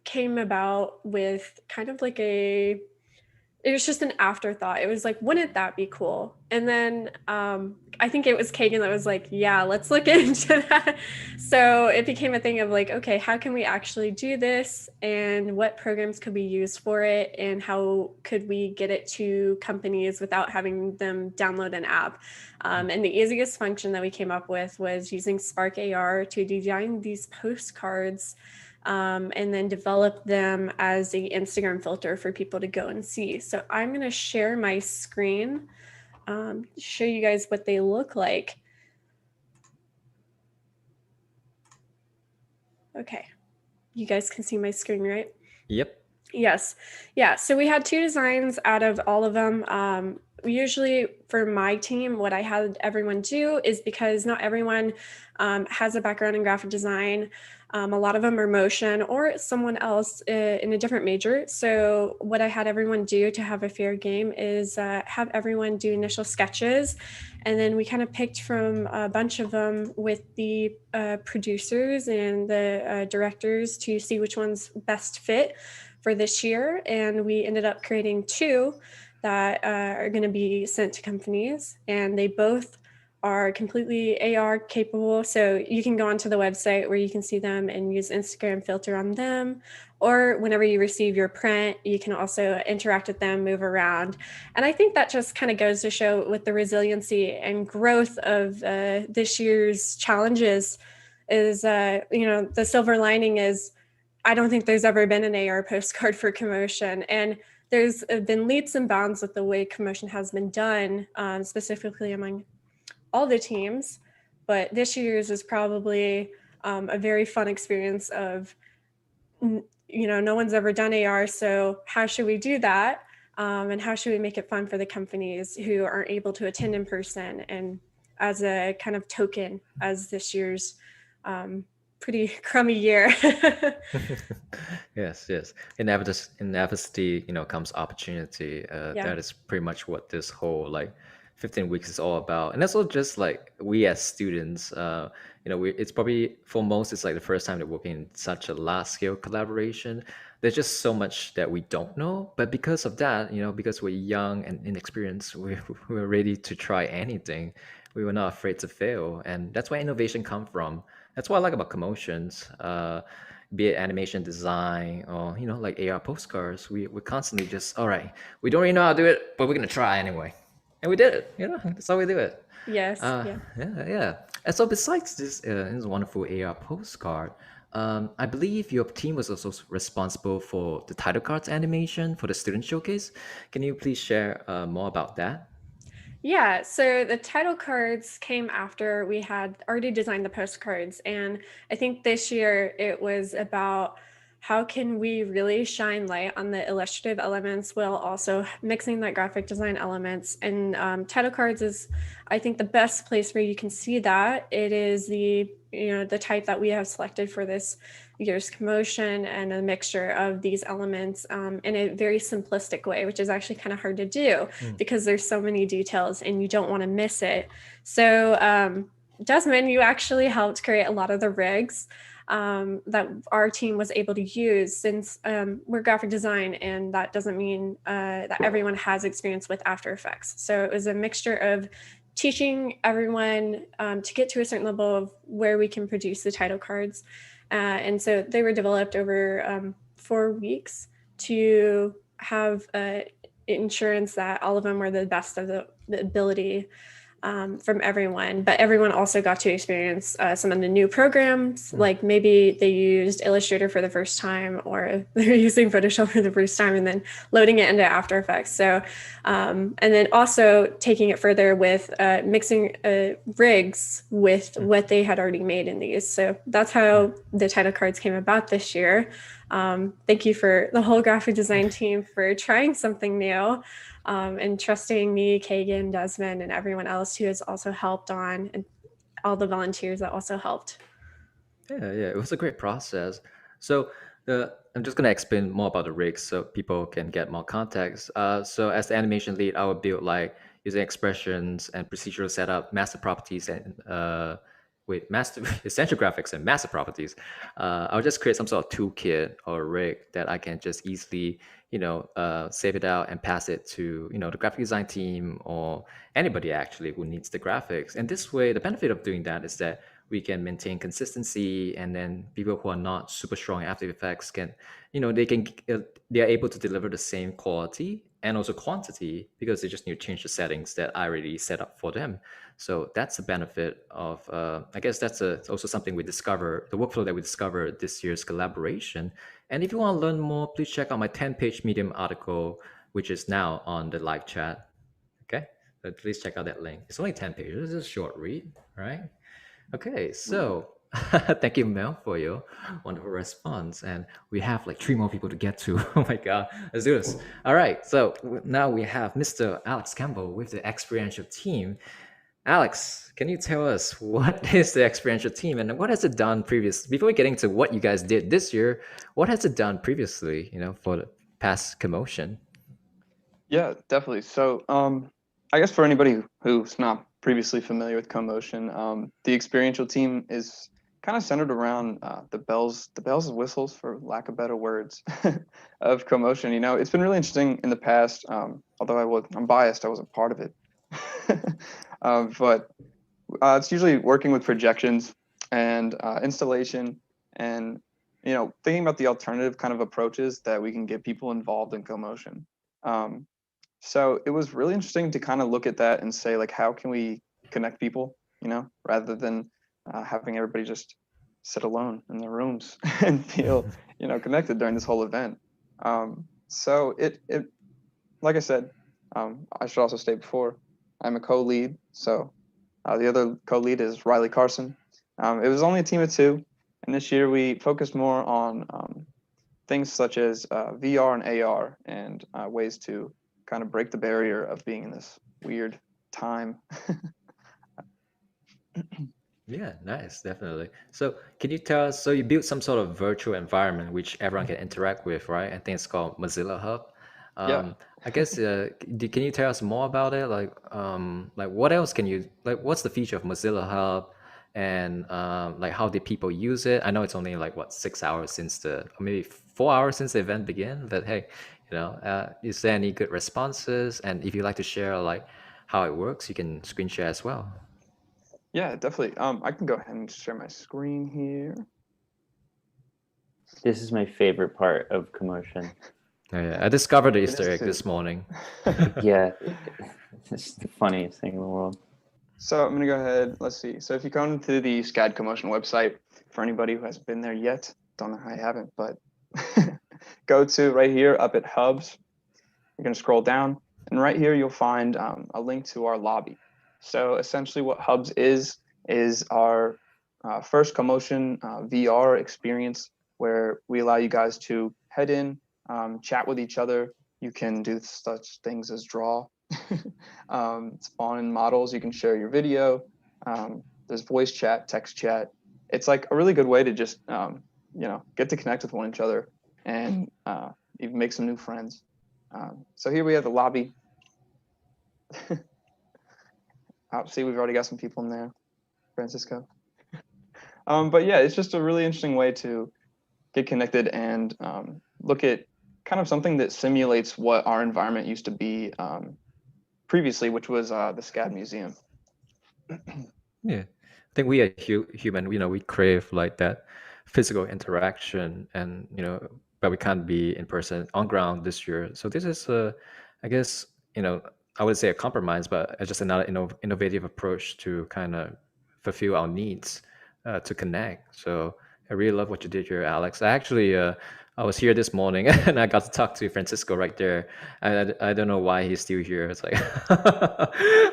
came about with kind of like it was just an afterthought. It was like, wouldn't that be cool? And then I think it was Kagan that was like, yeah, let's look into that. So it became a thing of like, okay, how can we actually do this? And what programs could we use for it? And how could we get it to companies without having them download an app? And the easiest function that we came up with was using Spark AR to design these postcards and then develop them as a Instagram filter for people to go and see. So I'm going to share my screen, show you guys what they look like. Okay, you guys can see my screen, right? Yep. Yes. Yeah. So we had 2 designs out of all of them. Usually for my team, what I had everyone do is because not everyone has a background in graphic design. A lot of them are motion or someone else in a different major. So what I had everyone do to have a fair game is have everyone do initial sketches. And then we kind of picked from a bunch of them with the producers and the directors to see which ones best fit for this year. And we ended up creating 2 that are going to be sent to companies, and they both are completely AR capable. So you can go onto the website where you can see them and use Instagram filter on them. Or whenever you receive your print, you can also interact with them, move around. And I think that just kind of goes to show with the resiliency and growth of this year's challenges is, the silver lining is, I don't think there's ever been an AR postcard for CoMotion. And there's been leaps and bounds with the way CoMotion has been done, specifically among all the teams. But this year's is probably a very fun experience of, no one's ever done AR. So how should we do that? And how should we make it fun for the companies who aren't able to attend in person, and as a kind of token as this year's pretty crummy year. Yes. In adversity, comes opportunity. That is pretty much what this whole 15 weeks is all about. And that's all just like we as students, it's probably for most, it's like the first time they're working in such a large scale collaboration. There's just so much that we don't know. But because of that, because we're young and inexperienced, we're ready to try anything. We were not afraid to fail. And that's where innovation comes from. That's what I like about CoMotions, be it animation design or, like AR postcards. We're constantly just, all right, we don't really know how to do it, but we're going to try anyway. And we did it, that's how we do it. Yes. Yeah. And so besides this wonderful AR postcard, I believe your team was also responsible for the title cards animation for the student showcase. Can you please share more about that? Yeah, so the title cards came after we had already designed the postcards. And I think this year it was about how can we really shine light on the illustrative elements while also mixing that graphic design elements. And title cards is, I think, the best place where you can see that. It is the type that we have selected for this year's CoMotion, and a mixture of these elements in a very simplistic way, which is actually kind of hard to do because there's so many details and you don't want to miss it. So Desmond, you actually helped create a lot of the rigs that our team was able to use, since we're graphic design, and that doesn't mean that everyone has experience with After Effects. So it was a mixture of teaching everyone to get to a certain level of where we can produce the title cards. And so they were developed over 4 weeks to have insurance that all of them were the best of the ability from everyone. But everyone also got to experience some of the new programs, like maybe they used Illustrator for the first time, or they're using Photoshop for the first time and then loading it into After Effects. So, and then also taking it further with mixing rigs with what they had already made in these. So that's how the title cards came about this year. Thank you for the whole graphic design team for trying something new. And trusting me, Kagan, Desmond, and everyone else who has also helped on, and all the volunteers that also helped. Yeah, it was a great process. So I'm just going to explain more about the rigs so people can get more context. So as the animation lead, I would build using expressions and procedural setup, master properties, and master essential graphics and master properties, I'll just create some sort of toolkit or rig that I can just easily, save it out and pass it to, the graphic design team or anybody actually who needs the graphics. And this way, the benefit of doing that is that we can maintain consistency, and then people who are not super strong in After Effects can, they are able to deliver the same quality and also quantity because they just need to change the settings that I already set up for them. So that's the benefit of, I guess that's also something we discover, the workflow that we discovered this year's collaboration. And if you want to learn more, please check out my 10-page Medium article, which is now on the live chat. Okay, so please check out that link. It's only 10 pages, it's a short read, right? Okay, so thank you, Mel, for your wonderful response. And we have like 3 more people to get to. Oh my God, let's do this. All right, so now we have Mr. Alex Campbell with the experiential team. Alex, can you tell us what is the experiential team and what has it done previously? Before we get into what you guys did this year, what has it done previously, for the past CoMotion? Yeah, definitely. So I guess for anybody who's not previously familiar with CoMotion, the experiential team is kind of centered around the bells and whistles, for lack of better words, of CoMotion. It's been really interesting in the past, although I'm biased, I wasn't part of it. But it's usually working with projections and installation and, thinking about the alternative kind of approaches that we can get people involved in CoMotion. So it was really interesting to kind of look at that and say, like, how can we connect people, rather than having everybody just sit alone in their rooms and feel, connected during this whole event. So it like I said, I should also state before, I'm a co-lead. So the other co-lead is Riley Carson. It was only a team of 2. And this year we focused more on things such as VR and AR and ways to kind of break the barrier of being in this weird time. Yeah, nice, definitely. So can you tell us, so you built some sort of virtual environment which everyone can interact with, right? I think it's called Mozilla Hub. Yeah. I guess, can you tell us more about it? Like what else can you, like, what's the feature of Mozilla Hub? And like, how did people use it? I know it's only like, 6 hours since or maybe 4 hours since the event began, but hey, is there any good responses? And if you'd like to share like how it works, you can screen share as well. Yeah, definitely. I can go ahead and share my screen here. This is my favorite part of CoMotion. Oh, yeah. I discovered the Easter egg this morning. Yeah, it's the funniest thing in the world. So I'm going to go ahead. Let's see. So if you go into the SCAD CoMotion website, for anybody who hasn't been there yet, don't know how you haven't, but go to right here up at Hubs. You're going to scroll down, and right here you'll find a link to our lobby. So essentially what Hubs is our first CoMotion VR experience where we allow you guys to head in, chat with each other. You can do such things as draw, spawn in models. You can share your video. There's voice chat, text chat. It's like a really good way to just, get to connect with one another and even make some new friends. So here we have the lobby. See, we've already got some people in there, Francisco. But yeah, it's just a really interesting way to get connected and look at kind of something that simulates what our environment used to be previously, which was the SCAD Museum. Yeah, I think we are human. We crave like that physical interaction, and but we can't be in person on ground this year. So this is, I guess, I would say a compromise, but it's just another innovative approach to kind of fulfill our needs to connect. So I really love what you did here, Alex. I actually, I was here this morning and I got to talk to Francisco right there. I don't know why he's still here. It's like,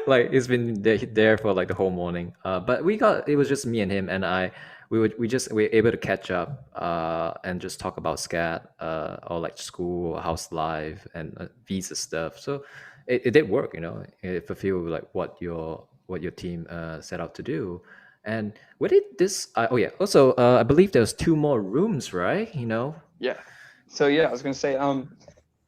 like he's been there for like the whole morning. But it was just me and him, and we were able to catch up and just talk about SCAD or like school, house life, and visa stuff. So it did work, it fulfilled like what your team set out to do. And where did this? Also, I believe there's 2 more rooms, right? Yeah. So I was gonna say,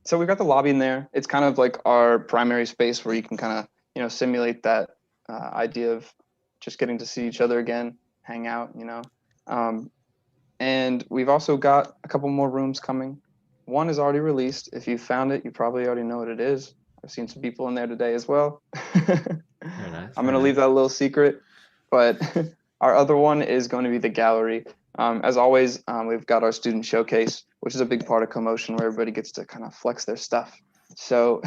so we've got the lobby in there. It's kind of like our primary space where you can kind of simulate that idea of just getting to see each other again, hang out, and we've also got a couple more rooms coming. One is already released. If you found it, you probably already know what it is. I've seen some people in there today as well. Very nice. I'm going to leave that a little secret, but our other one is going to be the gallery. As always, we've got our student showcase, which is a big part of CoMotion, where everybody gets to kind of flex their stuff. So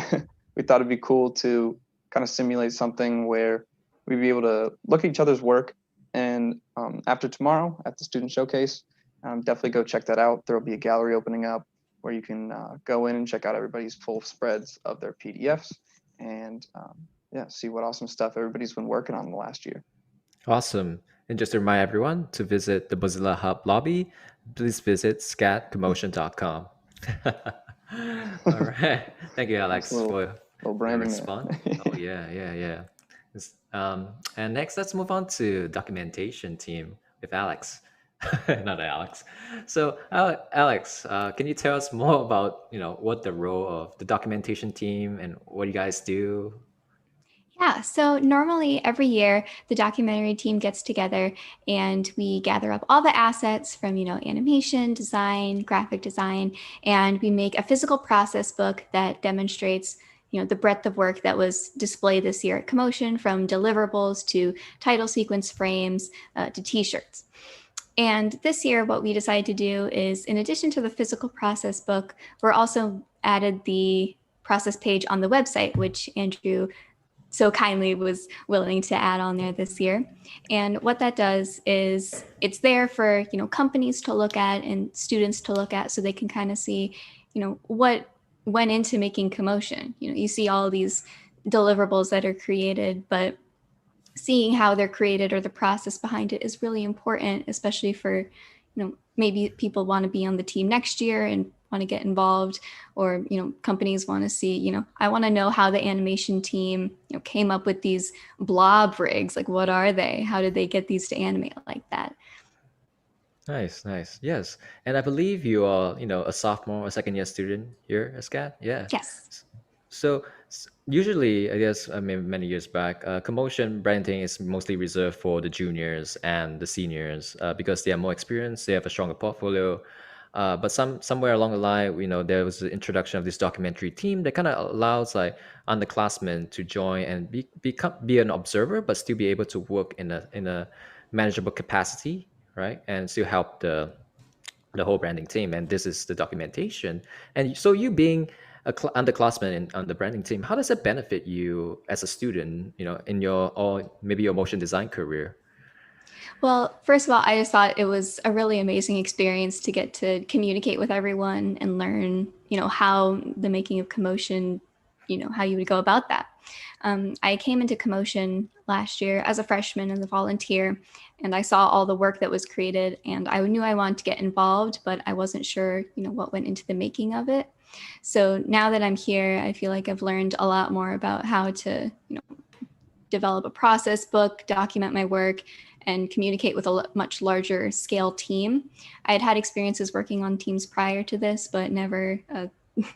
we thought it'd be cool to kind of simulate something where we'd be able to look at each other's work. And after tomorrow at the student showcase, definitely go check that out. There'll be a gallery opening up where you can go in and check out everybody's full spreads of their PDFs and see what awesome stuff everybody's been working on the last year. Awesome. And just to remind everyone to visit the Mozilla Hub lobby, please visit scatcomotion.com. All right. Thank you, Alex, for your response. Oh, yeah. And next, let's move on to documentation team with Alex. Not Alex. So, Alex, can you tell us more about what the role of the documentation team and what you guys do? Yeah, so normally every year the documentary team gets together and we gather up all the assets from, animation, design, graphic design, and we make a physical process book that demonstrates, the breadth of work that was displayed this year at CoMotion, from deliverables to title sequence frames to t-shirts. And this year, what we decided to do is, in addition to the physical process book, we're also added the process page on the website, which Andrew so kindly was willing to add on there this year. And what that does is it's there for, companies to look at and students to look at, so they can kind of see, what went into making CoMotion. You see all these deliverables that are created, but seeing how they're created or the process behind it is really important, especially for, maybe people want to be on the team next year and want to get involved, or, companies want to see, I want to know how the animation team, came up with these blob rigs. Like, what are they? How did they get these to animate like that? Nice. Yes. And I believe you are, a sophomore or second year student here at SCAD. Yeah. Yes. So usually, I guess, many years back, CoMotion branding is mostly reserved for the juniors and the seniors because they are more experienced, they have a stronger portfolio. But somewhere along the line, there was the introduction of this documentary team that kind of allows like underclassmen to join and be an observer, but still be able to work in a manageable capacity, right? And still help the whole branding team. And this is the documentation. And so you being underclassmen on the branding team, how does that benefit you as a student, in or maybe your motion design career? Well, first of all, I just thought it was a really amazing experience to get to communicate with everyone and learn, how the making of CoMotion, how you would go about that. I came into CoMotion last year as a freshman and a volunteer, and I saw all the work that was created, and I knew I wanted to get involved, but I wasn't sure, what went into the making of it. So now that I'm here, I feel like I've learned a lot more about how to, develop a process book, document my work, and communicate with a much larger scale team. I had experiences working on teams prior to this, but never a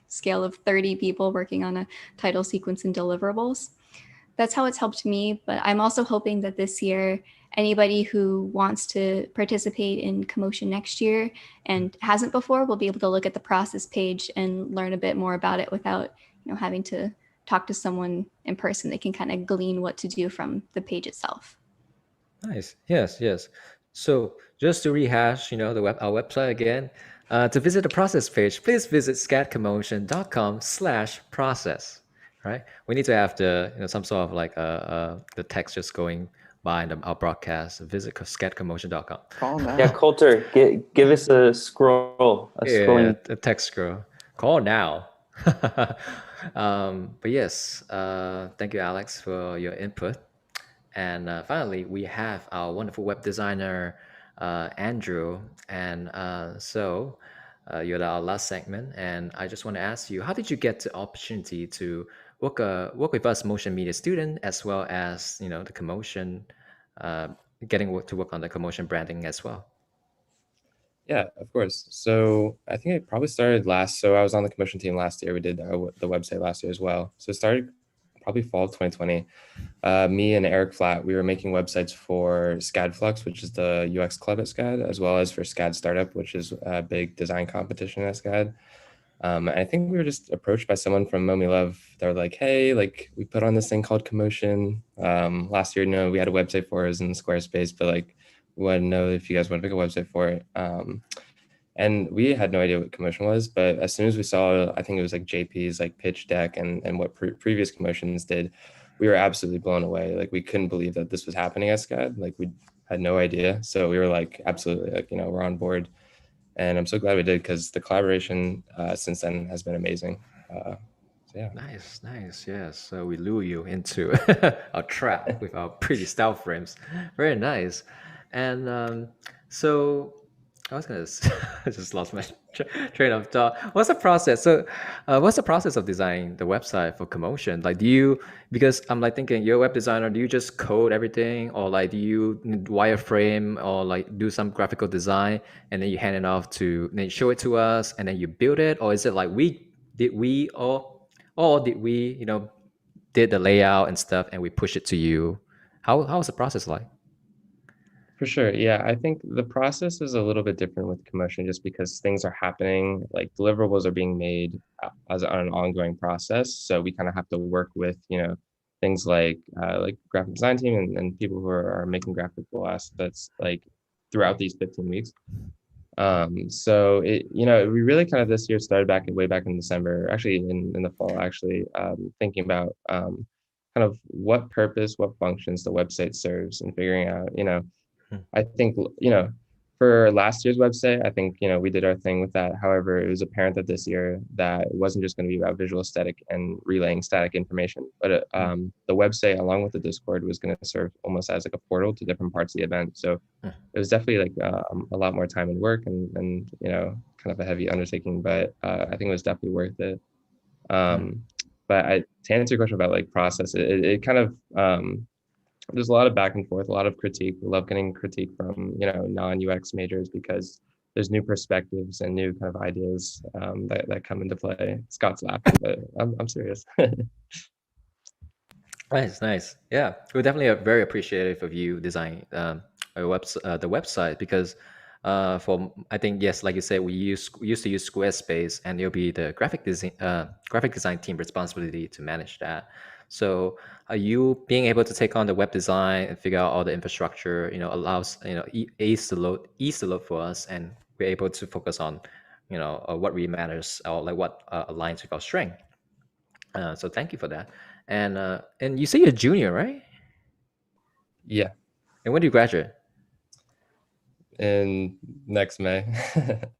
scale of 30 people working on a title sequence and deliverables. That's how it's helped me, but I'm also hoping that this year, anybody who wants to participate in CoMotion next year and hasn't before will be able to look at the process page and learn a bit more about it without, having to talk to someone in person. They can kind of glean what to do from the page itself. Nice. Yes. So just to rehash, our website again, to visit the process page, please visit scatcomotion.com/process. Right. We need to have some sort of like the text just going by our broadcast. Visit scatcomotion.com. Call now. Yeah, Coulter, give us a scroll. A text scroll. Call now. But yes, thank you, Alex, for your input. And finally, we have our wonderful web designer, Andrew. And so you're our last segment. And I just want to ask you, how did you get the opportunity to work with us motion media student, as well as, the CoMotion, getting to work on the CoMotion branding as well? Yeah, of course. So I think it probably started so I was on the CoMotion team last year. We did the website last year as well. So it started probably fall of 2020. Me and Eric Flatt, we were making websites for SCAD Flux, which is the UX club at SCAD, as well as for SCAD Startup, which is a big design competition at SCAD. And I think we were just approached by someone from Momi Love. They were like, hey, like we put on this thing called CoMotion. Last year, we had a website for us in Squarespace, but like we want to know if you guys want to make a website for it. And we had no idea what CoMotion was, but as soon as we saw, I think it was like JP's like pitch deck and what previous CoMotions did, we were absolutely blown away. Like we couldn't believe that this was happening at SCAD. Like we had no idea. So we were like, absolutely, like, we're on board. And I'm so glad we did, because the collaboration since then has been amazing. So yeah. Nice. Yes. So we lure you into a trap with our pretty style frames. Very nice. And so I was gonna I just lost my train of thought. What's the process? So, what's the process of designing the website for CoMotion? Like, because I'm like thinking, you're a web designer, do you just code everything, or like do you wireframe, or like do some graphical design, and then you hand it off then you show it to us, and then you build it, or is it like did we did the layout and stuff, and we push it to you? How is the process like? For sure. Yeah, I think the process is a little bit different with CoMotion just because things are happening, like deliverables are being made as on an ongoing process. So we kind of have to work with, things like graphic design team and people who are making graphical assets like throughout these 15 weeks. So we really kind of this year started way back in December, actually in the fall, thinking about kind of what purpose, what functions the website serves, and figuring out, I think, for last year's website, I think, we did our thing with that. However, it was apparent that this year that it wasn't just going to be about visual aesthetic and relaying static information, but the website along with the Discord was going to serve almost as like a portal to different parts of the event. So it was definitely like a lot more time and work and kind of a heavy undertaking, but I think it was definitely worth it. But to answer your question about like process, it kind of, there's a lot of back and forth, a lot of critique. We love getting critique from, non-UX majors because there's new perspectives and new kind of ideas that come into play. Scott's laughing, but I'm serious. Nice. Yeah, we're definitely very appreciative of you designing the website, because I think, yes, like you said, we used to use Squarespace, and it'll be the graphic design team responsibility to manage that. So are you being able to take on the web design and figure out all the infrastructure, allows, ease the load for us, and we're able to focus on, what really matters, or like what aligns with our strength. So thank you for that. And you say you're a junior, right? Yeah. And when do you graduate? In next May.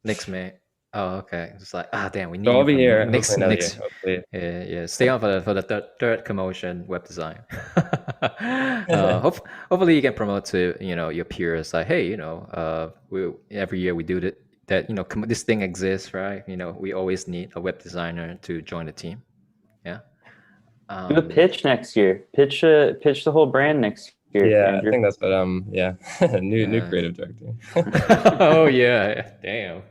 Next May. Oh, okay. It's like, damn, we need. So I'll be here next. Hopefully. Yeah. Stay on for the third CoMotion web design. Hopefully you can promote to your peers, like, hey, we every year we do that. This thing exists, right? We always need a web designer to join the team. Yeah. Do a pitch next year. Pitch the whole brand next year. Yeah, Andrew. I think that's what new creative director. Oh yeah, damn.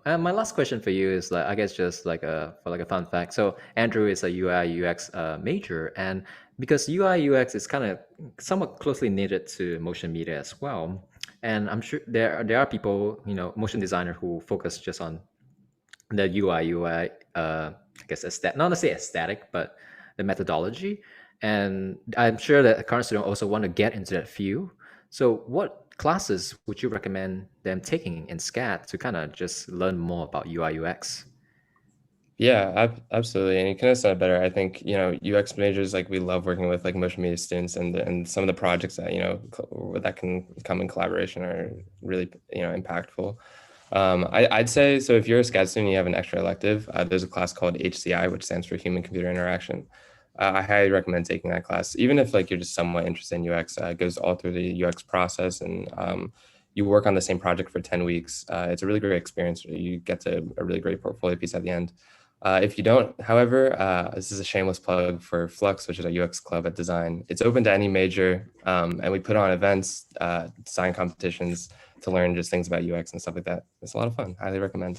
And my last question for you is, like, I guess just like a fun fact. So Andrew is a UI UX major, and because UI UX is kind of somewhat closely knitted to motion media as well, and I'm sure there are people, motion designer who focus just on the UI I guess not to say aesthetic, but the methodology. And I'm sure that a current student also want to get into that field. So what classes would you recommend them taking in SCAD to kind of just learn more about UI UX? Yeah, absolutely. And you couldn't have said it better. I think, UX majors, like, we love working with like motion media students, and some of the projects that, that can come in collaboration are really, impactful. I'd say, so if you're a SCAD student, you have an extra elective, there's a class called HCI, which stands for Human Computer Interaction. I highly recommend taking that class, even if like you're just somewhat interested in UX. It goes all through the UX process, and you work on the same project for 10 weeks. It's a really great experience. You get to a really great portfolio piece at the end. If you don't, however, this is a shameless plug for Flux, which is a UX club at Design. It's open to any major, and we put on events, design competitions to learn just things about UX and stuff like that. It's a lot of fun. Highly recommend.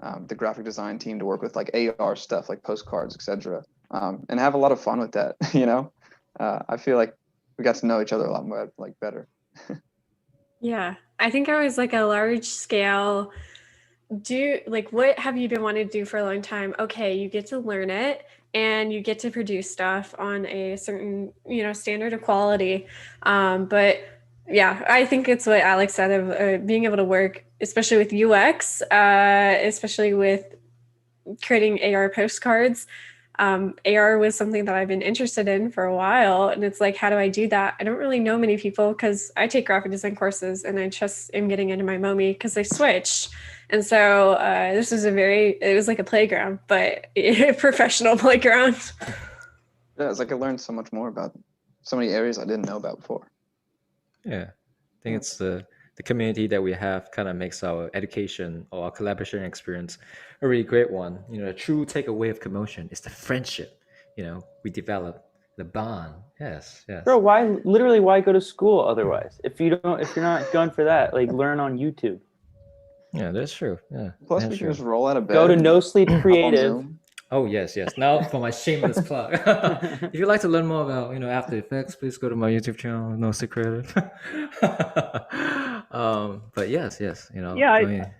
the graphic design team to work with like AR stuff, like postcards, etc., and have a lot of fun with that. I feel like we got to know each other a lot more, like better. Yeah, I think I was like a large scale. What have you been wanting to do for a long time? Okay, you get to learn it and you get to produce stuff on a certain, standard of quality. But yeah, I think it's what Alex said of being able to work, especially with UX, especially with creating AR postcards. AR was something that I've been interested in for a while. And it's like, how do I do that? I don't really know many people because I take graphic design courses and I just am getting into my MOMI because they switched. And so this was it was like a playground, but a professional playground. Yeah, it's like I learned so much more about so many areas I didn't know about before. Yeah, I think it's the community that we have kind of makes our education or our collaboration experience a really great one. The true takeaway of CoMotion is the friendship. We develop the bond. Yes. Bro, why go to school otherwise? If you're not going for that, like learn on YouTube. Yeah, that's true. Yeah. Plus, we can just roll out of bed. Go to No Sleep Creative. Oh, yes. Now for my shameless plug. If you'd like to learn more about, After Effects, please go to my YouTube channel, No Sleep Creative. But yes. Yeah,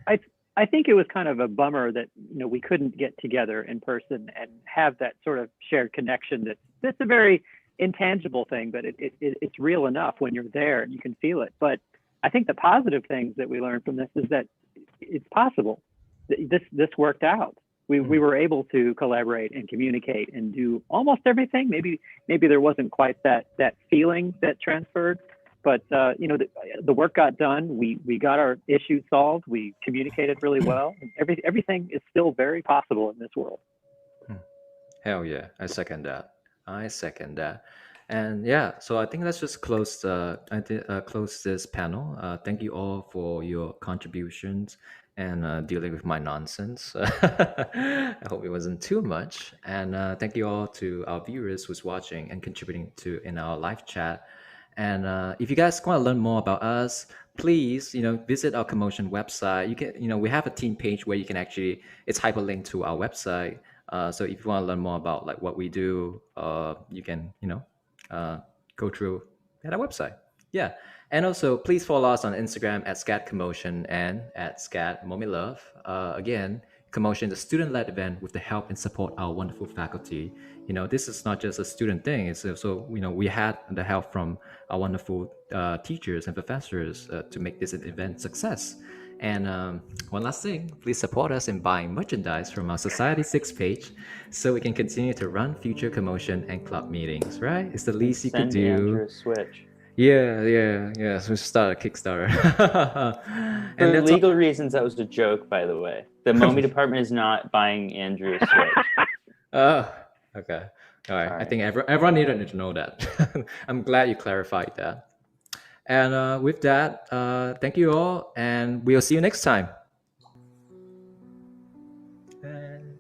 I think it was kind of a bummer that we couldn't get together in person and have that sort of shared connection. That's a very intangible thing, but it's real enough when you're there and you can feel it. But I think the positive things that we learned from this is that it's possible. This worked out. We were able to collaborate and communicate and do almost everything. Maybe there wasn't quite that feeling that transferred, but the work got done. We got our issues solved. We communicated really well. And everything is still very possible in this world. Hell yeah, I second that. And yeah, so I think let's just close this panel. Thank you all for your contributions and dealing with my nonsense. I hope it wasn't too much. And thank you all to our viewers who's watching and contributing in our live chat. And if you guys want to learn more about us, please, visit our CoMotion website. You can, we have a team page where you can it's hyperlinked to our website. So if you want to learn more about like what we do, you can, go through at our website. Yeah. And also, please follow us on Instagram at SCAD and at SCAD Momilove. Again, CoMotion is a student-led event with the help and support our wonderful faculty. This is not just a student thing. It's also, we had the help from our wonderful teachers and professors to make this an event success. And one last thing, please support us in buying merchandise from our Society 6 page so we can continue to run future CoMotion and club meetings, right? It's the least you could do. Andrew a Switch. Yeah. So we start a Kickstarter. For legal reasons, that was a joke, by the way. The MOMI department is not buying Andrew a Switch. Oh, okay. All right. I think everyone needed to know that. I'm glad you clarified that. And with that, thank you all, and we'll see you next time.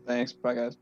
Thanks. Bye, guys.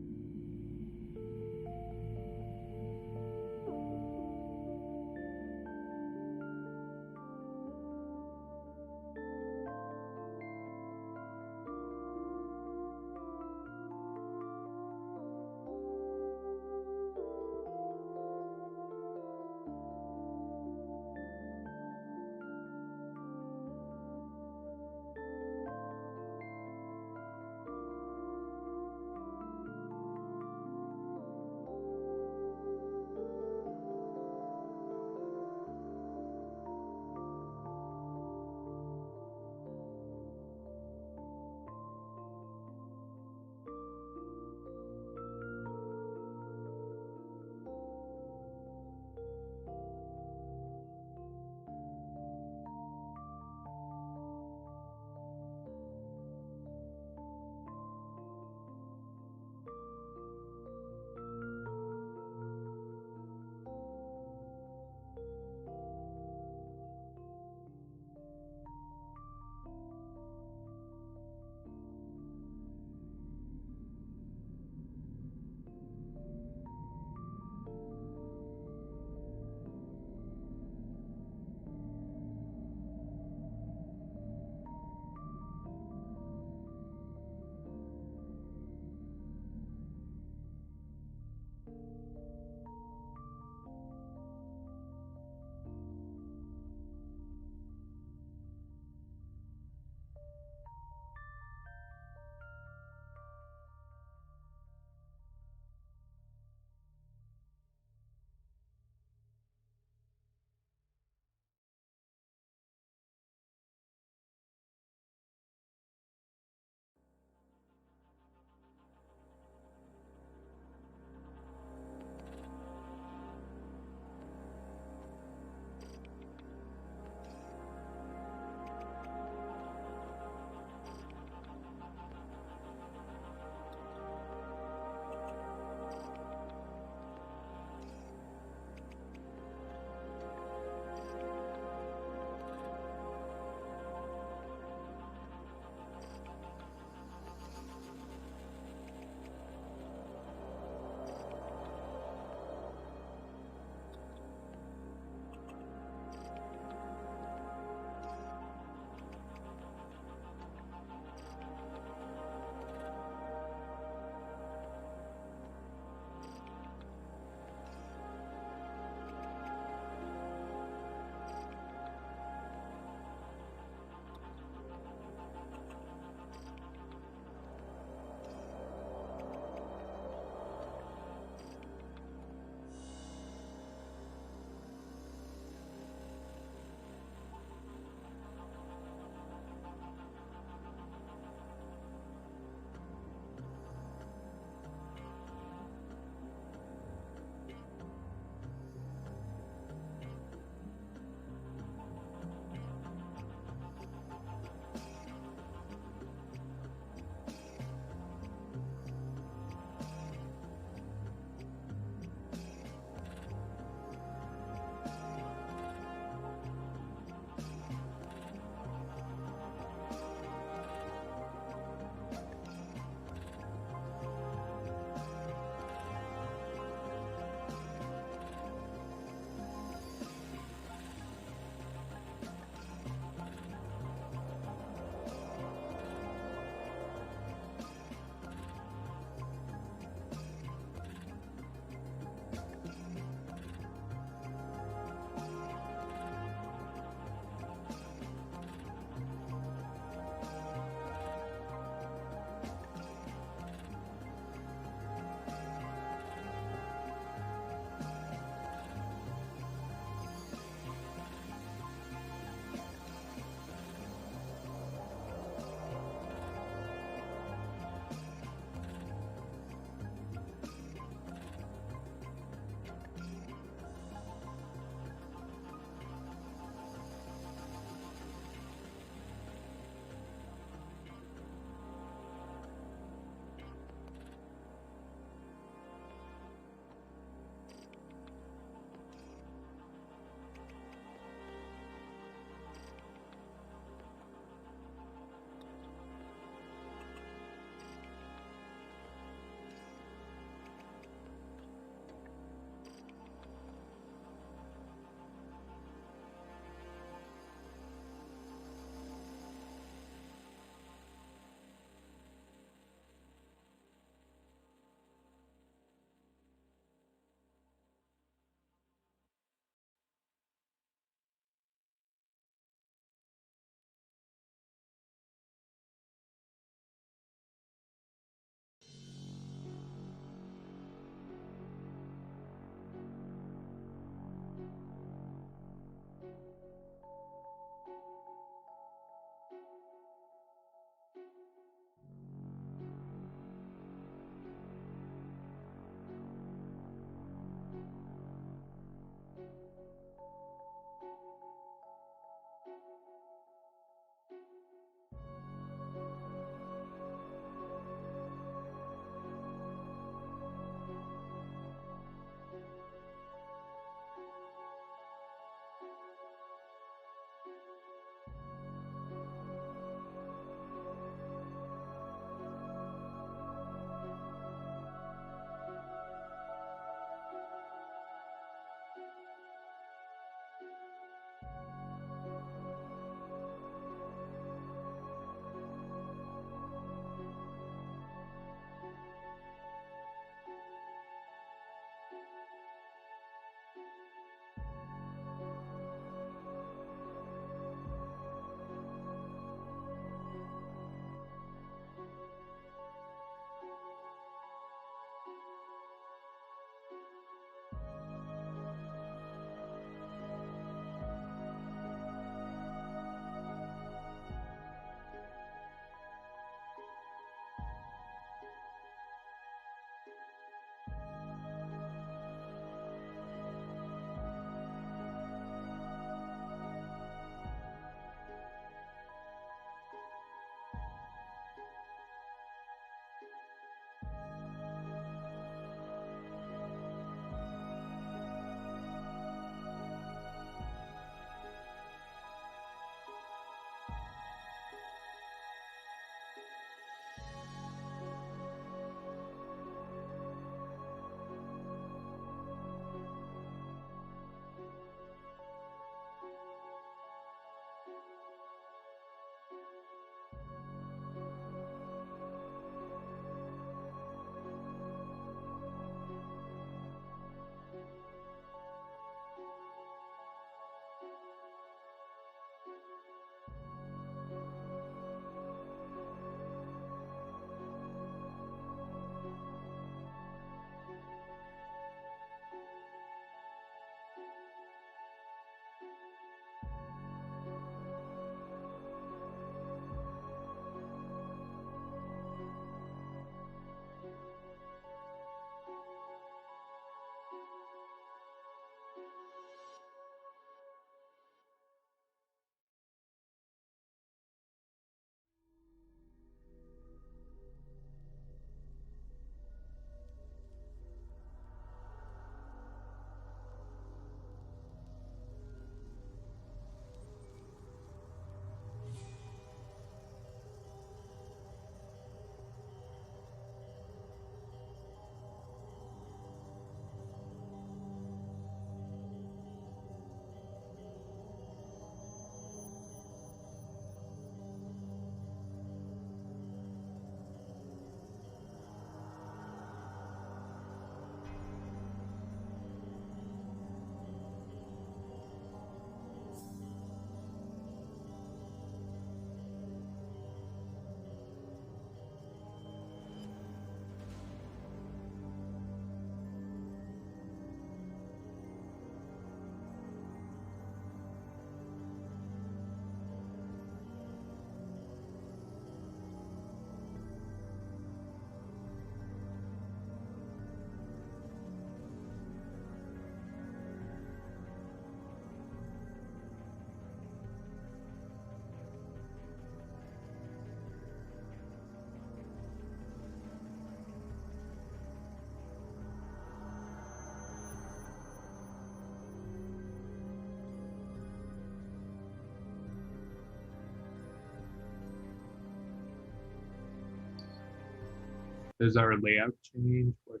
Does our layout change? What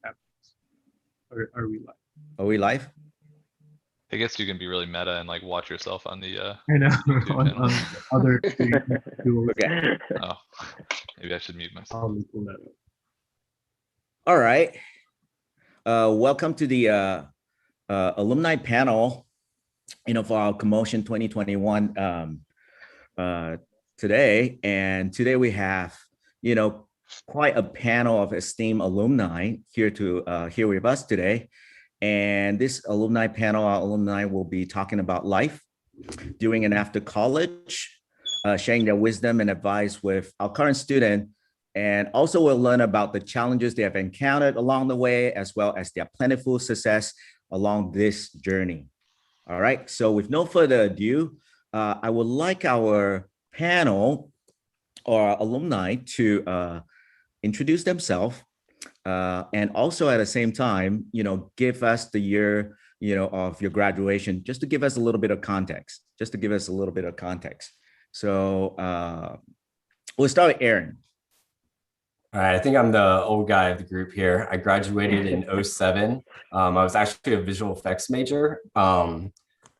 happens? Are we live? Are we live? I guess you can be really meta and like watch yourself on the I know YouTube on channel. other tools. Okay. Oh, maybe I should mute myself. I'll pull that up. All right. Welcome to the alumni panel, for our CoMotion 2021 today. And today we have, quite a panel of esteemed alumni here with us today. And this alumni panel, our alumni will be talking about life during and after college, sharing their wisdom and advice with our current student. And also we'll learn about the challenges they have encountered along the way, as well as their plentiful success along this journey. All right, so with no further ado, I would like our panel or alumni to introduce themselves and also at the same time, give us the year, of your graduation, just to give us a little bit of context, So we'll start with Aaron. All right, I think I'm the old guy of the group here. I graduated in 07. I was actually a visual effects major.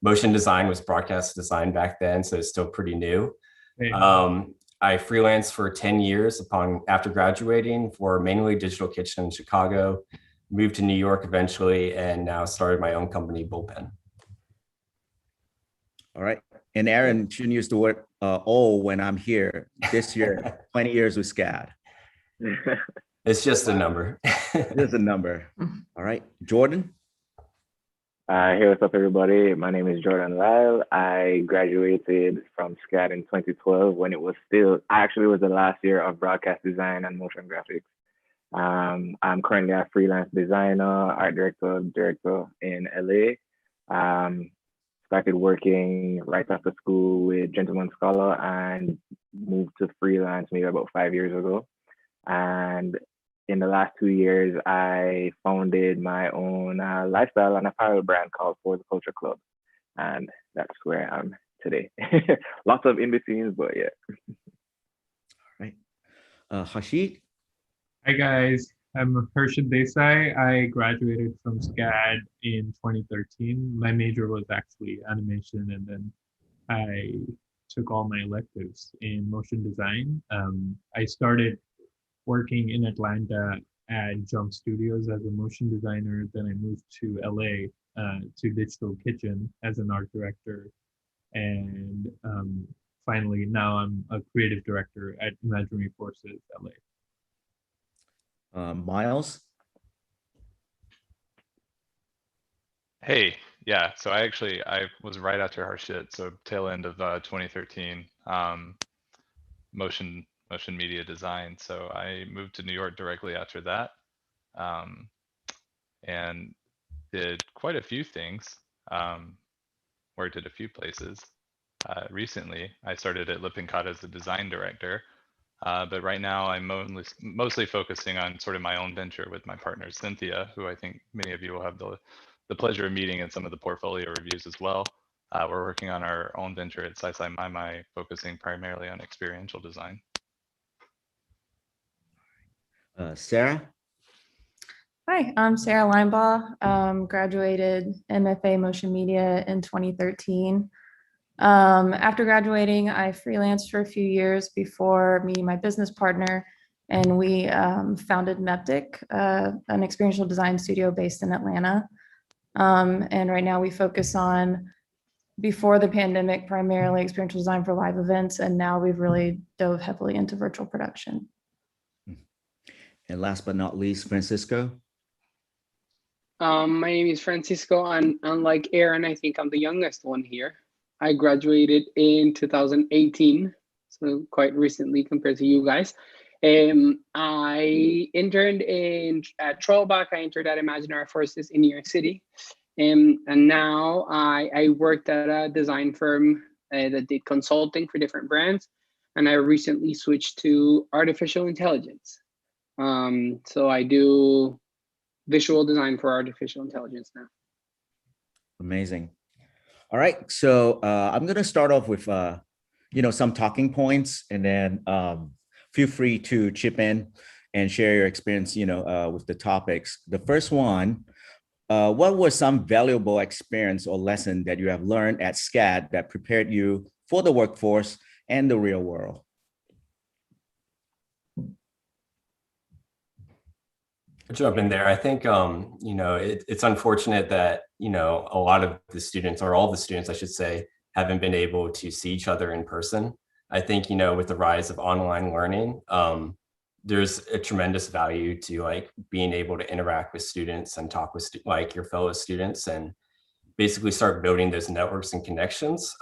Motion design was broadcast design back then, so it's still pretty new. I freelanced for 10 years after graduating for mainly Digital Kitchen in Chicago, moved to New York eventually, and now started my own company, Bullpen. All right. And Aaron shouldn't use the word old when I'm here this year, 20 years with SCAD. It's just a number. Just a number. All right. Jordan? Hey, what's up, everybody? My name is Jordan Lyle. I graduated from SCAD in 2012 when it was actually was the last year of broadcast design and motion graphics. I'm currently a freelance designer, art director in LA. Started working right after school with Gentleman Scholar and moved to freelance maybe about 5 years ago. And in the last 2 years, I founded my own lifestyle and apparel brand called For the Culture Club. And that's where I'm today. Lots of in-betweens, but yeah. All right. Hashid? Hi, guys. I'm Harshit Desai. I graduated from SCAD in 2013. My major was actually animation, and then I took all my electives in motion design. I started working in Atlanta at Jump Studios as a motion designer. Then I moved to LA to Digital Kitchen as an art director. And finally, now I'm a creative director at Imaginary Forces LA. Miles? Hey, yeah. So I was right after Harshit, so tail end of 2013, motion media design. So I moved to New York directly after that, and did quite a few things. Worked at a few places. Recently, I started at Lippincott as the design director. But right now I'm mostly focusing on sort of my own venture with my partner, Cynthia, who I think many of you will have the pleasure of meeting in some of the portfolio reviews as well. We're working on our own venture at Sci My, focusing primarily on experiential design. Sarah? Hi, I'm Sarah Linebaugh. Graduated MFA Motion Media in 2013. After graduating, I freelanced for a few years before meeting my business partner, and we founded Meptic, an experiential design studio based in Atlanta. And right now we focus on, before the pandemic, primarily experiential design for live events, and now we've really dove heavily into virtual production. And last but not least, Francisco? My name is Francisco, and unlike Aaron, I think I'm the youngest one here. I graduated in 2018, so quite recently compared to you guys. I interned at Trollback. I interned at Imaginary Forces in New York City. And now I worked at a design firm that did consulting for different brands. And I recently switched to artificial intelligence. So I do visual design for artificial intelligence now. Amazing. All right, so I'm going to start off with, some talking points, and then feel free to chip in and share your experience, with the topics. The first one, what was some valuable experience or lesson that you have learned at SCAD that prepared you for the workforce and the real world? Jump in there. I think, it's unfortunate that, a lot of the students, or all the students, I should say, haven't been able to see each other in person. I think, with the rise of online learning, there's a tremendous value to being able to interact with students and talk with your fellow students and basically start building those networks and connections.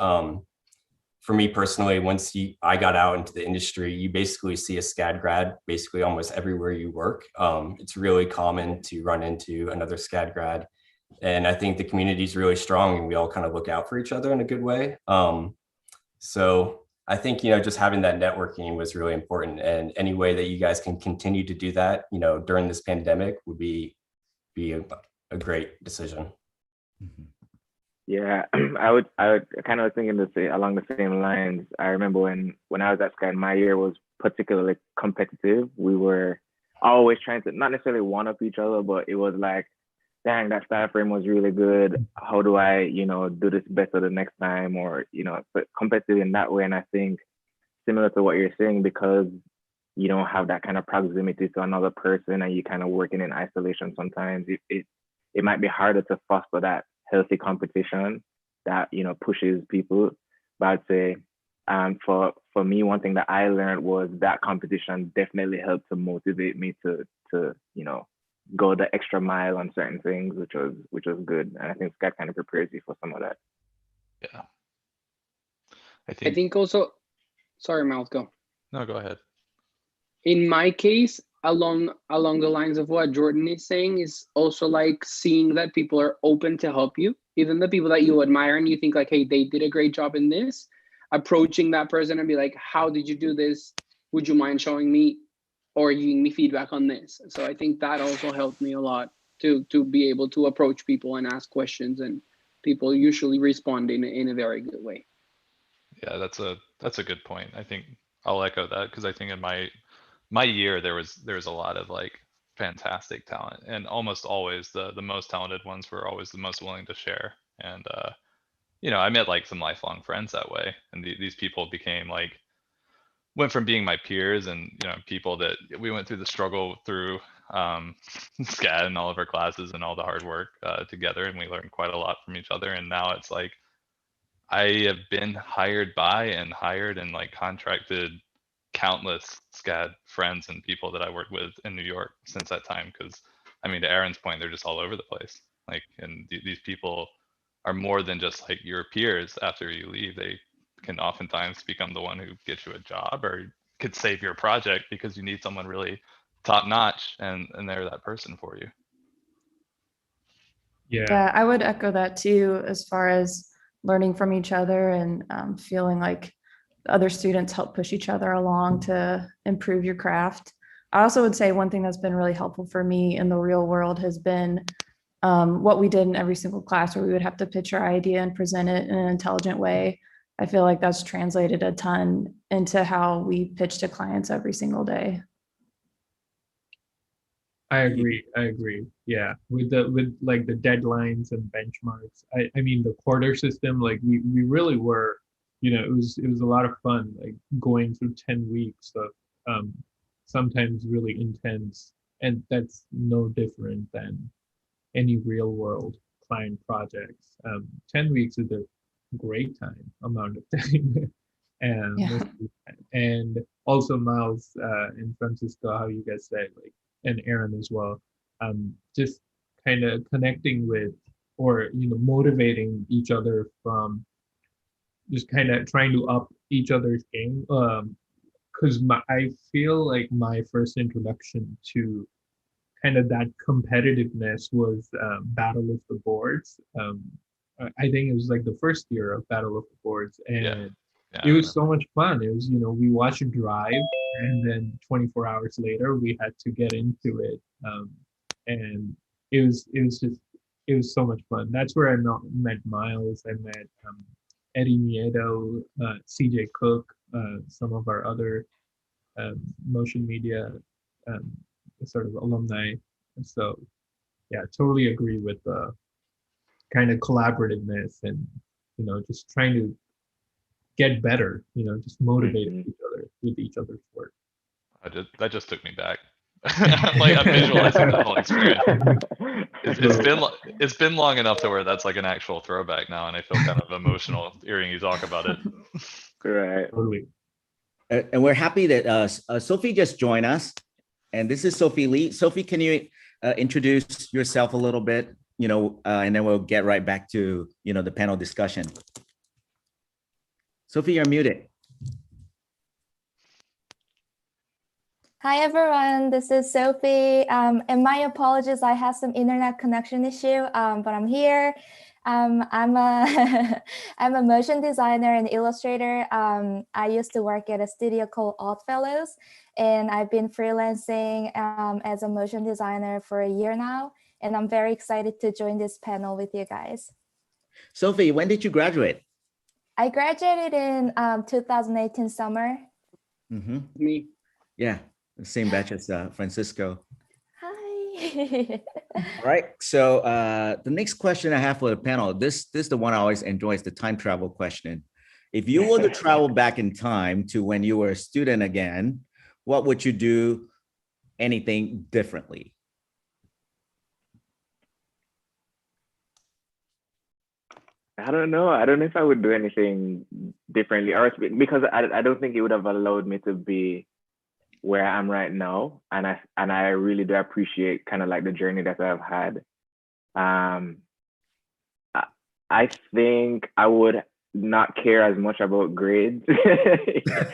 For me personally, once I got out into the industry, you basically see a SCAD grad basically almost everywhere you work. It's really common to run into another SCAD grad. And I think the community is really strong, and we all kind of look out for each other in a good way. So I think, just having that networking was really important, and any way that you guys can continue to do that, during this pandemic would be a great decision. Yeah, I would kind of was thinking along the same lines. I remember when I was at Sky, my year was particularly competitive. We were always trying to not necessarily one up each other, but it was like, dang, that style frame was really good. How do I, do this better the next time? Or, but competitive in that way. And I think similar to what you're saying, because you don't have that kind of proximity to another person and you kind of working in isolation sometimes, it might be harder to foster that healthy competition that, pushes people. But I'd say for me, one thing that I learned was that competition definitely helped to motivate me to go the extra mile on certain things, which was good. And I think Scott kind of prepares you for some of that. Yeah. I think also, sorry, Miles, go. No, go ahead. In my case, along the lines of what Jordan is saying, is also like seeing that people are open to help you, even the people that you admire and you think like, hey, they did a great job in this, approaching that person and be like, how did you do this? Would you mind showing me or giving me feedback on this? So I think that also helped me a lot to be able to approach people and ask questions, and people usually respond in a very good way. Yeah, that's a good point. I think I'll echo that, because I think in my year there was a lot of like fantastic talent, and almost always the most talented ones were always the most willing to share. And I met like some lifelong friends that way, and these people went from being my peers and people that we went through the struggle through SCAD and all of our classes and all the hard work together, and we learned quite a lot from each other. And now it's like I have been hired and like contracted countless SCAD friends and people that I worked with in New York since that time, because to Aaron's point, they're just all over the place. Like, and these people are more than just like your peers. After you leave, they can oftentimes become the one who gets you a job or could save your project because you need someone really top notch, and they're that person for you. Yeah, I would echo that too, as far as learning from each other and feeling like other students help push each other along to improve your craft. I also would say one thing that's been really helpful for me in the real world has been what we did in every single class, where we would have to pitch our idea and present it in an intelligent way. I feel like that's translated a ton into how we pitch to clients every single day. I agree. Yeah, with like the deadlines and benchmarks. I mean the quarter system, like we really were, it was a lot of fun, like going through 10 weeks of sometimes really intense, and that's no different than any real world client projects. 10 weeks is a great amount of time. And also Miles and Francisco, how you guys say, like, and Aaron as well, just kind of connecting with, or motivating each other from just kind of trying to up each other's game, because I feel like my first introduction to kind of that competitiveness was Battle of the Boards. I think it was like the first year of Battle of the Boards, and it was so much fun. It was, we watched it drive, and then 24 hours later we had to get into it, and it was so much fun. That's where I met Miles. I met Eddie Nieto, CJ Cook, some of our other motion media sort of alumni. And so yeah, totally agree with the kind of collaborativeness and just trying to get better, just motivating each other with each other's work. That just took me back. I'm visualizing that whole experience. It's been long enough to where that's like an actual throwback now, and I feel kind of emotional hearing you talk about it. Right. Totally. And we're happy that Sophie just joined us. And this is Sophie Lee. Sophie, can you introduce yourself a little bit, and then we'll get right back to, the panel discussion. Sophie, you're muted. Hi, everyone. This is Sophie. And my apologies, I had some internet connection issue, but I'm here. I'm a I'm a motion designer and illustrator. I used to work at a studio called Oddfellows, and I've been freelancing as a motion designer for a year now. And I'm very excited to join this panel with you guys. Sophie, when did you graduate? I graduated in 2018 summer. Mm-hmm. Me. Yeah, the same batch as Francisco. Hi. All right. So the next question I have for the panel, this is the one I always enjoy, is the time travel question. If you were to travel back in time to when you were a student again, what would you do anything differently? I don't know. I don't know if I would do anything differently, or because I don't think it would have allowed me to be where I am right now, and I really do appreciate kind of like the journey that I've had. I think I would not care as much about grades, because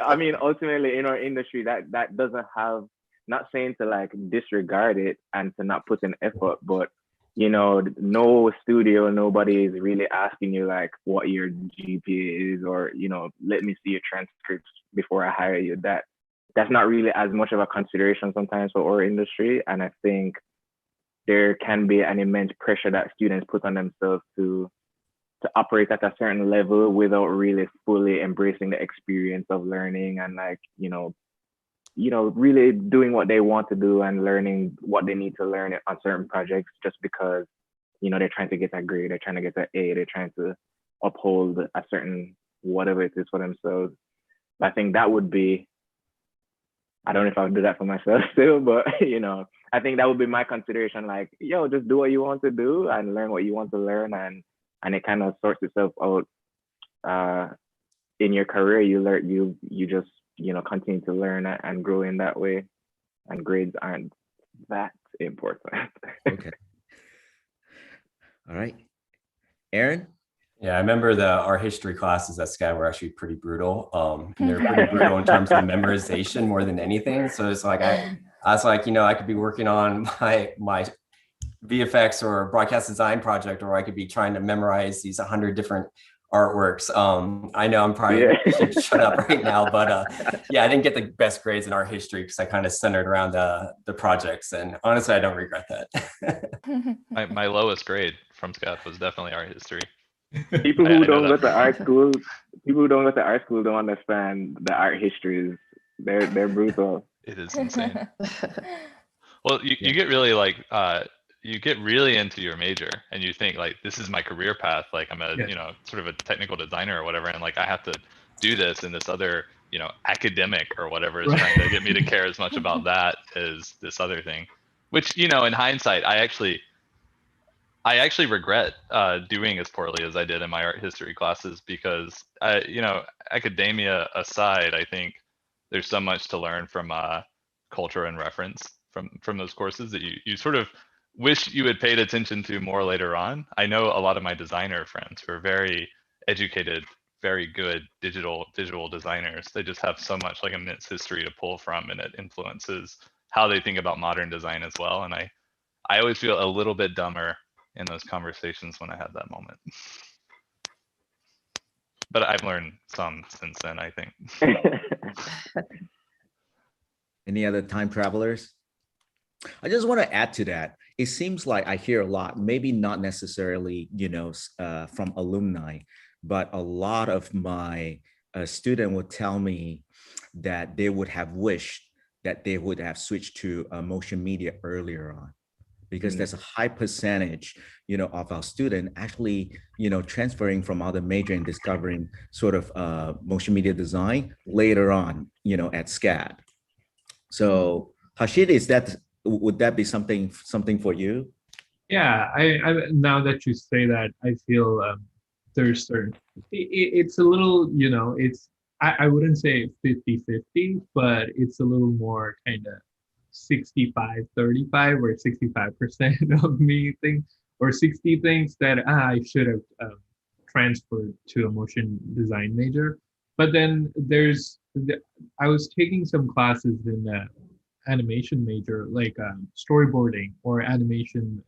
I mean, ultimately in our industry, that doesn't have, not saying to like disregard it and to not put in effort, but no studio, nobody is really asking you like what your GPA is, or let me see your transcripts before I hire you. That's not really as much of a consideration sometimes for our industry, and I think there can be an immense pressure that students put on themselves to operate at a certain level without really fully embracing the experience of learning and like really doing what they want to do and learning what they need to learn on certain projects, just because they're trying to get that grade, they're trying to get that A, they're trying to uphold a certain whatever it is for themselves. I think that would be, I don't know if I would do that for myself still, but I think that would be my consideration. Like, just do what you want to do and learn what you want to learn, and it kind of sorts itself out. In your career, you just continue to learn and grow in that way, and grades aren't that important. Okay. All right, Aaron. Yeah, I remember our history classes at SCAD were actually pretty brutal. And they were pretty brutal in terms of memorization more than anything. So it's like I was like, I could be working on my VFX or broadcast design project, or I could be trying to memorize these 100 different artworks. I know I'm probably should shut up right now, but yeah, I didn't get the best grades in art history because I kind of centered around the projects, and honestly, I don't regret that. my lowest grade from SCAD was definitely art history. People who don't go to art school, don't understand the art histories. They're brutal. It is insane. Well, you get really like you get really into your major, and you think like, this is my career path. Like I'm a sort of a technical designer or whatever, and like I have to do this, and this other academic or whatever is trying to get me to care as much about that as this other thing. Which in hindsight, I actually regret doing as poorly as I did in my art history classes, because academia aside, I think there's so much to learn from culture and reference from those courses that you sort of wish you had paid attention to more later on. I know a lot of my designer friends who are very educated, very good visual designers. They just have so much like immense history to pull from, and it influences how they think about modern design as well. And I always feel a little bit dumber in those conversations when I had that moment. But I've learned some since then, I think. Any other time travelers? I just want to add to that. It seems like I hear a lot, maybe not necessarily, from alumni, but a lot of my students would tell me that they would have wished that they would have switched to motion media earlier on, because there's a high percentage, of our students actually, transferring from other major and discovering sort of motion media design later on, at SCAD. So Hashid, would that be something for you? Yeah, I now that you say that, I feel there's certain, it's a little, it's, I wouldn't say 50-50, but it's a little more kind of 65-35, where 65% of me thinks, or 60 thinks that I should have transferred to a motion design major. But then I was taking some classes in the animation major, like storyboarding or animation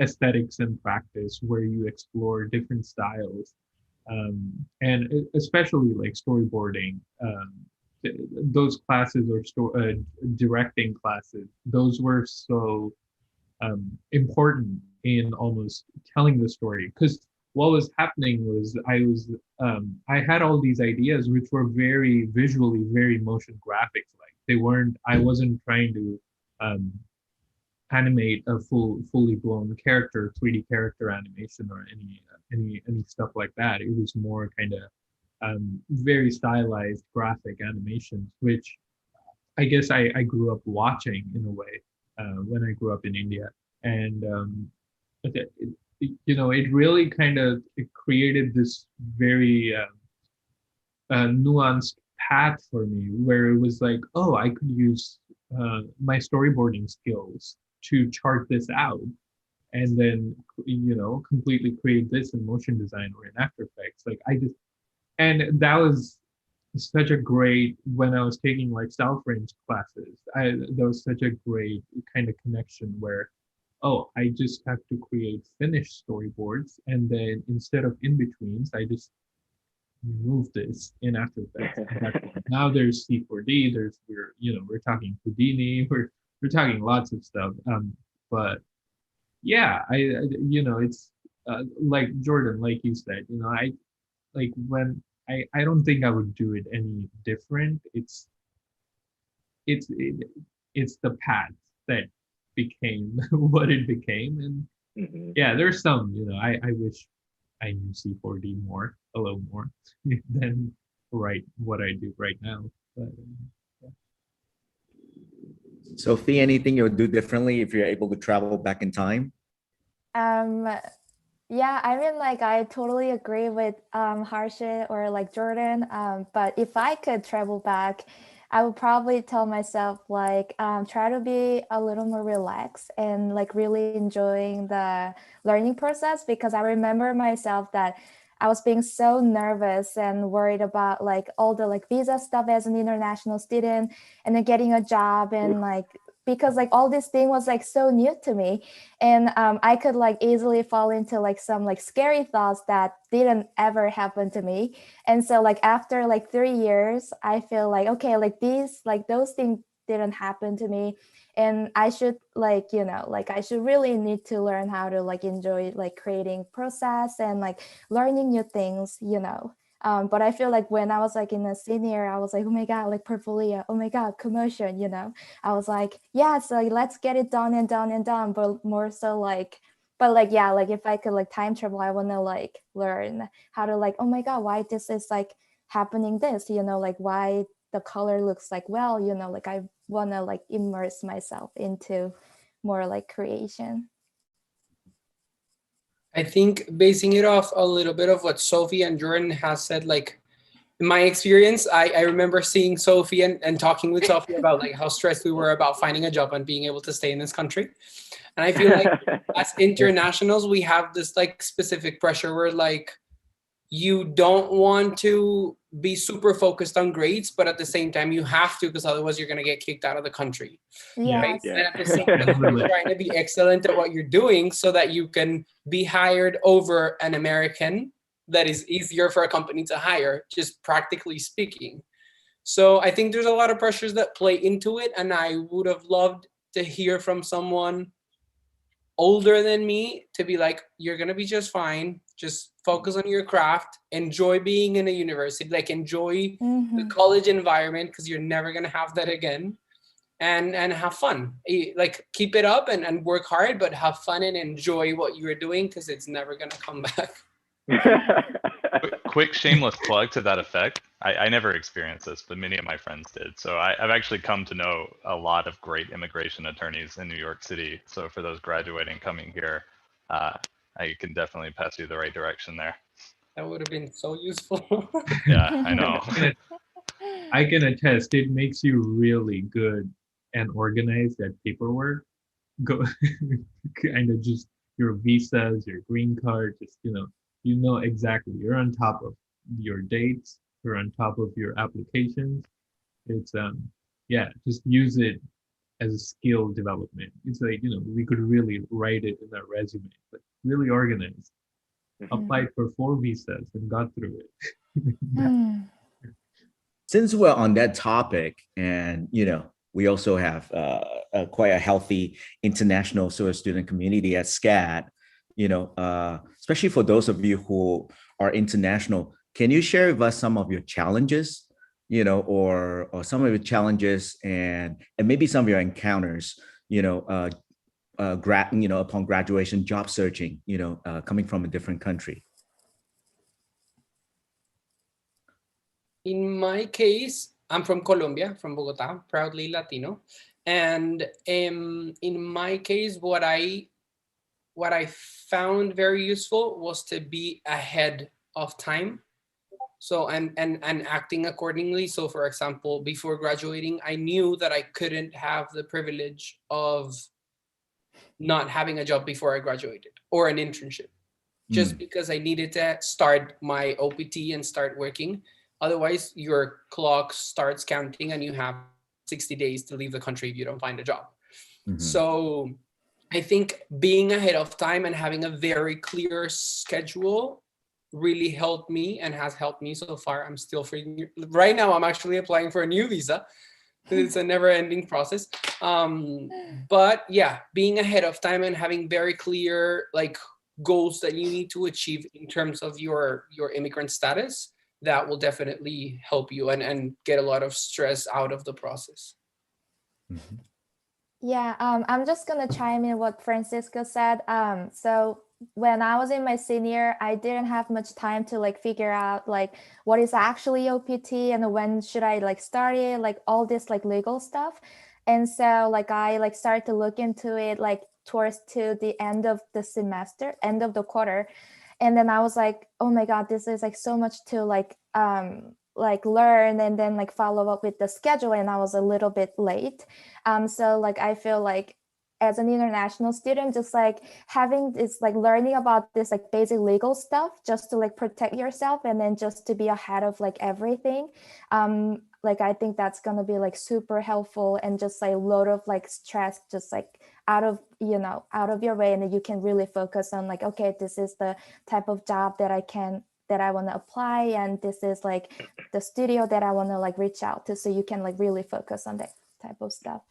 aesthetics and practice where you explore different styles, and especially like storyboarding. Those classes or directing classes, those were so important in almost telling the story, because what was happening was I had all these ideas which were very visually very motion graphics like. They weren't, I wasn't trying to animate a fully blown character, 3D character animation or any stuff like that. It was more kind of very stylized graphic animations, which I guess I grew up watching in a way when I grew up in India. And it really kind of it created this very nuanced path for me, where it was like, oh, I could use my storyboarding skills to chart this out, and then completely create this in motion design or in After Effects. Like and that was such a great, when I was taking like style frames classes, that was such a great kind of connection where, oh, I just have to create finished storyboards, and then instead of in-betweens, I just move this in After Effects. Now there's C4D, we're talking Houdini, we're talking lots of stuff. But yeah, it's like Jordan, like you said, I don't think I would do it any different. It's the path that became what it became. And yeah, there's some, I wish I knew C4D a little more than what I do right now. But, yeah. Sophie, anything you'll do differently if you're able to travel back in time? Yeah, I mean, like, I totally agree with Harshit or like Jordan. But if I could travel back, I would probably tell myself like try to be a little more relaxed and like really enjoying the learning process, because I remember myself that I was being so nervous and worried about like all the like visa stuff as an international student, and then getting a job, and like because like all this thing was like so new to me, and I could like easily fall into like some like scary thoughts that didn't ever happen to me. And so like after like 3 years, I feel like, okay, like those things didn't happen to me, and I should like, like I should really need to learn how to like enjoy like creating process and like learning new things. But I feel like when I was like in a senior, I was like, oh my God, like portfolio, oh my God, CoMotion, I was like, yeah, so let's get it done and done and done, but more so like, but like, yeah, like if I could like time travel, I want to like learn how to like, oh my God, why this is like happening this, like why the color looks like, well, like I want to like immerse myself into more like creation. I think basing it off a little bit of what Sophie and Jordan has said, like in my experience, I remember seeing Sophie and talking with Sophie about like how stressed we were about finding a job and being able to stay in this country. And I feel like as internationals, we have this like specific pressure where like you don't want to be super focused on grades, but at the same time you have to, because otherwise you're going to get kicked out of the country. Right? Yes. And at the same time, you're trying to be excellent at what you're doing so that you can be hired over an American that is easier for a company to hire, just practically speaking. So I think there's a lot of pressures that play into it, and I would have loved to hear from someone older than me to be like, you're going to be just fine. Just focus on your craft, enjoy being in a university, like enjoy the college environment, because you're never going to have that again, and have fun. Like keep it up and work hard, but have fun and enjoy what you're doing, because it's never going to come back. Quick shameless plug to that effect. I never experienced this, but many of my friends did. So I've actually come to know a lot of great immigration attorneys in New York City. So for those graduating coming here, I can definitely pass you the right direction there. That would have been so useful. Yeah, I know. I can attest, it makes you really good and organized at paperwork. Go kind of just your visas, your green card, just you know exactly. You're on top of your dates. You're on top of your applications. It's yeah, just use it as a skill development. It's like, we could really write it in our resume, but really organized. Applied for 4 visas and got through it. Since we're on that topic, and we also have quite a healthy international sort of student community at SCAD, especially for those of you who are international, can you share with us some of your challenges, or some of your challenges and maybe some of your encounters, upon graduation, job searching, coming from a different country? In my case, I'm from Colombia, from Bogota, proudly Latino. And in my case, what I found very useful was to be ahead of time. So, and acting accordingly. So for example, before graduating, I knew that I couldn't have the privilege of not having a job before I graduated or an internship, just because I needed to start my OPT and start working. Otherwise, your clock starts counting and you have 60 days to leave the country if you don't find a job. So I think being ahead of time and having a very clear schedule really helped me and has helped me so far. I'm still figuring, right now I'm actually applying for a new visa. It's a never-ending process. But yeah, being ahead of time and having very clear goals that you need to achieve in terms of your immigrant status, that will definitely help you and get a lot of stress out of the process. Yeah, I'm just gonna chime in what Francisco said. So when I was in my senior, I didn't have much time to figure out what is actually OPT and when should I start it, all this legal stuff. And so I started to look into it towards to the end of the semester, end of the quarter. And then I was like, oh my God, this is so much to learn and then follow up with the schedule. And I was a little bit late. So I feel as an international student, just having this learning about this basic legal stuff just to protect yourself and then just to be ahead of everything. I think that's gonna be super helpful and just a load of stress just out of your way, and then you can really focus on okay, this is the type of job that I want to apply, and this is the studio that I want to reach out to, so you can really focus on that type of stuff.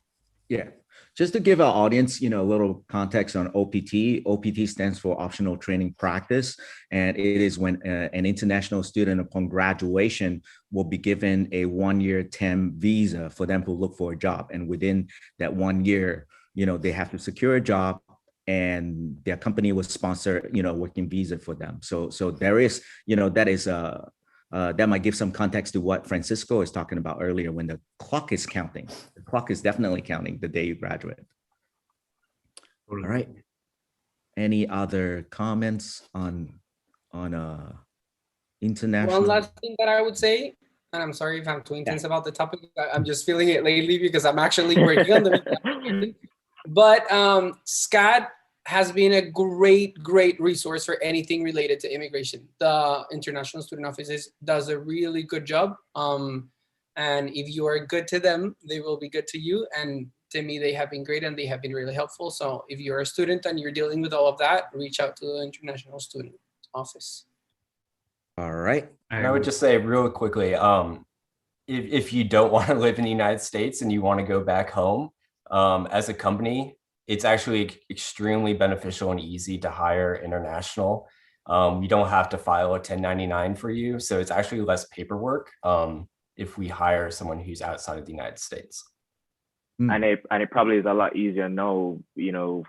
Yeah, just to give our audience, a little context on OPT. OPT stands for Optional Training Practice, and it is when an international student upon graduation will be given a 1-year TEM visa for them to look for a job. And within that 1 year, they have to secure a job, and their company will sponsor, working visa for them. So there is, that is that might give some context to what Francisco is talking about earlier when the clock is counting. The clock is definitely counting the day you graduate. All right. Any other comments on international? One last thing that I would say, and I'm sorry if I'm too intense about the topic, I'm just feeling it lately because I'm actually working on the but SCAD has been a great resource for anything related to immigration. The International Student Office does a really good job. And if you are good to them, they will be good to you. And to me, they have been great and they have been really helpful. So if you're a student and you're dealing with all of that, reach out to the International Student Office. All right. And I would just say real quickly, if you don't want to live in the United States and you want to go back home, as a company, it's actually extremely beneficial and easy to hire international. We don't have to file a 1099 for you. So it's actually less paperwork if we hire someone who's outside of the United States. And it probably is a lot easier now,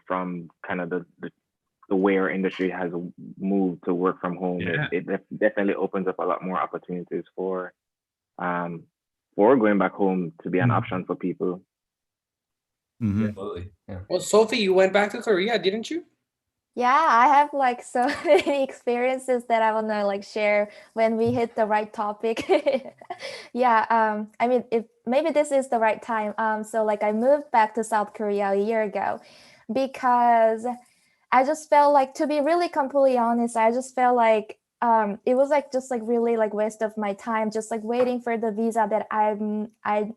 from kind of the way our industry has moved to work from home. Yeah. It definitely opens up a lot more opportunities for going back home to be an option for people. Absolutely. Yeah. Well, Sophie, you went back to Korea, didn't you? Yeah, I have so many experiences that I want to share when we hit the right topic. Yeah, I mean, maybe this is the right time. So I moved back to South Korea a year ago because I just felt to be really completely honest, I just felt it was like just like really like waste of my time, just like waiting for the visa that I'm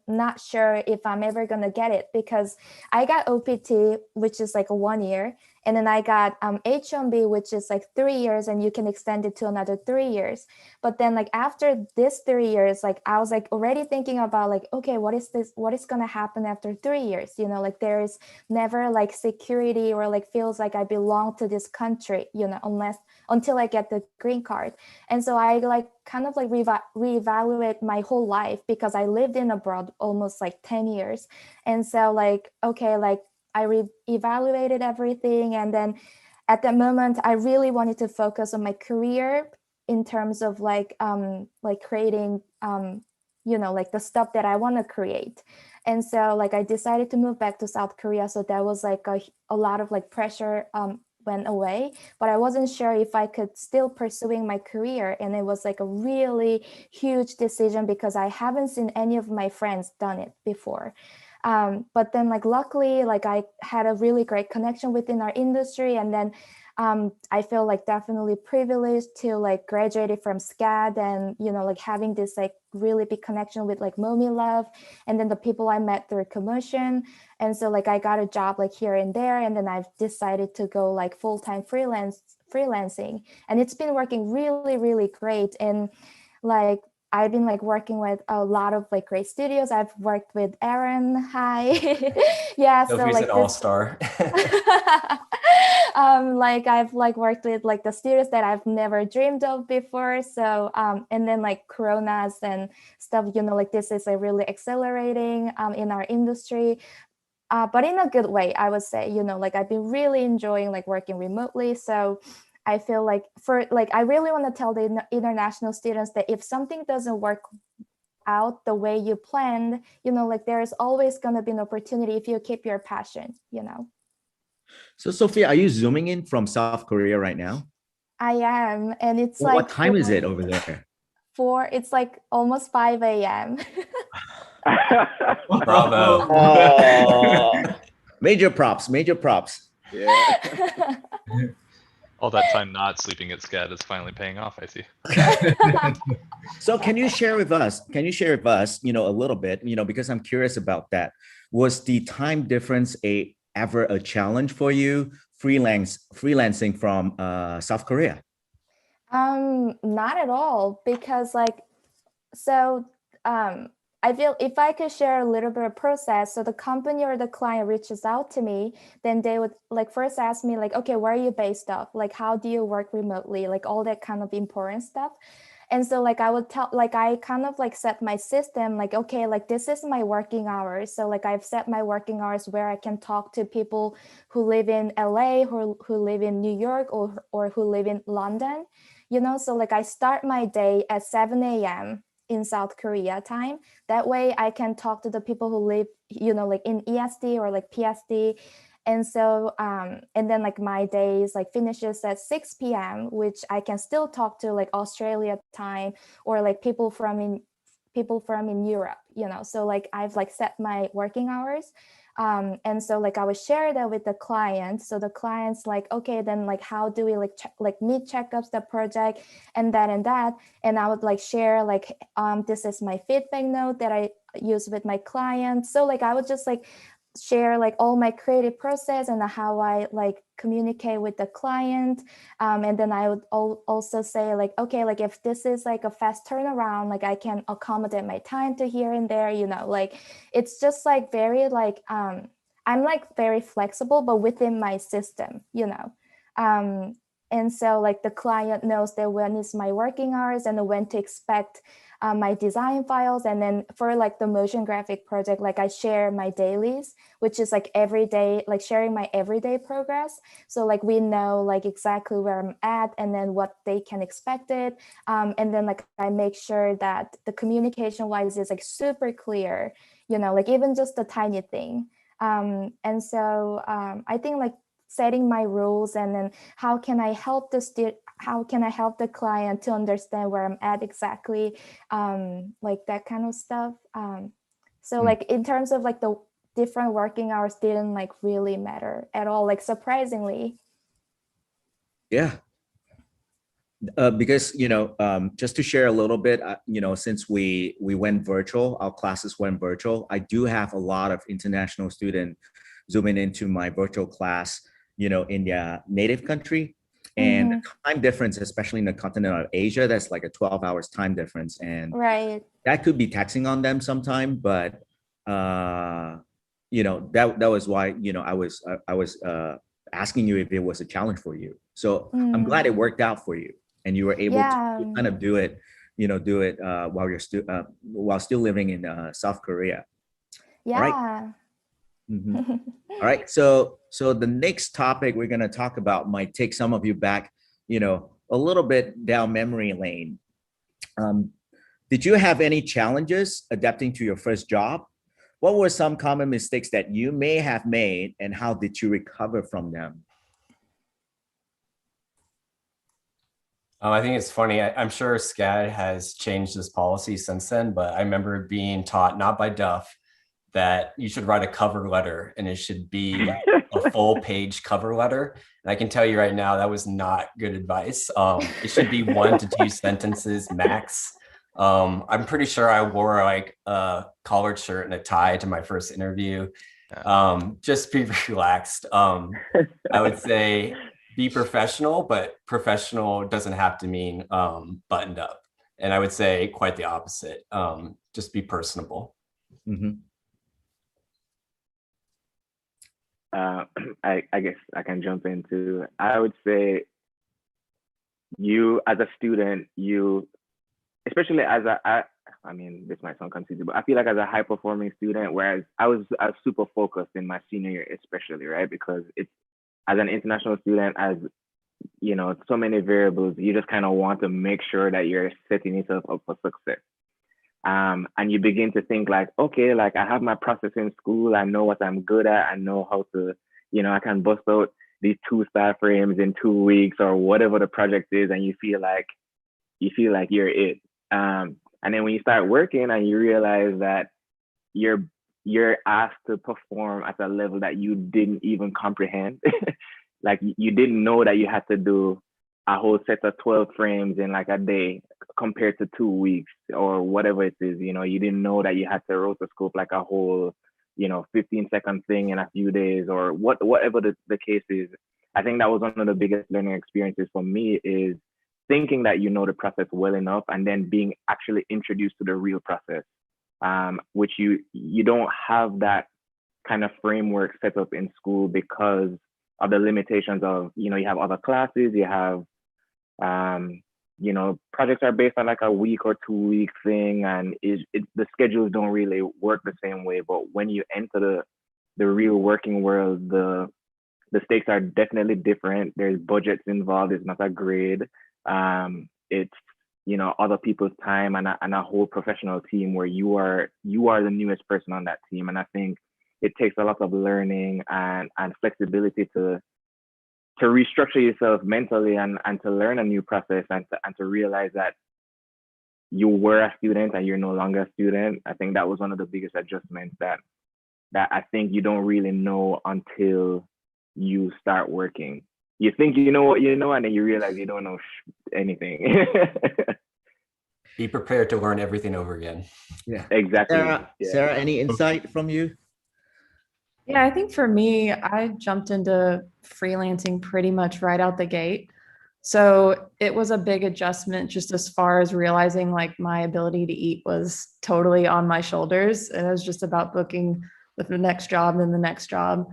not sure if I'm ever gonna get it, because I got OPT, which is like a 1 year, and then I got H1B, which is like 3 years, and you can extend it to another 3 years. But then like after this 3 years, like I was like already thinking about like, okay, what is gonna happen after 3 years? You know, like there is never like security or like feels like I belong to this country, you know, until I get the green card. And so I like kind of like reevaluate my whole life, because I lived in abroad almost like 10 years. And so like, okay, like I reevaluated everything. And then at that moment, I really wanted to focus on my career in terms of like creating, you know, like the stuff that I want to create. And so like I decided to move back to South Korea. So that was like a lot of like pressure went away, but I wasn't sure if I could still pursuing my career. And it was like a really huge decision, because I haven't seen any of my friends done it before. But then like luckily, like I had a really great connection within our industry. And then I feel like definitely privileged to like graduated from SCAD, and, you know, like having this like really big connection with like Momi Love, and then the people I met through CoMotion. And so like I got a job like here and there, and then I've decided to go like full-time freelancing, and it's been working really, really great. And like I've been like working with a lot of like great studios. I've worked with Aaron. Hi. Yeah. So Sophie's like an all-star. like I've like worked with like the studios that I've never dreamed of before. So and then like Coronas and stuff, you know, like this is like really accelerating in our industry. But in a good way, I would say, you know, like I've been really enjoying like working remotely. So I feel like I really want to tell the international students that if something doesn't work out the way you planned, you know, like there is always going to be an opportunity if you keep your passion, you know. So Sophia, are you zooming in from South Korea right now? I am, and it's Well, like what time is it over there? it's like almost 5 a.m. Bravo. Major props, major props. Yeah. All that time not sleeping at SCAD is finally paying off, I see. So can you share with us, you know, a little bit, you know, because I'm curious about that. Was the time difference ever a challenge for you freelancing from South Korea? Not at all, because like, so I feel if I could share a little bit of process, so the company or the client reaches out to me, then they would like first ask me like, okay, where are you based off? Like, how do you work remotely? Like all that kind of important stuff. And so like I would tell, like I kind of like set my system like, okay, like this is my working hours. So like I've set my working hours where I can talk to people who live in LA, who live in New York, or who live in London, you know. So like I start my day at 7 a.m. in South Korea time. That way I can talk to the people who live, you know, like in EST or like PSD. And so, and then like my days like finishes at 6 p.m., which I can still talk to like Australia time, or like people from in Europe, you know. So like I've like set my working hours. And so like I would share that with the client. So the client's like, okay, then like how do we like meet checkups the project and that. And I would like share like this is my feedback note that I use with my client. So like I would just like share like all my creative process and how I like communicate with the client. And then I would also say like, okay, like if this is like a fast turnaround, like I can accommodate my time to here and there, you know, like it's just like very like, I'm like very flexible, but within my system, you know. And so like the client knows that when is my working hours and when to expect my design files. And then for like the motion graphic project, like I share my dailies, which is like every day, like sharing my everyday progress. So like we know like exactly where I'm at and then what they can expect it. And then like I make sure that the communication wise is like super clear, you know, like even just a tiny thing. And so I think like setting my rules and then how can I help the client to understand where I'm at exactly, like that kind of stuff. So like in terms of like the different working hours didn't like really matter at all, like surprisingly. Yeah, Because just to share a little bit, since we went virtual, our classes went virtual. I do have a lot of international students zooming into my virtual class, in their native country, and the time difference, especially in the continent of Asia, that's like a 12 hours time difference, and Right. that could be taxing on them sometime. But that was why I was asking you if it was a challenge for you. So I'm glad it worked out for you, and you were able to kind of do it, while you're while still living in South Korea. Yeah. All right. All right. So the next topic we're going to talk about might take some of you back, a little bit down memory lane. Did you have any challenges adapting to your first job? What were some common mistakes that you may have made, and how did you recover from them? I think it's funny. I'm sure SCAD has changed this policy since then, but I remember being taught, not by Duff, that you should write a cover letter, and it should be a full page cover letter. And I can tell you right now, that was not good advice. It should be 1 to 2 sentences max. I'm pretty sure I wore like a collared shirt and a tie to my first interview. Just be relaxed. I would say be professional, but professional doesn't have to mean buttoned up. And I would say quite the opposite. Just be personable. I guess I can jump into, I would say you as a student, especially as I mean, this might sound conceited, but I feel like as a high performing student, whereas I was super focused in my senior year, especially, right? Because it's, as an international student, as so many variables, you just kind of want to make sure that you're setting yourself up for success. And you begin to think like, okay, like I have my process in school, I know what I'm good at, I know how to, I can bust out these 2 star frames in 2 weeks or whatever the project is, and you feel like you're it. And then when you start working and you realize that you're asked to perform at a level that you didn't even comprehend, like you didn't know that you had to do a whole set of 12 frames in like a day compared to 2 weeks or whatever it is. You didn't know that you had to rotoscope like a whole 15-second thing in a few days, or whatever the case is. I think that was one of the biggest learning experiences for me, is thinking that you know the process well enough and then being actually introduced to the real process, which you don't have that kind of framework set up in school because of the limitations of, you have other classes, you have, projects are based on like a week or 2 week thing, and the schedules don't really work the same way. But when you enter the real working world, the stakes are definitely different. There's budgets involved. It's not a grade. It's other people's time and a whole professional team where you are the newest person on that team. And I think it takes a lot of learning and flexibility to restructure yourself mentally and to learn a new process and to realize that you were a student and you're no longer a student. I think that was one of the biggest adjustments that I think you don't really know until you start working. You think you know what you know, and then you realize you don't know anything. Be prepared to learn everything over again. Yeah, exactly. Sarah, any insight from you? Yeah, I think for me, I jumped into freelancing pretty much right out the gate. So it was a big adjustment just as far as realizing like my ability to eat was totally on my shoulders. And it was just about booking with the next job, then the next job,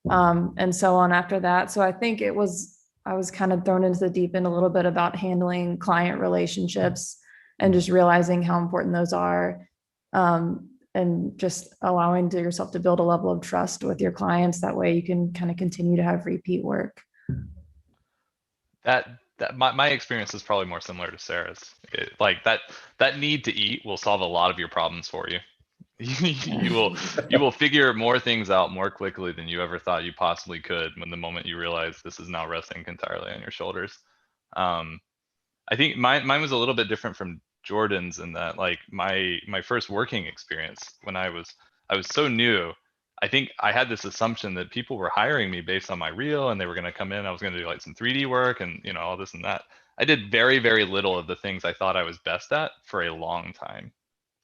and so on after that. So I think I was kind of thrown into the deep end a little bit about handling client relationships and just realizing how important those are. And just allowing yourself to build a level of trust with your clients. That way you can kind of continue to have repeat work. My experience is probably more similar to Sarah's. Like that need to eat will solve a lot of your problems for you. You will figure more things out more quickly than you ever thought you possibly could when the moment you realize this is now resting entirely on your shoulders. I think mine was a little bit different from Jordan's in that, like my first working experience when I was so new, I think I had this assumption that people were hiring me based on my reel and they were going to come in, I was going to do like some 3D work and all this and that. I did very, very little of the things I thought I was best at for a long time.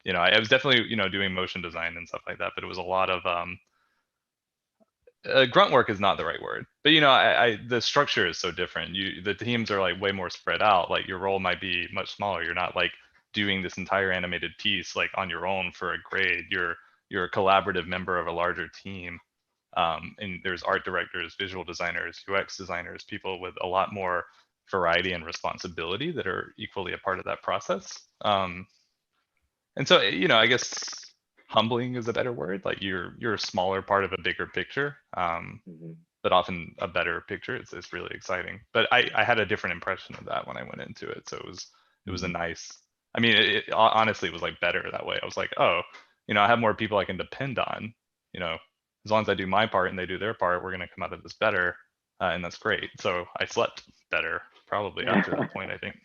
I was definitely, doing motion design and stuff like that, but it was a lot of grunt work is not the right word, but the structure is so different. The teams are like way more spread out. Like your role might be much smaller. You're not like doing this entire animated piece like on your own for a grade. You're a collaborative member of a larger team. And there's art directors, visual designers, UX designers, people with a lot more variety and responsibility that are equally a part of that process. And so, I guess humbling is a better word. Like you're a smaller part of a bigger picture, but often a better picture. It's really exciting. But I had a different impression of that when I went into it. So it was a nice. I mean, honestly, it was like better that way. I was like, oh, I have more people I can depend on. As long as I do my part and they do their part, we're gonna come out of this better, and that's great. So I slept better probably after that point, I think.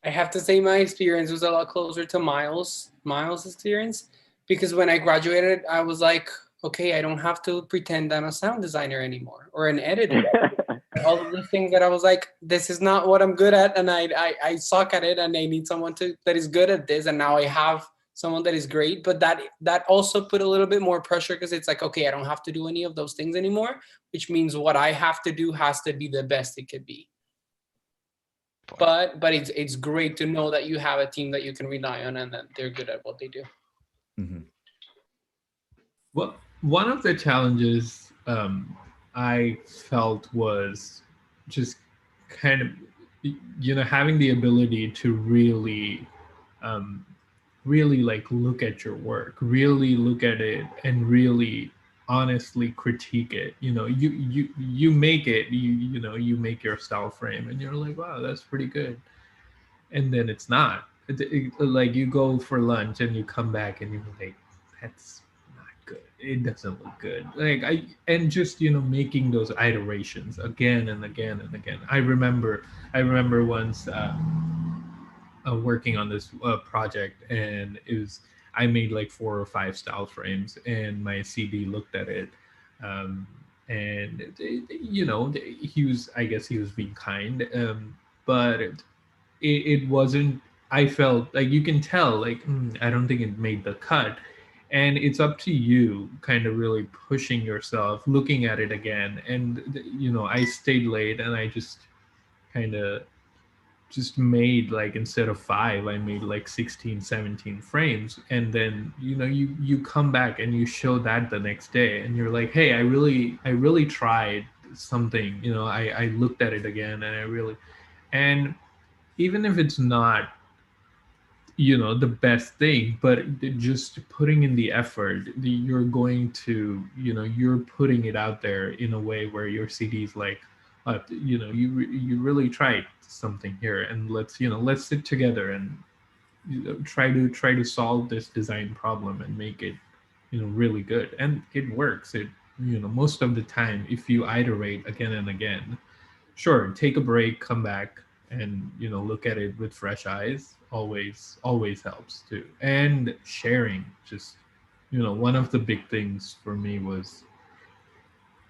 I have to say my experience was a lot closer to Miles' experience, because when I graduated, I was like, okay, I don't have to pretend I'm a sound designer anymore or an editor. All of the things that I was like, this is not what I'm good at, and I suck at it, and I need someone that is good at this, and now I have someone that is great. But that also put a little bit more pressure, because it's like, okay, I don't have to do any of those things anymore, which means what I have to do has to be the best it could be. But it's great to know that you have a team that you can rely on and that they're good at what they do. Mm-hmm. Well, one of the challenges I felt was just kind of, having the ability to really like look at your work, really look at it and really honestly critique it. You make it, you make your style frame and you're like, wow, that's pretty good. And then it's not. Like you go for lunch and you come back and you're like, that's not good. It doesn't look good. And just, making those iterations again and again and again. I remember once working on this project, and I made like 4 or 5 style frames, and my CD looked at it, and he was being kind, but it wasn't. I felt like, you can tell, like, I don't think it made the cut. And it's up to you kind of really pushing yourself, looking at it again. And I stayed late, and I just kind of just made, like, instead of 5, I made like 16, 17 frames. And then you come back and you show that the next day, and you're like, hey, I really tried something. I looked at it again, and and even if it's not the best thing, but just putting in the effort, you're going to you're putting it out there in a way where your CD's like, you really tried something here, and let's sit together and try to solve this design problem and make it really good. And it works. It most of the time, if you iterate again and again, sure, take a break, come back, and look at it with fresh eyes always helps too. And sharing, just one of the big things for me was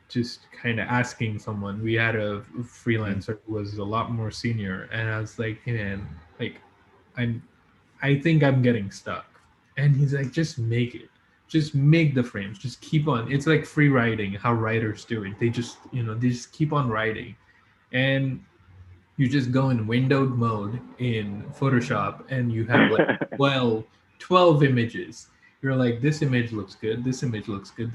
just kind of asking someone. We had a freelancer who was a lot more senior, and I was like, hey man, like, I think I'm getting stuck. And he's like, just make it. Just make the frames. Just keep on. It's like free writing, how writers do it. They just, they just keep on writing. And you just go in windowed mode in Photoshop, and you have like 12 images. You're like, this image looks good. This image looks good.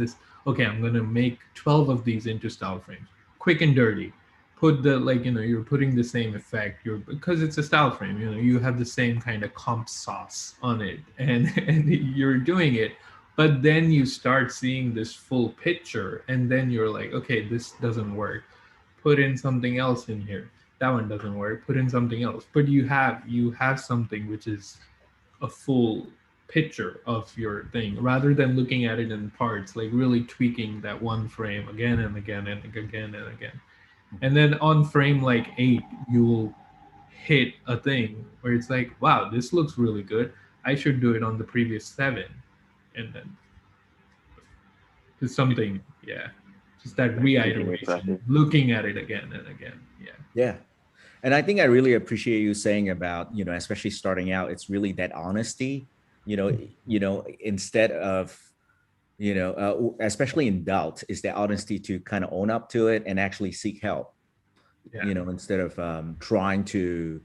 Okay, I'm going to make 12 of these into style frames. Quick and dirty. Put the, you're putting the same effect. Because it's a style frame, you have the same kind of comp sauce on it, and you're doing it. But then you start seeing this full picture, and then you're like, okay, this doesn't work. Put in something else in here. That one doesn't work. Put in something else. But you have something which is a full picture of your thing, rather than looking at it in parts, like really tweaking that one frame again and again and again and again. And then on frame like 8, you will hit a thing where it's like, wow, this looks really good. I should do it on the previous 7. And then it's something, yeah. just that reiteration, looking at it again and again. Yeah. And I think I really appreciate you saying about, especially starting out, it's really that honesty, instead of, especially in doubt, is the honesty to kind of own up to it and actually seek help, instead of trying to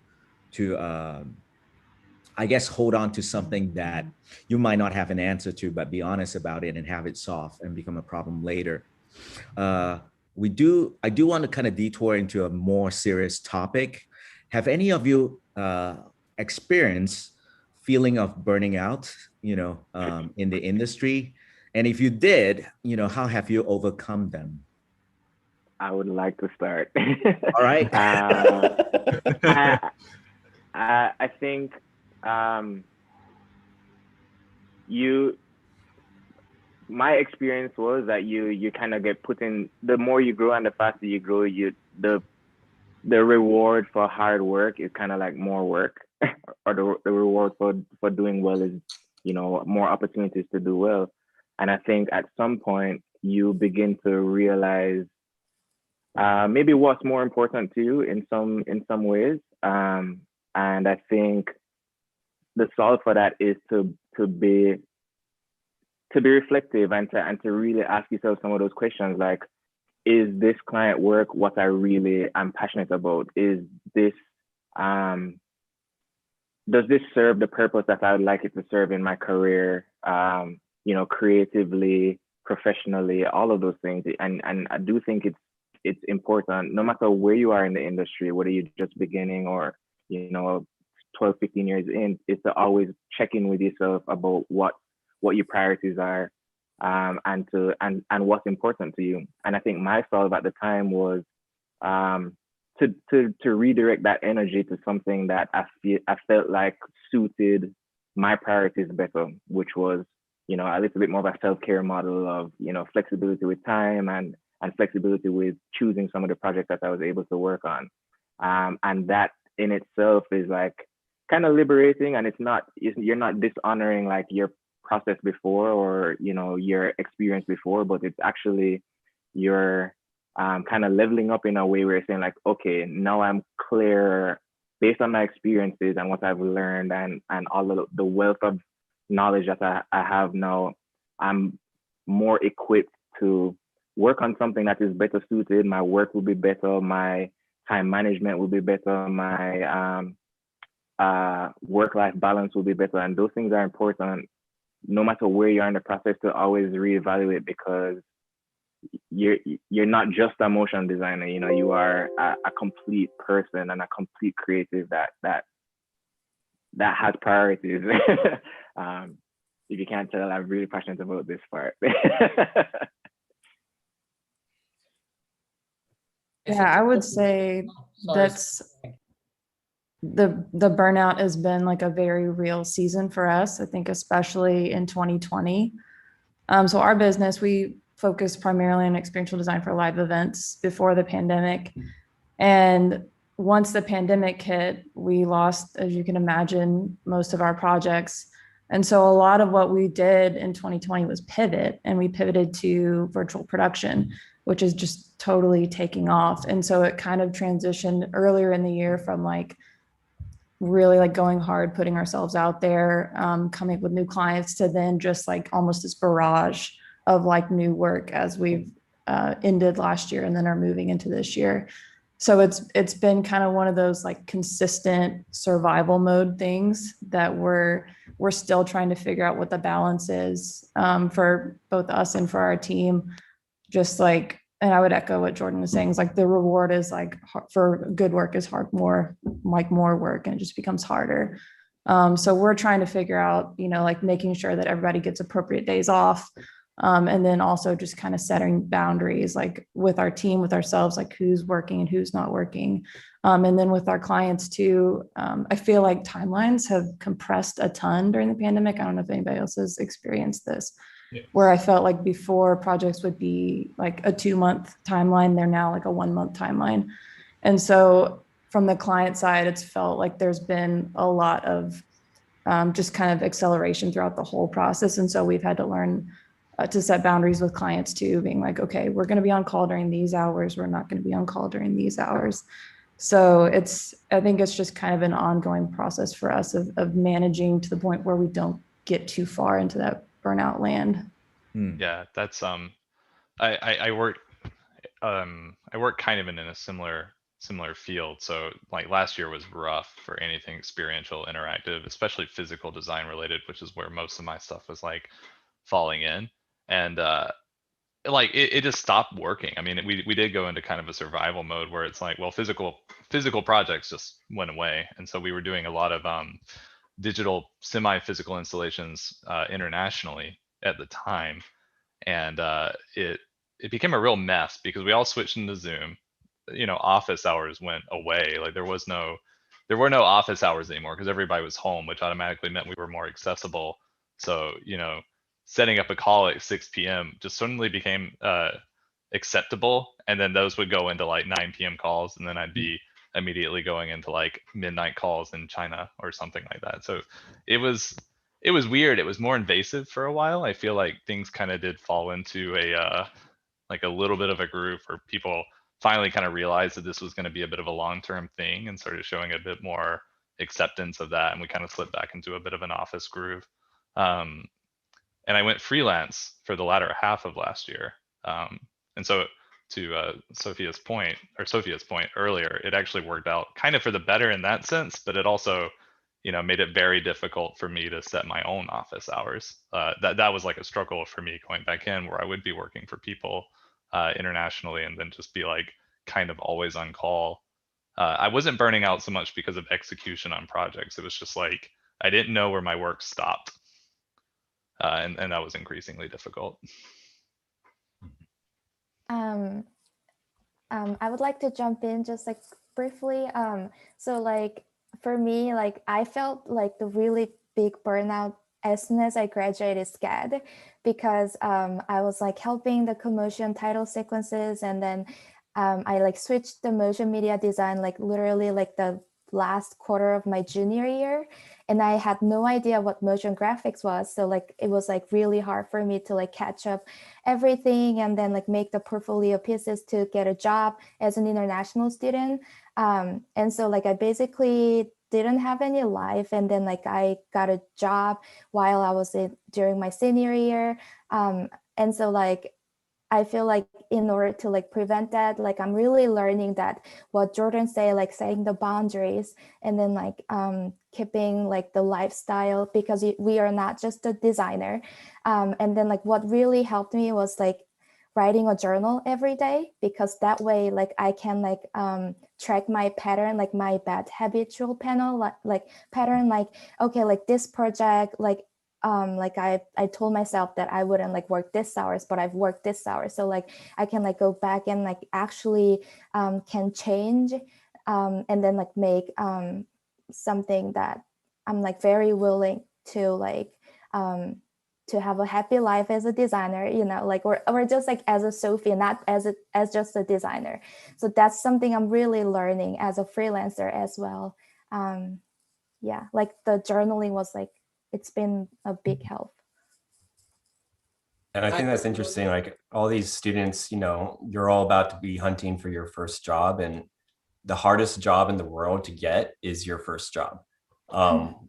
I guess, hold on to something that you might not have an answer to, but be honest about it and have it solved and become a problem later. I do want to kind of detour into a more serious topic. Have any of you experienced feeling of burning out, in the industry? And if you did, how have you overcome them? I would like to start. All right. I think my experience was that you kind of get put in, the more you grow and the faster you grow, the reward for hard work is kind of like more work, or the reward for doing well is, more opportunities to do well. And I think at some point you begin to realize maybe what's more important to you in some ways. And I think the solve for that is to be reflective and to really ask yourself some of those questions, like, is this client work what I really am passionate about? Is this does this serve the purpose that I would like it to serve in my career? Creatively, professionally, all of those things. And I do think it's important, no matter where you are in the industry, whether you're just beginning or 12, 15 years in, is to always check in with yourself about what your priorities are, and what's important to you. And I think my solve at the time was to redirect that energy to something that I felt like suited my priorities better, which was a little bit more of a self-care model of flexibility with time and flexibility with choosing some of the projects that I was able to work on, and that in itself is like kind of liberating, and you're not dishonoring like your process before or your experience before, but it's actually you're kind of leveling up in a way where you're saying like, okay, now I'm clear based on my experiences and what I've learned and all of the wealth of knowledge that I have now. I'm more equipped to work on something that is better suited. My work will be better, my time management will be better, my work-life balance will be better, and those things are important no matter where you are in the process, to always reevaluate, because you're not just a motion designer, you are a complete person and a complete creative that has priorities. If you can't tell, I'm really passionate about this part. Yeah, I would say that's the burnout has been like a very real season for us, I think, especially in 2020. So our business, we focus primarily on experiential design for live events before the pandemic. And once the pandemic hit, we lost, as you can imagine, most of our projects. And so a lot of what we did in 2020 was pivot, and we pivoted to virtual production, which is just totally taking off. And so it kind of transitioned earlier in the year from like really like going hard, putting ourselves out there, coming up with new clients, to then just like almost this barrage of like new work as we've ended last year and then are moving into this year. So it's been kind of one of those like consistent survival mode things that we're still trying to figure out what the balance is for both us and for our team. Just like, and I would echo what Jordan was saying, is like the reward is like for good work is more work, and it just becomes harder. So we're trying to figure out, like making sure that everybody gets appropriate days off. And then also just kind of setting boundaries, like with our team, with ourselves, like who's working and who's not working. And then with our clients too, I feel like timelines have compressed a ton during the pandemic. I don't know if anybody else has experienced this, where I felt like before projects would be like a 2-month timeline, they're now like a 1-month timeline. And so from the client side, it's felt like there's been a lot of just kind of acceleration throughout the whole process. And so we've had to learn to set boundaries with clients too, being like, okay, we're going to be on call during these hours. We're not going to be on call during these hours. So I think it's just kind of an ongoing process for us of managing to the point where we don't get too far into that burnout land. Yeah, that's I work kind of in a similar field. So like last year was rough for anything experiential, interactive, especially physical design related, which is where most of my stuff was like falling in. And like it just stopped working. I mean, we did go into kind of a survival mode where it's like, well, physical projects just went away. And so we were doing a lot of digital semi-physical installations internationally at the time. And it became a real mess because we all switched into Zoom. You know, office hours went away. Like there were no office hours anymore because everybody was home, which automatically meant we were more accessible. So, you know, setting up a call at 6 p.m. just suddenly became acceptable. And then those would go into like 9 p.m. calls. And then I'd be immediately going into like midnight calls in China or something like that. So it was weird. It was more invasive for a while. I feel like things kind of did fall into a like a little bit of a groove where people finally kind of realized that this was going to be a bit of a long-term thing and started showing a bit more acceptance of that. And we kind of slipped back into a bit of an office groove. And I went freelance for the latter half of last year. And so to Sophia's point earlier, it actually worked out kind of for the better in that sense, but it also, you know, made it very difficult for me to set my own office hours. That was like a struggle for me going back in, where I would be working for people internationally and then just be like kind of always on call. I wasn't burning out so much because of execution on projects. It was just like I didn't know where my work stopped. And that was increasingly difficult. I would like to jump in just like briefly. So like for me, like I felt like the really big burnout as soon as I graduated SCAD, because I was like helping the CoMotion title sequences, and then I like switched the motion media design like literally like the last quarter of my junior year, and I had no idea what motion graphics was. So like it was like really hard for me to like catch up everything and then like make the portfolio pieces to get a job as an international student. And so like I basically didn't have any life, and then like I got a job while I was during my senior year. And so like I feel like in order to like prevent that, like I'm really learning that what Jordan say, like setting the boundaries and then like keeping like the lifestyle, because we are not just a designer. And then like what really helped me was like writing a journal every day, because that way like I can like track my pattern, like my bad habitual panel, like pattern, like okay, like this project, like I told myself that I wouldn't like work this hours, but I've worked this hours. So like I can like go back and like actually can change and then like make something that I'm like very willing to like to have a happy life as a designer, you know, like or just like as a Sophie, not as just a designer. So that's something I'm really learning as a freelancer as well. Yeah, like the journaling was like, it's been a big help. And I think that's interesting. Like all these students, you know, you're all about to be hunting for your first job, and the hardest job in the world to get is your first job.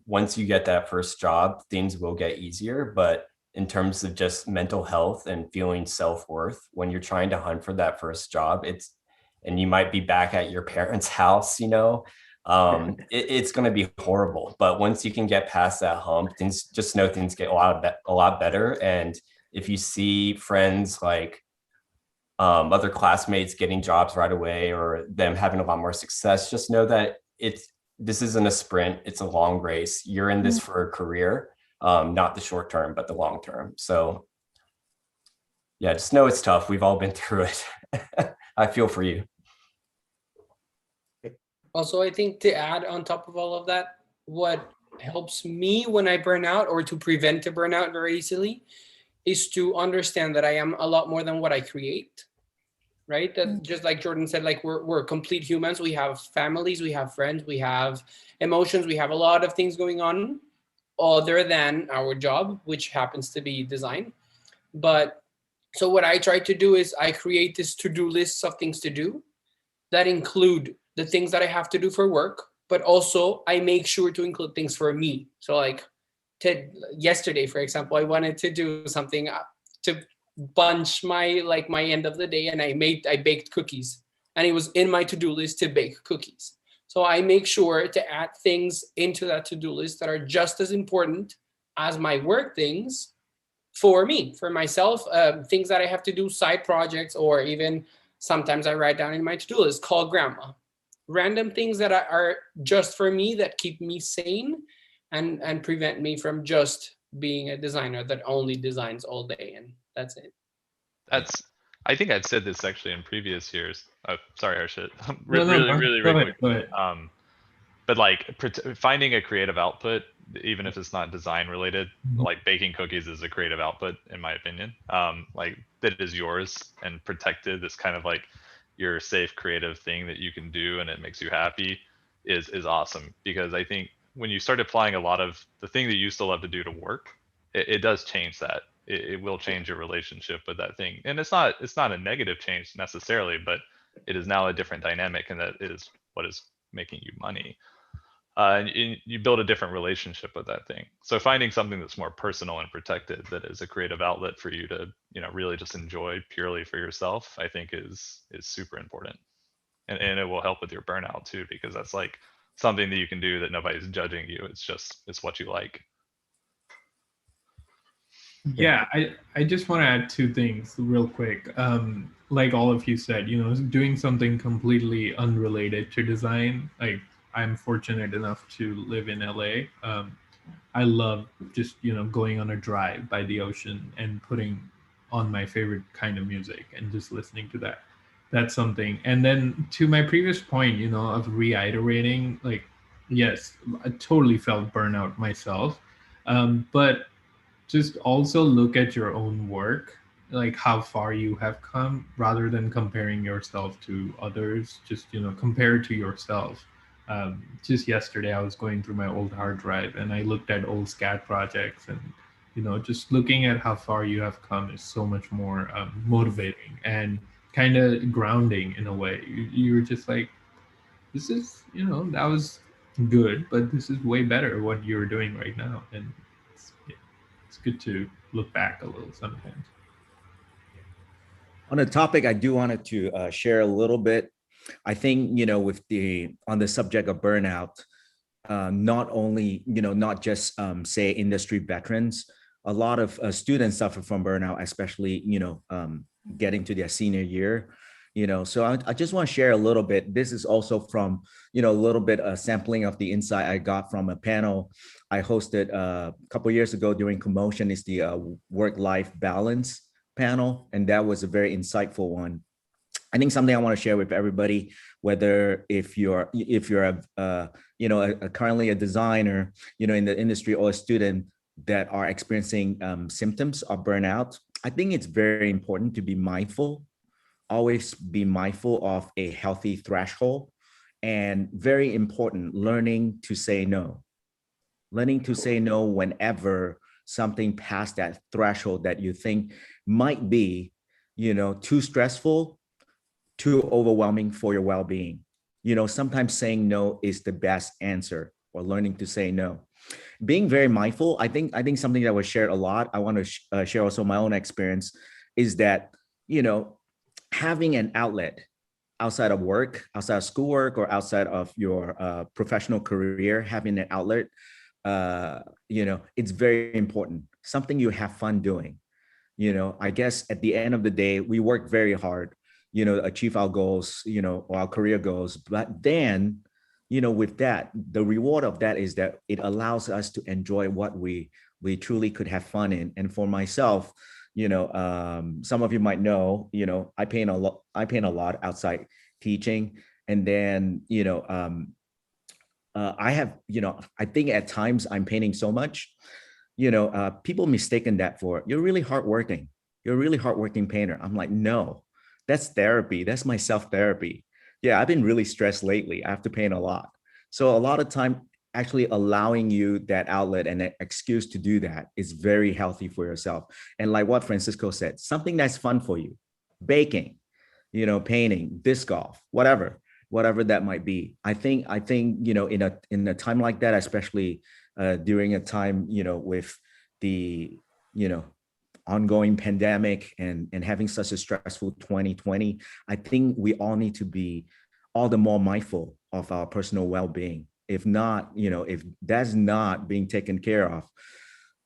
Once you get that first job, things will get easier. But in terms of just mental health and feeling self-worth, when you're trying to hunt for that first job, and you might be back at your parents' house, you know, it's going to be horrible. But once you can get past that hump, things get a lot better. And if you see friends like other classmates getting jobs right away, or them having a lot more success, just know that this isn't a sprint, it's a long race. You're in this for a career, not the short term, but the long term. So yeah, just know it's tough. We've all been through it. I feel for you. Also, I think to add on top of all of that, what helps me when I burn out, or to prevent a burnout very easily, is to understand that I am a lot more than what I create, right? That just like Jordan said, like we're complete humans. We have families, we have friends, we have emotions, we have a lot of things going on other than our job, which happens to be design. But so what I try to do is I create this to-do lists of things to do that include the things that I have to do for work, but also I make sure to include things for me. So like yesterday, for example, I wanted to do something to bunch my end of the day, and I baked cookies, and it was in my to-do list to bake cookies. So I make sure to add things into that to-do list that are just as important as my work things for me, for myself, things that I have to do, side projects, or even sometimes I write down in my to-do list, call grandma. Random things that are just for me that keep me sane and prevent me from just being a designer that only designs all day, and that's it. I think I'd said this actually in previous years. Oh, sorry, Harshit. No, really go quick. ahead. But like finding a creative output, even if it's not design related, like baking cookies is a creative output in my opinion. Like that is yours and protected. This kind of like your safe creative thing that you can do and it makes you happy is awesome. Because I think when you start applying a lot of the thing that you still have to do to work, it does change that. It will change your relationship with that thing. And it's not a negative change necessarily, but it is now a different dynamic, and that is what is making you money. And you build a different relationship with that thing. So finding something that's more personal and protected, that is a creative outlet for you to, really just enjoy purely for yourself, I think is super important. And it will help with your burnout too, because that's like something that you can do that nobody's judging you. It's what you like. Yeah, I just want to add two things real quick. Like all of you said, doing something completely unrelated to design. Like I'm fortunate enough to live in LA. I love just, going on a drive by the ocean and putting on my favorite kind of music and just listening to that. That's something. And then to my previous point, of reiterating, like, yes, I totally felt burnout myself. But just also look at your own work, like how far you have come, rather than comparing yourself to others. Just compare to yourself. Just yesterday I was going through my old hard drive and I looked at old SCAD projects, and just looking at how far you have come is so much more motivating and kind of grounding in a way. You're just like, this is that was good, but this is way better what you're doing right now. And it's good to look back a little sometimes. On the topic, I do wanted to share a little bit. I think, with on the subject of burnout, not only, not just say industry veterans, a lot of students suffer from burnout, especially, getting to their senior year. So I just want to share a little bit. This is also from, a little bit sampling of the insight I got from a panel I hosted a couple of years ago during CoMotion. Is the work-life balance panel, and that was a very insightful one. I think something I want to share with everybody, whether if you're currently a designer, in the industry, or a student that are experiencing symptoms of burnout. I think it's very important to be mindful. Always be mindful of a healthy threshold, and very important, learning to say no. Learning to say no whenever something past that threshold that you think might be, too stressful, too overwhelming for your well-being. Sometimes saying no is the best answer, or learning to say no. Being very mindful, I think something that was shared a lot, I want to share also my own experience, is that, having an outlet outside of work, outside of schoolwork, or outside of your professional career, having an outlet, it's very important. Something you have fun doing. I guess at the end of the day, we work very hard, to achieve our goals, or our career goals. But then, with that, the reward of that is that it allows us to enjoy what we truly could have fun in. And for myself, some of you might know, I paint a lot outside teaching. And then, I have, I think at times I'm painting so much, people mistaken that for, you're really hardworking. You're a really hardworking painter. I'm like, no, that's therapy. That's my self-therapy. Yeah, I've been really stressed lately. I have to paint a lot. So a lot of time actually allowing you that outlet and an excuse to do that is very healthy for yourself. And like what Francisco said, something that's fun for you, baking, you know, painting, disc golf, whatever that might be. I think, you know, in a time like that, especially during a time, you know, with the, you know, ongoing pandemic and having such a stressful 2020, I think we all need to be all the more mindful of our personal well-being. If not, you know, if that's not being taken care of,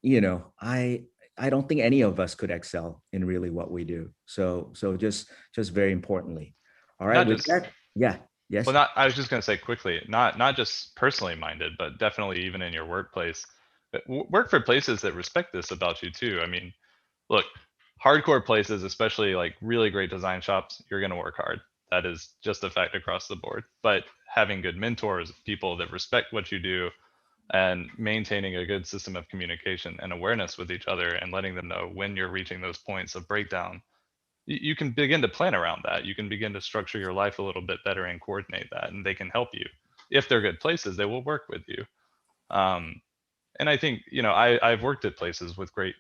you know, I don't think any of us could excel in really what we do. So just very importantly. All right, with that, yeah, yes. Well, I was just going to say quickly, not just personally minded, but definitely even in your workplace. Work for places that respect this about you too. I mean, look, hardcore places, especially like really great design shops, you're going to work hard. That is just a fact across the board. But having good mentors, people that respect what you do, and maintaining a good system of communication and awareness with each other and letting them know when you're reaching those points of breakdown, you can begin to plan around that. You can begin to structure your life a little bit better and coordinate that, and they can help you. If they're good places, they will work with you. And I think, you know, I've worked at places with great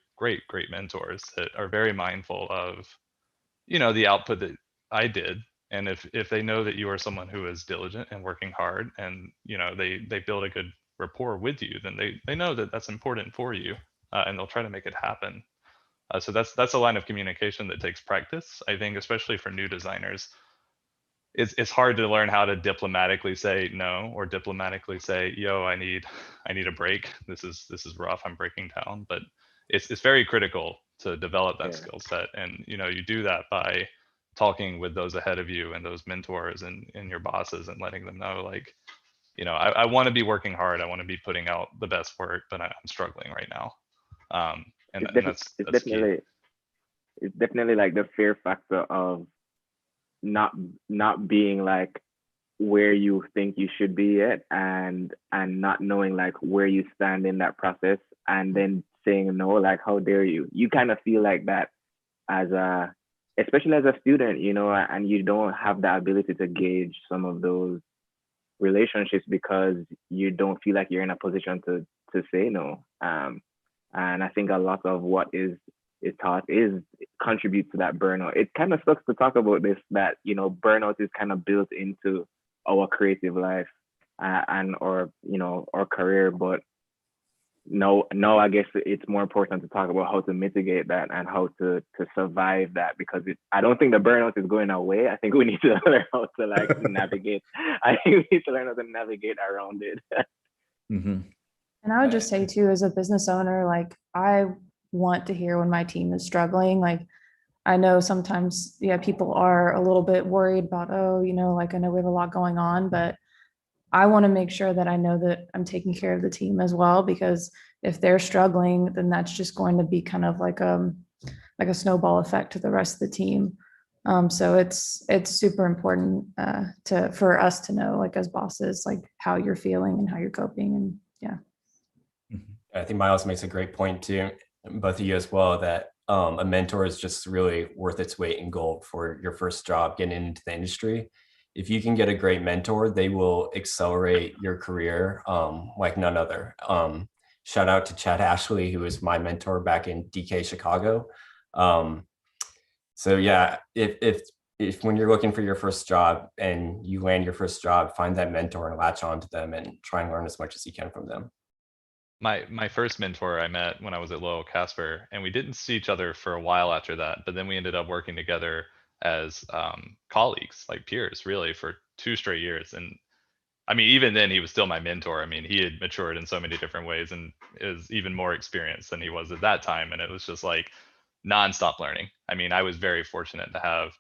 mentors that are very mindful of, you know, the output that I did. And if they know that you are someone who is diligent and working hard, and, you know, they build a good rapport with you, then they know that that's important for you, and they'll try to make it happen. So that's a line of communication that takes practice. I think, especially for new designers, it's hard to learn how to diplomatically say no, or diplomatically say, yo, I need a break. This is rough. I'm breaking down. But it's very critical to develop that skill set. And, you know, you do that by talking with those ahead of you and those mentors and your bosses, and letting them know, like, you know, I want to be working hard. I want to be putting out the best work, but I'm struggling right now. And that's definitely key. It's definitely like the fear factor of not being like where you think you should be at, and not knowing like where you stand in that process, and then saying no, like, how dare you? You kind of feel like that especially as a student, you know, and you don't have the ability to gauge some of those relationships because you don't feel like you're in a position to say no. And I think a lot of what is taught contributes to that burnout. It kind of sucks to talk about this, that, you know, burnout is kind of built into our creative life and or, you know, our career. But no, I guess it's more important to talk about how to mitigate that and how to survive that, because I don't think the burnout is going away. I think we need to learn how to like navigate. I think we need to learn how to navigate around it. Mm-hmm. And I would just say too, as a business owner, like, I want to hear when my team is struggling. Like, I know sometimes, yeah, people are a little bit worried about, oh, you know, like, I know we have a lot going on, but I want to make sure that I know that I'm taking care of the team as well, because if they're struggling, then that's just going to be kind of like a snowball effect to the rest of the team. So it's super important for us to know, like, as bosses, like, how you're feeling and how you're coping. And yeah. I think Miles makes a great point too, both of you as well, that a mentor is just really worth its weight in gold for your first job getting into the industry. If you can get a great mentor, they will accelerate your career like none other. Shout out to Chad Ashley, who was my mentor back in DK Chicago. So yeah, if when you're looking for your first job and you land your first job, find that mentor and latch on to them and try and learn as much as you can from them. My first mentor I met when I was at Lowell Casper, and we didn't see each other for a while after that, but then we ended up working together as colleagues, like peers, really, for 2 straight years. And I mean, even then he was still my mentor. I mean, he had matured in so many different ways and is even more experienced than he was at that time. And it was just like nonstop learning. I mean, I was very fortunate to have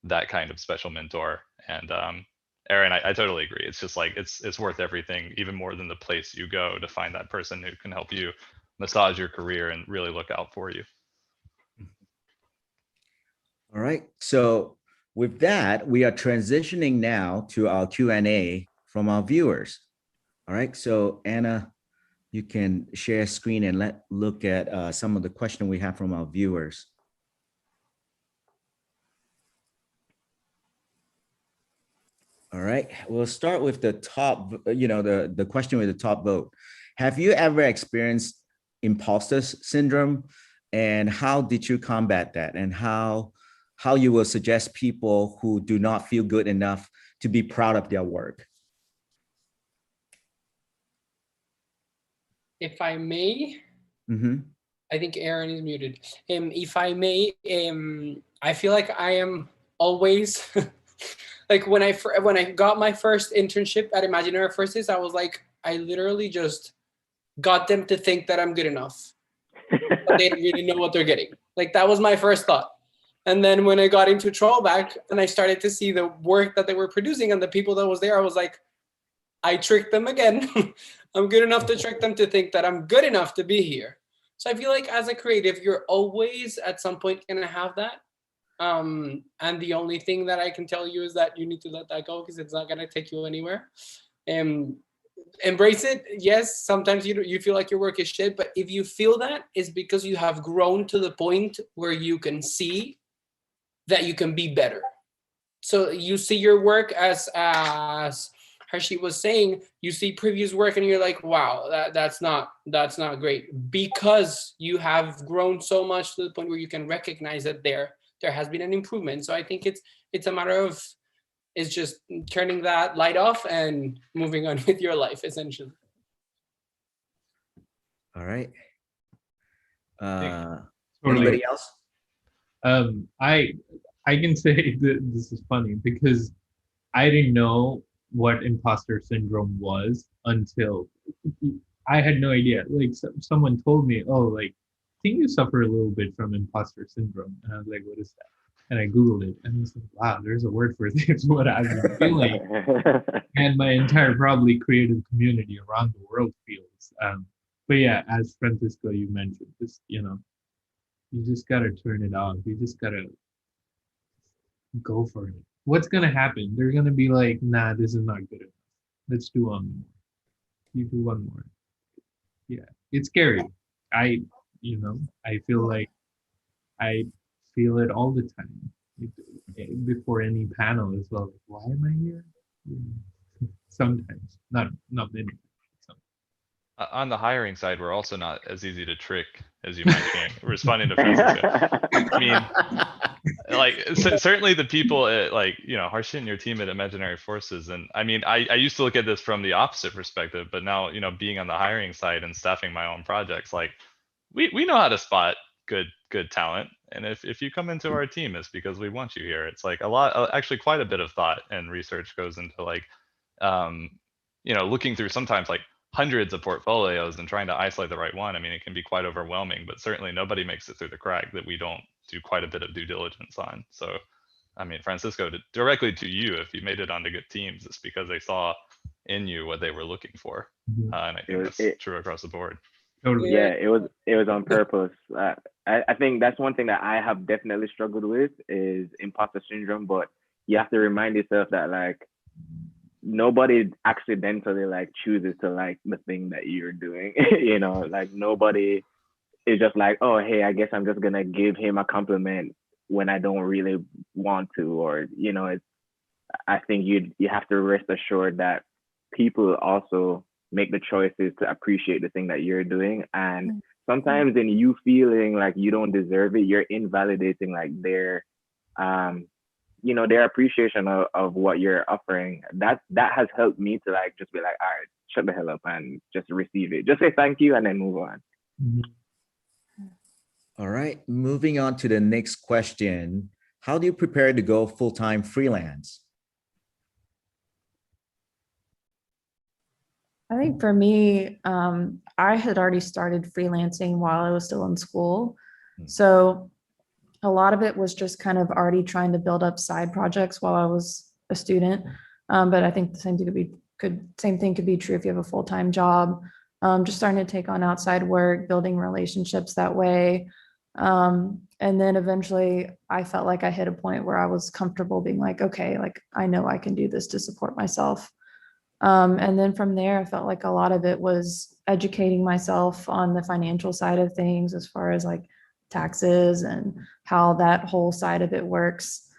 that kind of special mentor. And Aaron, I totally agree. It's just like, it's worth everything, even more than the place you go, to find that person who can help you massage your career and really look out for you. All right. So with that, we are transitioning now to our Q&A from our viewers. All right. So Anna, you can share screen and look at some of the questions we have from our viewers. All right, we'll start with the top, the question with the top vote. Have you ever experienced imposter syndrome, and how did you combat that, and how you will suggest people who do not feel good enough to be proud of their work? If I may, Mm-hmm. I think Aaron is muted. If I may, I feel like I am always like when I got my first internship at Imaginary Forces, I was like, I literally just got them to think that I'm good enough, but they didn't really know what they're getting. Like that was my first thought. And then when I got into Trollback and I started to see the work that they were producing and the people that was there, I was like, I tricked them again. I'm good enough to trick them to think that I'm good enough to be here. So I feel like as a creative, you're always at some point gonna have that. And the only thing that I can tell you is that you need to let that go because it's not gonna take you anywhere. Embrace it. Yes, sometimes you feel like your work is shit, but if you feel that, it's because you have grown to the point where you can see that you can be better. So you see your work as Hershey was saying, you see previous work and you're like, wow, that's not great, because you have grown so much to the point where you can recognize that there has been an improvement. So I think it's a matter of it's just turning that light off and moving on with your life, essentially. All right. Totally. Anybody else? I can say that this is funny because I didn't know what imposter syndrome was until I had no idea. Like someone told me, oh, like, I think you suffer a little bit from imposter syndrome. And I was like, what is that? And I Googled it and I was like, wow, there's a word for this, what I've been feeling. And my entire probably creative community around the world feels. But yeah, as Francisco, you mentioned, this, you just got to turn it off. You just got to go for it. What's going to happen? They're going to be like, nah, this is not good enough. Let's do one more. You do one more. Yeah, it's scary. I feel like I feel it all the time before any panel as well. Like, why am I here? Sometimes, not many. On the hiring side, we're also not as easy to trick as you might think. Responding to Francisco, I mean, like certainly the people at Harshit and your team at Imaginary Forces, and I mean, I used to look at this from the opposite perspective, but now being on the hiring side and staffing my own projects, like we know how to spot good talent, and if you come into our team, it's because we want you here. It's like actually quite a bit of thought and research goes into like looking through sometimes like hundreds of portfolios and trying to isolate the right one. I mean, it can be quite overwhelming, but certainly nobody makes it through the crack that we don't do quite a bit of due diligence on. So, I mean, Francisco, directly to you, if you made it onto good teams, it's because they saw in you what they were looking for. And I think that's true across the board. Totally. Yeah, it was on purpose. I think that's one thing that I have definitely struggled with is imposter syndrome, but you have to remind yourself that like nobody accidentally like chooses to like the thing that you're doing. Like nobody is just like, oh, hey, I guess I'm just gonna give him a compliment when I don't really want to, or I think you have to rest assured that people also make the choices to appreciate the thing that you're doing, and sometimes in you feeling like you don't deserve it, you're invalidating like their their appreciation of what you're offering. That has helped me to like just be like, all right, shut the hell up and just receive it. Just say thank you and then move on. All right, moving on to the next question. How do you prepare to go full-time freelance? I think for me, I had already started freelancing while I was still in school. So a lot of it was just kind of already trying to build up side projects while I was a student. But I think the same thing could be true if you have a full-time job. Just starting to take on outside work, building relationships that way. And then eventually I felt like I hit a point where I was comfortable being like, okay, like I know I can do this to support myself. And then from there, I felt like a lot of it was educating myself on the financial side of things as far as like taxes and how that whole side of it works.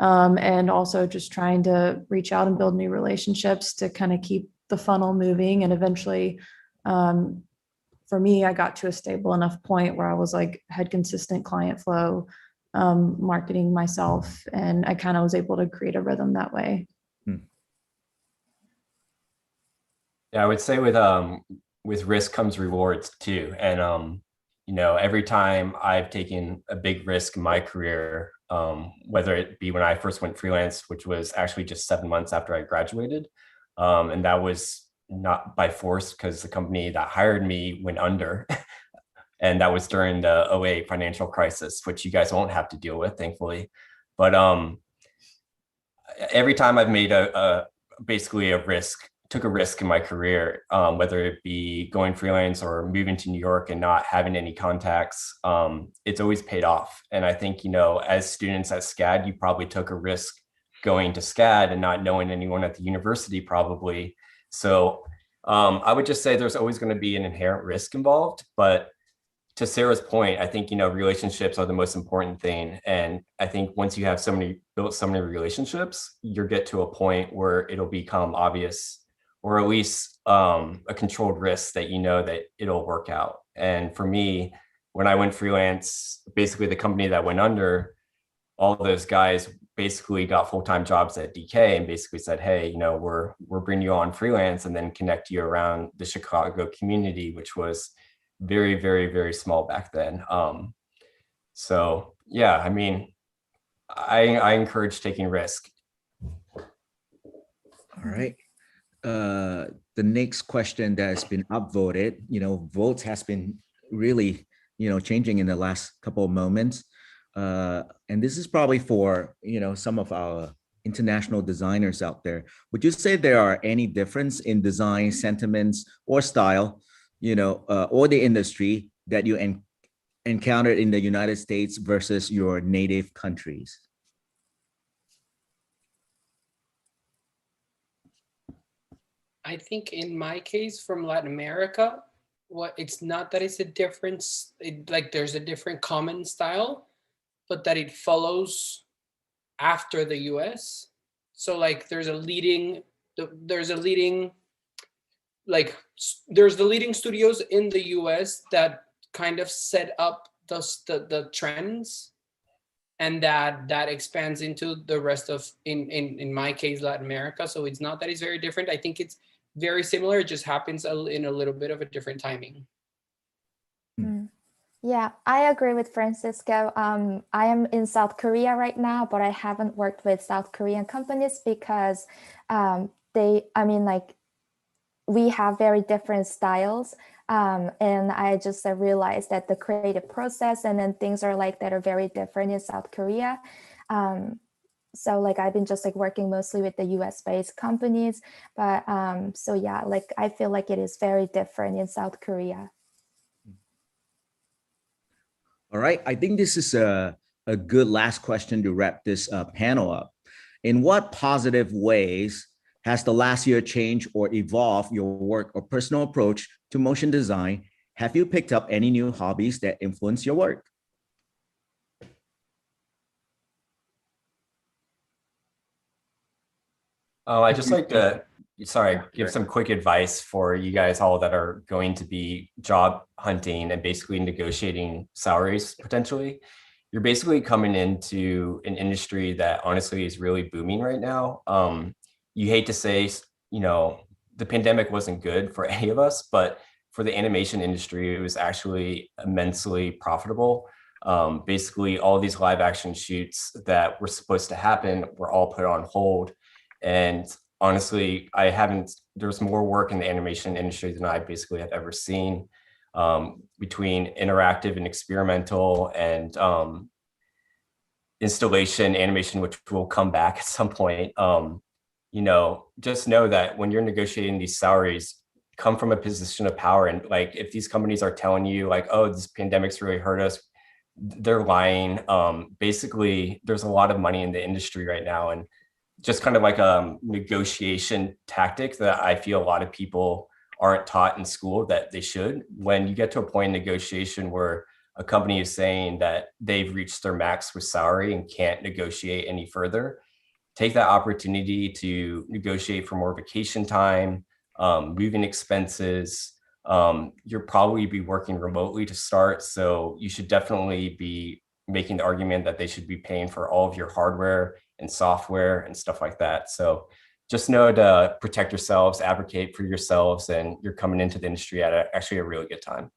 and also just trying to reach out and build new relationships to kind of keep the funnel moving. And eventually, for me, I got to a stable enough point where I was like, had consistent client flow, marketing myself, and I kind of was able to create a rhythm that way. Yeah, I would say with risk comes rewards too. And you know, every time I've taken a big risk in my career, whether it be when I first went freelance, which was actually just 7 months after I graduated, and that was not by force because the company that hired me went under. And that was during the '08 financial crisis, which you guys won't have to deal with, thankfully. But every time I've made basically took a risk in my career, whether it be going freelance or moving to New York and not having any contacts, it's always paid off. And I think, you know, as students at SCAD, you probably took a risk going to SCAD and not knowing anyone at the university probably. So I would just say there's always going to be an inherent risk involved. But to Sarah's point, I think, you know, relationships are the most important thing. And I think once you have built so many relationships, you'll get to a point where it'll become obvious, or at least a controlled risk that you know that it'll work out. And for me, when I went freelance, basically the company that went under, all those guys basically got full-time jobs at DK and basically said, hey, you know, we're bringing you on freelance and then connect you around the Chicago community, which was very, very, very small back then. So yeah, I mean, I encourage taking risk. All right. The next question that has been upvoted, you know, votes has been really, you know, changing in the last couple of moments. And this is probably for, you know, some of our international designers out there. Would you say there are any difference in design sentiments or style, you know, or the industry that you encountered in the United States versus your native countries? I think in my case from Latin America, it's not that it's a difference, like there's a different common style, but that it follows after the US. So like there's the leading studios in the US that kind of set up the trends, and that expands into the rest of, in my case, Latin America. So it's not that it's very different. I think it's very similar. It just happens in a little bit of a different timing. Yeah, I agree with Francisco. I am in South Korea right now, but I haven't worked with South Korean companies because we have very different styles. And I just realized that the creative process and then things are like that are very different in South Korea. So like I've been just like working mostly with the US based companies, but so yeah, like I feel like it is very different in South Korea. All right, I think this is a good last question to wrap this panel up. In what positive ways has the last year changed or evolved your work or personal approach to motion design? Have you picked up any new hobbies that influence your work? I just like to, give some quick advice for you guys all that are going to be job hunting and basically negotiating salaries potentially. You're basically coming into an industry that honestly is really booming right now. You hate to say, you know, the pandemic wasn't good for any of us, but for the animation industry, it was actually immensely profitable. Basically, all these live action shoots that were supposed to happen were all put on hold. And honestly, there's more work in the animation industry than I basically have ever seen, between interactive and experimental and installation animation, which will come back at some point. You know, just know that when you're negotiating these salaries, come from a position of power. And like, if these companies are telling you like, oh, this pandemic's really hurt us, they're lying. Basically, there's a lot of money in the industry right now. And just kind of like a negotiation tactic that I feel a lot of people aren't taught in school that they should. When you get to a point in negotiation where a company is saying that they've reached their max with salary and can't negotiate any further, take that opportunity to negotiate for more vacation time, moving expenses. You'll probably be working remotely to start, so you should definitely be making the argument that they should be paying for all of your hardware and software and stuff like that. So just know to protect yourselves, advocate for yourselves, and you're coming into the industry at actually a really good time.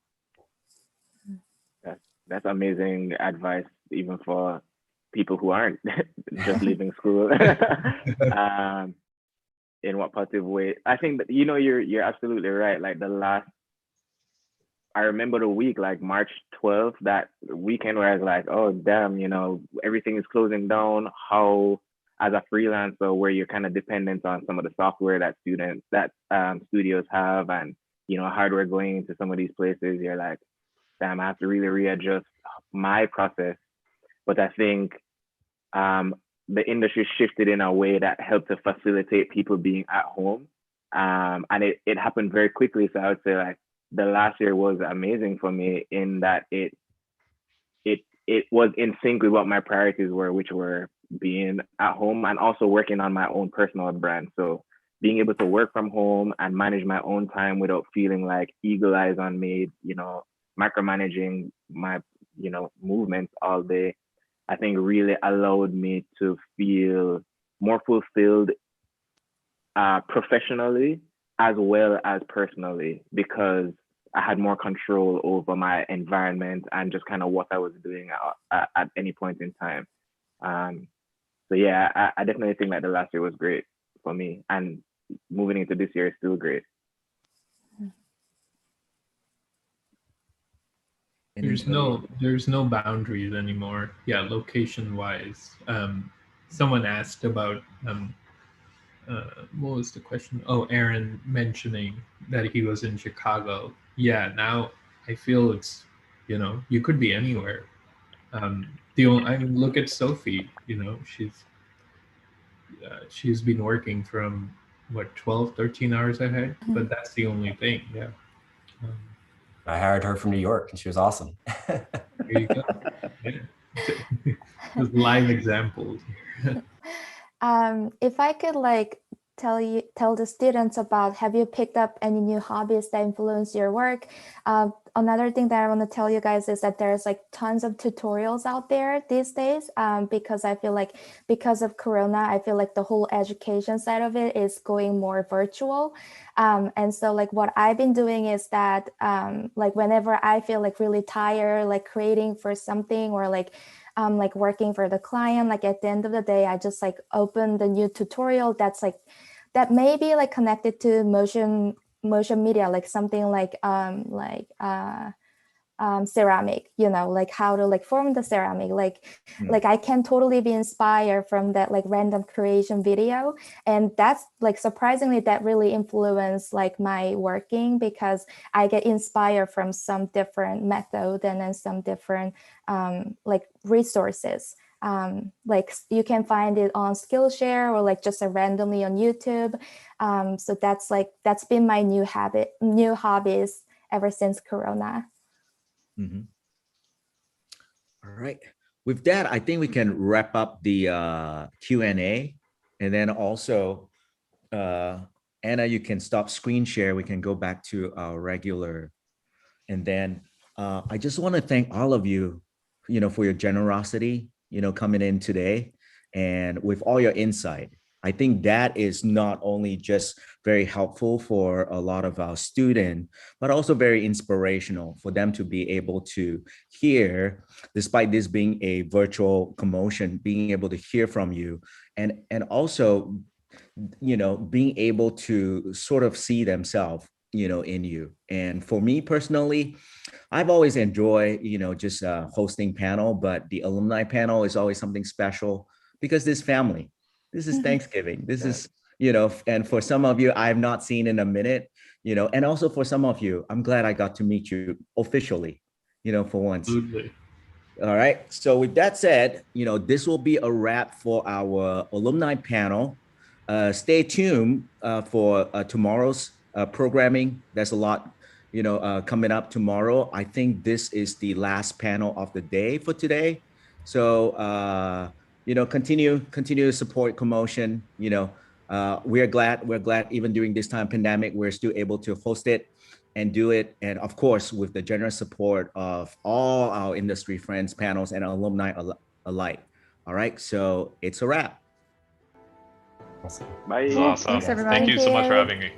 That's amazing advice, even for people who aren't just leaving school. In what positive way? I think that, you know, you're absolutely right. Like I remember the week, like March 12th, that weekend where I was like, oh, damn, you know, everything is closing down. How, as a freelancer, where you're kind of dependent on some of the software that studios have, and, you know, hardware going into some of these places, you're like, damn, I have to really readjust my process. But I think the industry shifted in a way that helped to facilitate people being at home. And it happened very quickly. So I would say, like, the last year was amazing for me in that it was in sync with what my priorities were, which were being at home and also working on my own personal brand. So being able to work from home and manage my own time without feeling like eagle eyes on me, you know, micromanaging my, you know, movements all day, I think really allowed me to feel more fulfilled professionally as well as personally, because I had more control over my environment and just kind of what I was doing at any point in time. So yeah, I definitely think that the last year was great for me, and moving into this year is still great. There's no boundaries anymore. Yeah, location wise. Someone asked about what was the question? Oh, Aaron mentioning that he was in Chicago. Yeah, now I feel it's, you know, you could be anywhere. I mean, look at Sophie. You know, she's been working from what 12, 13 hours ahead, but that's the only thing. Yeah. I hired her from New York, and she was awesome. There you go. Yeah. Just live examples. If I could like tell the students about, have you picked up any new hobbies that influence your work? Another thing that I want to tell you guys is that there's like tons of tutorials out there these days, because I feel like because of Corona, I feel like the whole education side of it is going more virtual. And so like what I've been doing is that like whenever I feel like really tired, like creating for something, or like working for the client, like at the end of the day, I just like open the new tutorial that's like, that may be like connected to motion media, like something like ceramic, you know, like how to like form the ceramic, like I can totally be inspired from that like random creation video. And that's like surprisingly that really influenced like my working, because I get inspired from some different method and then some different like resources. Like you can find it on Skillshare or like just randomly on YouTube. So that's been my new hobbies ever since Corona. Mm-hmm. All right. With that, I think we can wrap up the Q&A, and then also, Anna, you can stop screen share. We can go back to our regular, and then I just want to thank all of you, you know, for your generosity, you know, coming in today, and with all your insight. I think that is not only just very helpful for a lot of our students, but also very inspirational for them to be able to hear, despite this being a virtual CoMotion, being able to hear from you, and also, you know, being able to sort of see themselves, you know, in you. And for me personally, I've always enjoyed, you know, just hosting panel, but the alumni panel is always something special because this family. This is Thanksgiving. This is, you know, and for some of you, I've not seen in a minute, you know, and also for some of you, I'm glad I got to meet you officially, you know, for once. Absolutely. All right. So with that said, you know, this will be a wrap for our alumni panel. Stay tuned for tomorrow's programming. There's a lot coming up tomorrow. I think this is the last panel of the day for today. So, continue to support CoMotion. We're glad even during this time pandemic, we're still able to host it and do it. And of course, with the generous support of all our industry friends, panels, and alumni alike. All right, so it's a wrap. Awesome. Bye. Awesome. Thanks, everybody. Thank you so much for having me.